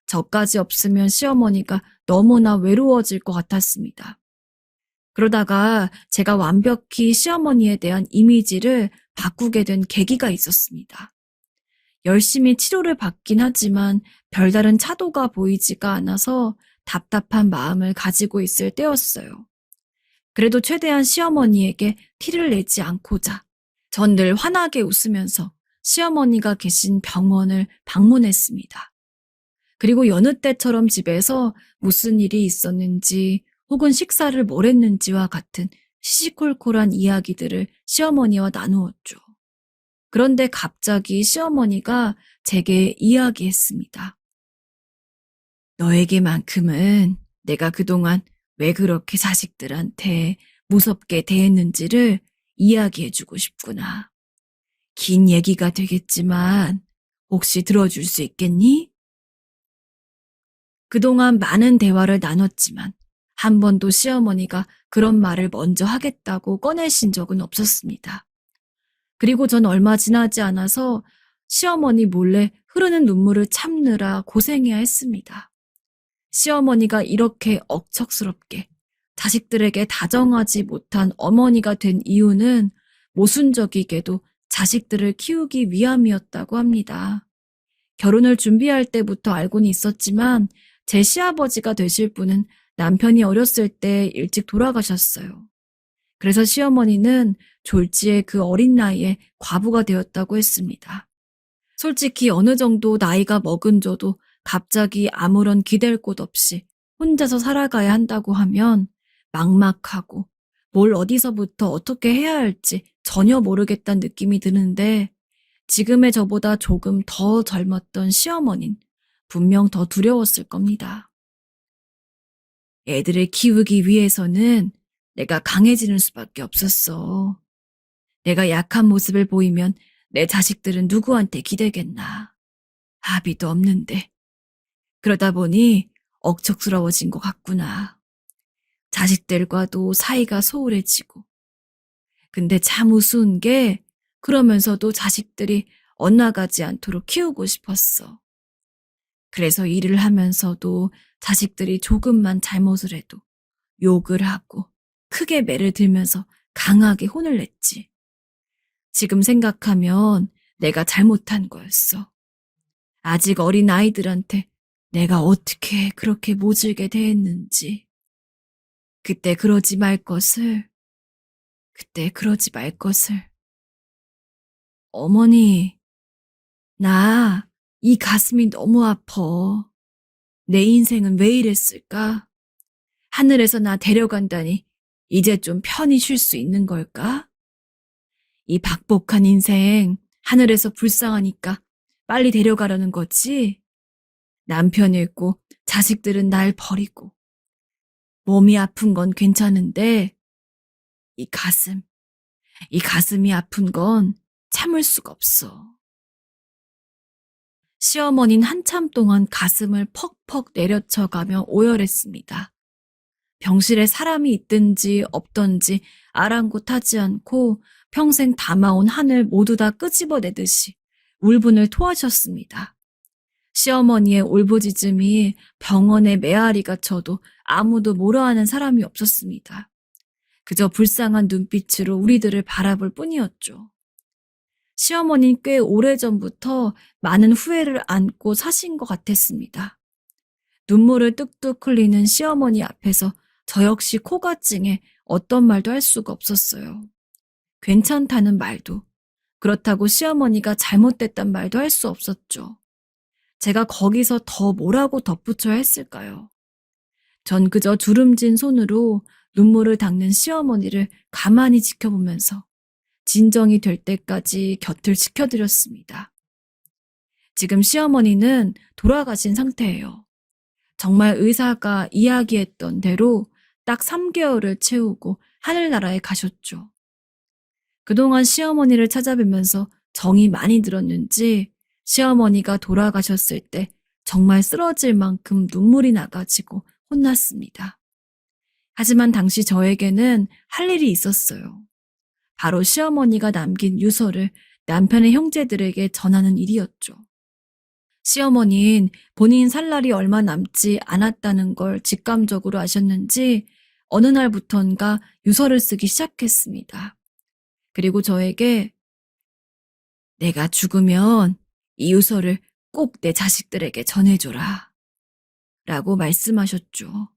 저까지 없으면 시어머니가 너무나 외로워질 것 같았습니다. 그러다가 제가 완벽히 시어머니에 대한 이미지를 바꾸게 된 계기가 있었습니다. 열심히 치료를 받긴 하지만 별다른 차도가 보이지가 않아서 답답한 마음을 가지고 있을 때였어요. 그래도 최대한 시어머니에게 티를 내지 않고자 전 늘 환하게 웃으면서 시어머니가 계신 병원을 방문했습니다. 그리고 여느 때처럼 집에서 무슨 일이 있었는지 혹은 식사를 뭘 했는지와 같은 시시콜콜한 이야기들을 시어머니와 나누었죠. 그런데 갑자기 시어머니가 제게 이야기했습니다. 너에게만큼은 내가 그동안 왜 그렇게 자식들한테 무섭게 대했는지를 이야기해주고 싶구나. 긴 얘기가 되겠지만 혹시 들어줄 수 있겠니? 그동안 많은 대화를 나눴지만 한 번도 시어머니가 그런 말을 먼저 하겠다고 꺼내신 적은 없었습니다. 그리고 전 얼마 지나지 않아서 시어머니 몰래 흐르는 눈물을 참느라 고생해야 했습니다. 시어머니가 이렇게 억척스럽게 자식들에게 다정하지 못한 어머니가 된 이유는 모순적이게도 자식들을 키우기 위함이었다고 합니다. 결혼을 준비할 때부터 알고는 있었지만 제 시아버지가 되실 분은 남편이 어렸을 때 일찍 돌아가셨어요. 그래서 시어머니는 졸지에 그 어린 나이에 과부가 되었다고 했습니다. 솔직히 어느 정도 나이가 먹은 저도 갑자기 아무런 기댈 곳 없이 혼자서 살아가야 한다고 하면 막막하고 뭘 어디서부터 어떻게 해야 할지 전혀 모르겠다는 느낌이 드는데 지금의 저보다 조금 더 젊었던 시어머니는 분명 더 두려웠을 겁니다. 애들을 키우기 위해서는 내가 강해지는 수밖에 없었어. 내가 약한 모습을 보이면 내 자식들은 누구한테 기대겠나. 아비도 없는데. 그러다 보니 억척스러워진 것 같구나. 자식들과도 사이가 소홀해지고. 근데 참 우스운 게 그러면서도 자식들이 엇나가지 않도록 키우고 싶었어. 그래서 일을 하면서도 자식들이 조금만 잘못을 해도 욕을 하고 크게 매를 들면서 강하게 혼을 냈지. 지금 생각하면 내가 잘못한 거였어. 아직 어린 아이들한테 내가 어떻게 그렇게 모질게 대했는지, 그때 그러지 말 것을, 그때 그러지 말 것을. 어머니, 나 이 가슴이 너무 아파. 내 인생은 왜 이랬을까? 하늘에서 나 데려간다니 이제 좀 편히 쉴 수 있는 걸까? 이 박복한 인생 하늘에서 불쌍하니까 빨리 데려가려는 거지? 남편 잃고 자식들은 날 버리고 몸이 아픈 건 괜찮은데 이 가슴, 이 가슴이 아픈 건 참을 수가 없어. 시어머니는 한참 동안 가슴을 퍽퍽 내려쳐가며 오열했습니다. 병실에 사람이 있든지 없든지 아랑곳하지 않고 평생 담아온 한을 모두 다 끄집어내듯이 울분을 토하셨습니다. 시어머니의 울부짖음이 병원의 메아리가 쳐도 아무도 뭐라하는 사람이 없었습니다. 그저 불쌍한 눈빛으로 우리들을 바라볼 뿐이었죠. 시어머니는 꽤 오래전부터 많은 후회를 안고 사신 것 같았습니다. 눈물을 뚝뚝 흘리는 시어머니 앞에서 저 역시 코가 찡해 어떤 말도 할 수가 없었어요. 괜찮다는 말도, 그렇다고 시어머니가 잘못됐단 말도 할 수 없었죠. 제가 거기서 더 뭐라고 덧붙여야 했을까요? 전 그저 주름진 손으로 눈물을 닦는 시어머니를 가만히 지켜보면서 진정이 될 때까지 곁을 지켜드렸습니다. 지금 시어머니는 돌아가신 상태예요. 정말 의사가 이야기했던 대로 딱 3개월을 채우고 하늘나라에 가셨죠. 그동안 시어머니를 찾아뵈면서 정이 많이 들었는지 시어머니가 돌아가셨을 때 정말 쓰러질 만큼 눈물이 나가지고 혼났습니다. 하지만 당시 저에게는 할 일이 있었어요. 바로 시어머니가 남긴 유서를 남편의 형제들에게 전하는 일이었죠. 시어머니는 본인 살 날이 얼마 남지 않았다는 걸 직감적으로 아셨는지 어느 날부턴가 유서를 쓰기 시작했습니다. 그리고 저에게 내가 죽으면 이 유서를 꼭 내 자식들에게 전해줘라 라고 말씀하셨죠.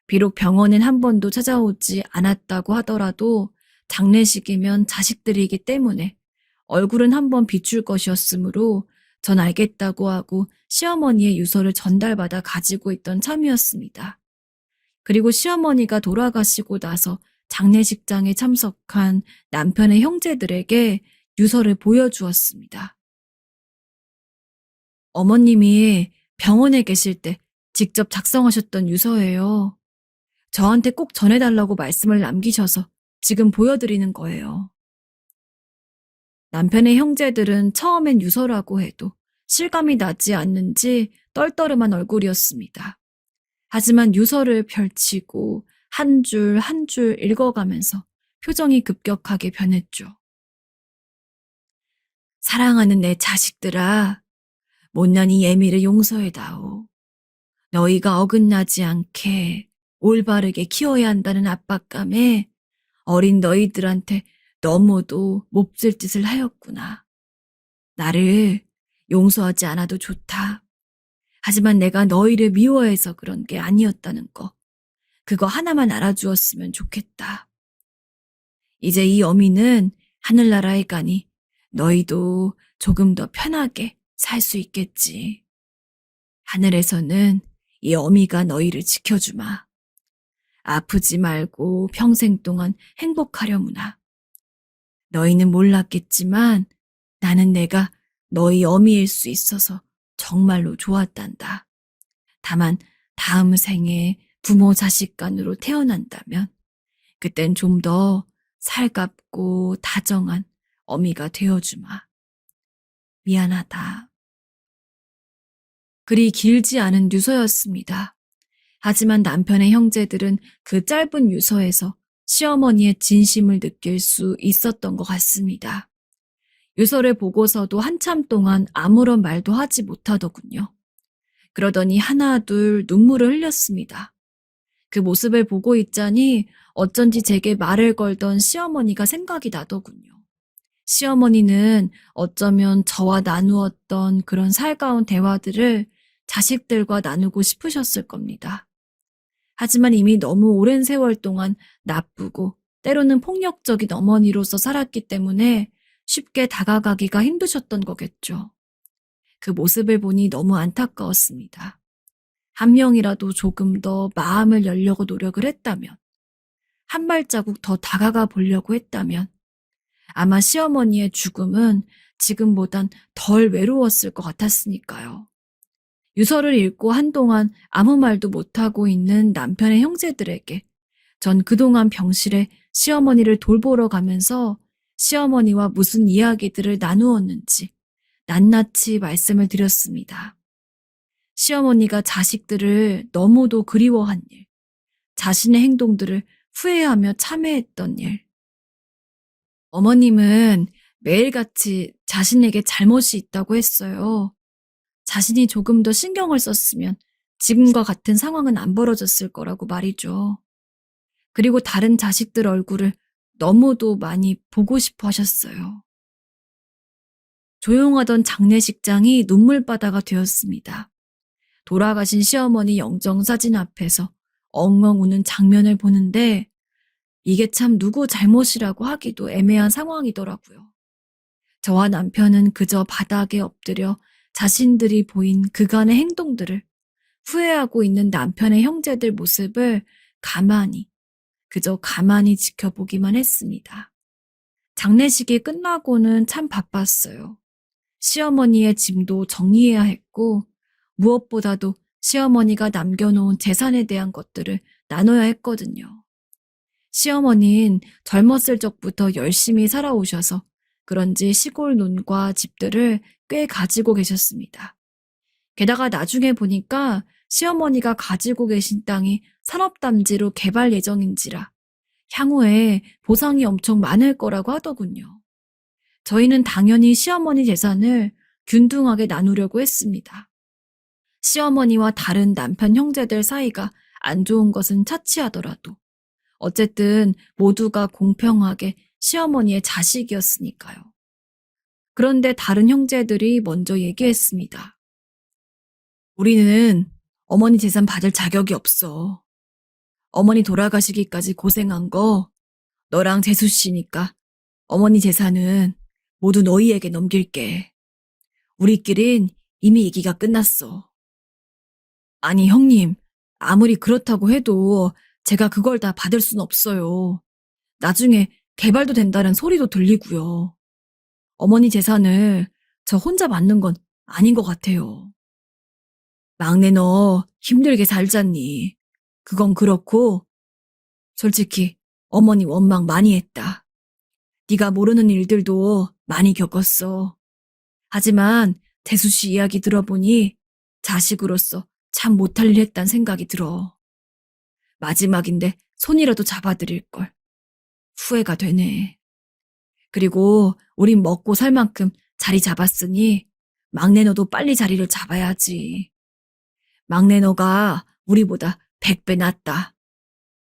비록 병원엔 한 번도 찾아오지 않았다고 하더라도 장례식이면 자식들이기 때문에 얼굴은 한 번 비출 것이었으므로 전 알겠다고 하고 시어머니의 유서를 전달받아 가지고 있던 참이었습니다. 그리고 시어머니가 돌아가시고 나서 장례식장에 참석한 남편의 형제들에게 유서를 보여주었습니다. 어머님이 병원에 계실 때 직접 작성하셨던 유서예요. 저한테 꼭 전해달라고 말씀을 남기셔서 지금 보여드리는 거예요. 남편의 형제들은 처음엔 유서라고 해도 실감이 나지 않는지 떨떠름한 얼굴이었습니다. 하지만 유서를 펼치고 한 줄 한 줄 읽어가면서 표정이 급격하게 변했죠. 사랑하는 내 자식들아, 못난 이 애미를 용서해다오. 너희가 어긋나지 않게 올바르게 키워야 한다는 압박감에 어린 너희들한테 너무도 몹쓸 짓을 하였구나. 나를 용서하지 않아도 좋다. 하지만 내가 너희를 미워해서 그런 게 아니었다는 거, 그거 하나만 알아주었으면 좋겠다. 이제 이 어미는 하늘나라에 가니 너희도 조금 더 편하게 살 수 있겠지. 하늘에서는 이 어미가 너희를 지켜주마. 아프지 말고 평생 동안 행복하려무나. 너희는 몰랐겠지만 나는 내가 너희 어미일 수 있어서 정말로 좋았단다. 다만 다음 생에 부모 자식 간으로 태어난다면 그땐 좀 더 살갑고 다정한 어미가 되어주마. 미안하다. 그리 길지 않은 유서였습니다. 하지만 남편의 형제들은 그 짧은 유서에서 시어머니의 진심을 느낄 수 있었던 것 같습니다. 유서를 보고서도 한참 동안 아무런 말도 하지 못하더군요. 그러더니 하나 둘 눈물을 흘렸습니다. 그 모습을 보고 있자니 어쩐지 제게 말을 걸던 시어머니가 생각이 나더군요. 시어머니는 어쩌면 저와 나누었던 그런 살가운 대화들을 자식들과 나누고 싶으셨을 겁니다. 하지만 이미 너무 오랜 세월 동안 나쁘고 때로는 폭력적인 어머니로서 살았기 때문에 쉽게 다가가기가 힘드셨던 거겠죠. 그 모습을 보니 너무 안타까웠습니다. 한 명이라도 조금 더 마음을 열려고 노력을 했다면, 한 발자국 더 다가가 보려고 했다면, 아마 시어머니의 죽음은 지금보단 덜 외로웠을 것 같았으니까요. 유서를 읽고 한동안 아무 말도 못하고 있는 남편의 형제들에게 전 그동안 병실에 시어머니를 돌보러 가면서 시어머니와 무슨 이야기들을 나누었는지 낱낱이 말씀을 드렸습니다. 시어머니가 자식들을 너무도 그리워한 일, 자신의 행동들을 후회하며 참회했던 일. 어머님은 매일같이 자신에게 잘못이 있다고 했어요. 자신이 조금 더 신경을 썼으면 지금과 같은 상황은 안 벌어졌을 거라고 말이죠. 그리고 다른 자식들 얼굴을 너무도 많이 보고 싶어 하셨어요. 조용하던 장례식장이 눈물바다가 되었습니다. 돌아가신 시어머니 영정사진 앞에서 엉엉 우는 장면을 보는데 이게 참 누구 잘못이라고 하기도 애매한 상황이더라고요. 저와 남편은 그저 바닥에 엎드려 자신들이 보인 그간의 행동들을 후회하고 있는 남편의 형제들 모습을 그저 가만히 지켜보기만 했습니다. 장례식이 끝나고는 참 바빴어요. 시어머니의 짐도 정리해야 했고 무엇보다도 시어머니가 남겨놓은 재산에 대한 것들을 나눠야 했거든요. 시어머니는 젊었을 적부터 열심히 살아오셔서 그런지 시골 논과 집들을 꽤 가지고 계셨습니다. 게다가 나중에 보니까 시어머니가 가지고 계신 땅이 산업단지로 개발 예정인지라 향후에 보상이 엄청 많을 거라고 하더군요. 저희는 당연히 시어머니 재산을 균등하게 나누려고 했습니다. 시어머니와 다른 남편 형제들 사이가 안 좋은 것은 차치하더라도 어쨌든 모두가 공평하게 시어머니의 자식이었으니까요. 그런데 다른 형제들이 먼저 얘기했습니다. 우리는 어머니 재산 받을 자격이 없어. 어머니 돌아가시기까지 고생한 거 너랑 재수 씨니까 어머니 재산은 모두 너희에게 넘길게. 우리끼린 이미 얘기가 끝났어. 아니 형님, 아무리 그렇다고 해도 제가 그걸 다 받을 순 없어요. 나중에 개발도 된다는 소리도 들리고요. 어머니 재산을 저 혼자 받는 건 아닌 것 같아요. 막내 너 힘들게 살잖니. 그건 그렇고 솔직히 어머니 원망 많이 했다. 네가 모르는 일들도 많이 겪었어. 하지만 재수 씨 이야기 들어보니 자식으로서 참 못할 일 했단 생각이 들어. 마지막인데 손이라도 잡아드릴 걸. 후회가 되네. 그리고 우린 먹고 살 만큼 자리 잡았으니 막내 너도 빨리 자리를 잡아야지. 막내 너가 우리보다 100배 낫다.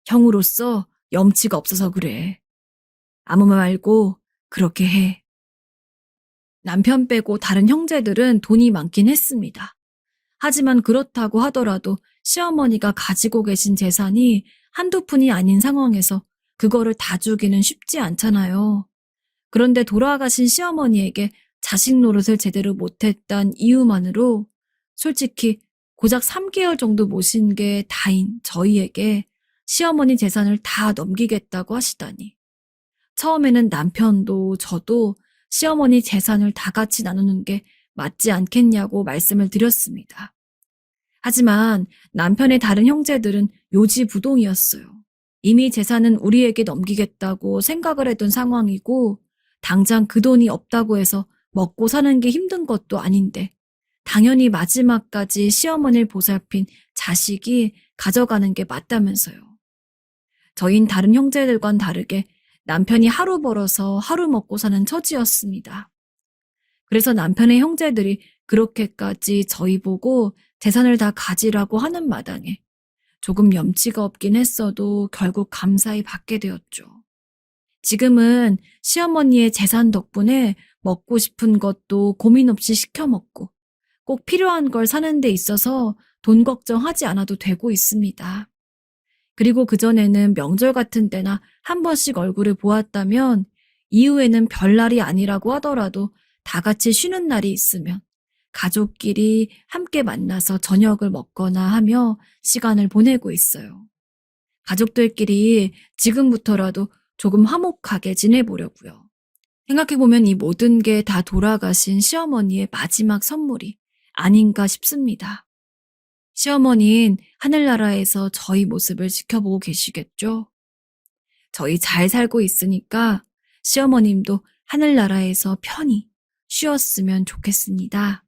형으로서 염치가 없어서 그래. 아무 말 말고 그렇게 해. 남편 빼고 다른 형제들은 돈이 많긴 했습니다. 하지만 그렇다고 하더라도 시어머니가 가지고 계신 재산이 한두 푼이 아닌 상황에서 그거를 다 주기는 쉽지 않잖아요. 그런데 돌아가신 시어머니에게 자식 노릇을 제대로 못했단 이유만으로 솔직히 고작 3개월 정도 모신 게 다인 저희에게 시어머니 재산을 다 넘기겠다고 하시다니. 처음에는 남편도 저도 시어머니 재산을 다 같이 나누는 게 맞지 않겠냐고 말씀을 드렸습니다. 하지만 남편의 다른 형제들은 요지부동이었어요. 이미 재산은 우리에게 넘기겠다고 생각을 했던 상황이고 당장 그 돈이 없다고 해서 먹고 사는 게 힘든 것도 아닌데 당연히 마지막까지 시어머니를 보살핀 자식이 가져가는 게 맞다면서요. 저흰 다른 형제들과는 다르게 남편이 하루 벌어서 하루 먹고 사는 처지였습니다. 그래서 남편의 형제들이 그렇게까지 저희 보고 재산을 다 가지라고 하는 마당에 조금 염치가 없긴 했어도 결국 감사히 받게 되었죠. 지금은 시어머니의 재산 덕분에 먹고 싶은 것도 고민 없이 시켜 먹고 꼭 필요한 걸 사는 데 있어서 돈 걱정하지 않아도 되고 있습니다. 그리고 그전에는 명절 같은 때나 한 번씩 얼굴을 보았다면 이후에는 별날이 아니라고 하더라도 다 같이 쉬는 날이 있으면 가족끼리 함께 만나서 저녁을 먹거나 하며 시간을 보내고 있어요. 가족들끼리 지금부터라도 조금 화목하게 지내보려고요. 생각해보면 이 모든 게 다 돌아가신 시어머니의 마지막 선물이 아닌가 싶습니다. 시어머니는 하늘나라에서 저희 모습을 지켜보고 계시겠죠? 저희 잘 살고 있으니까 시어머님도 하늘나라에서 편히 쉬었으면 좋겠습니다.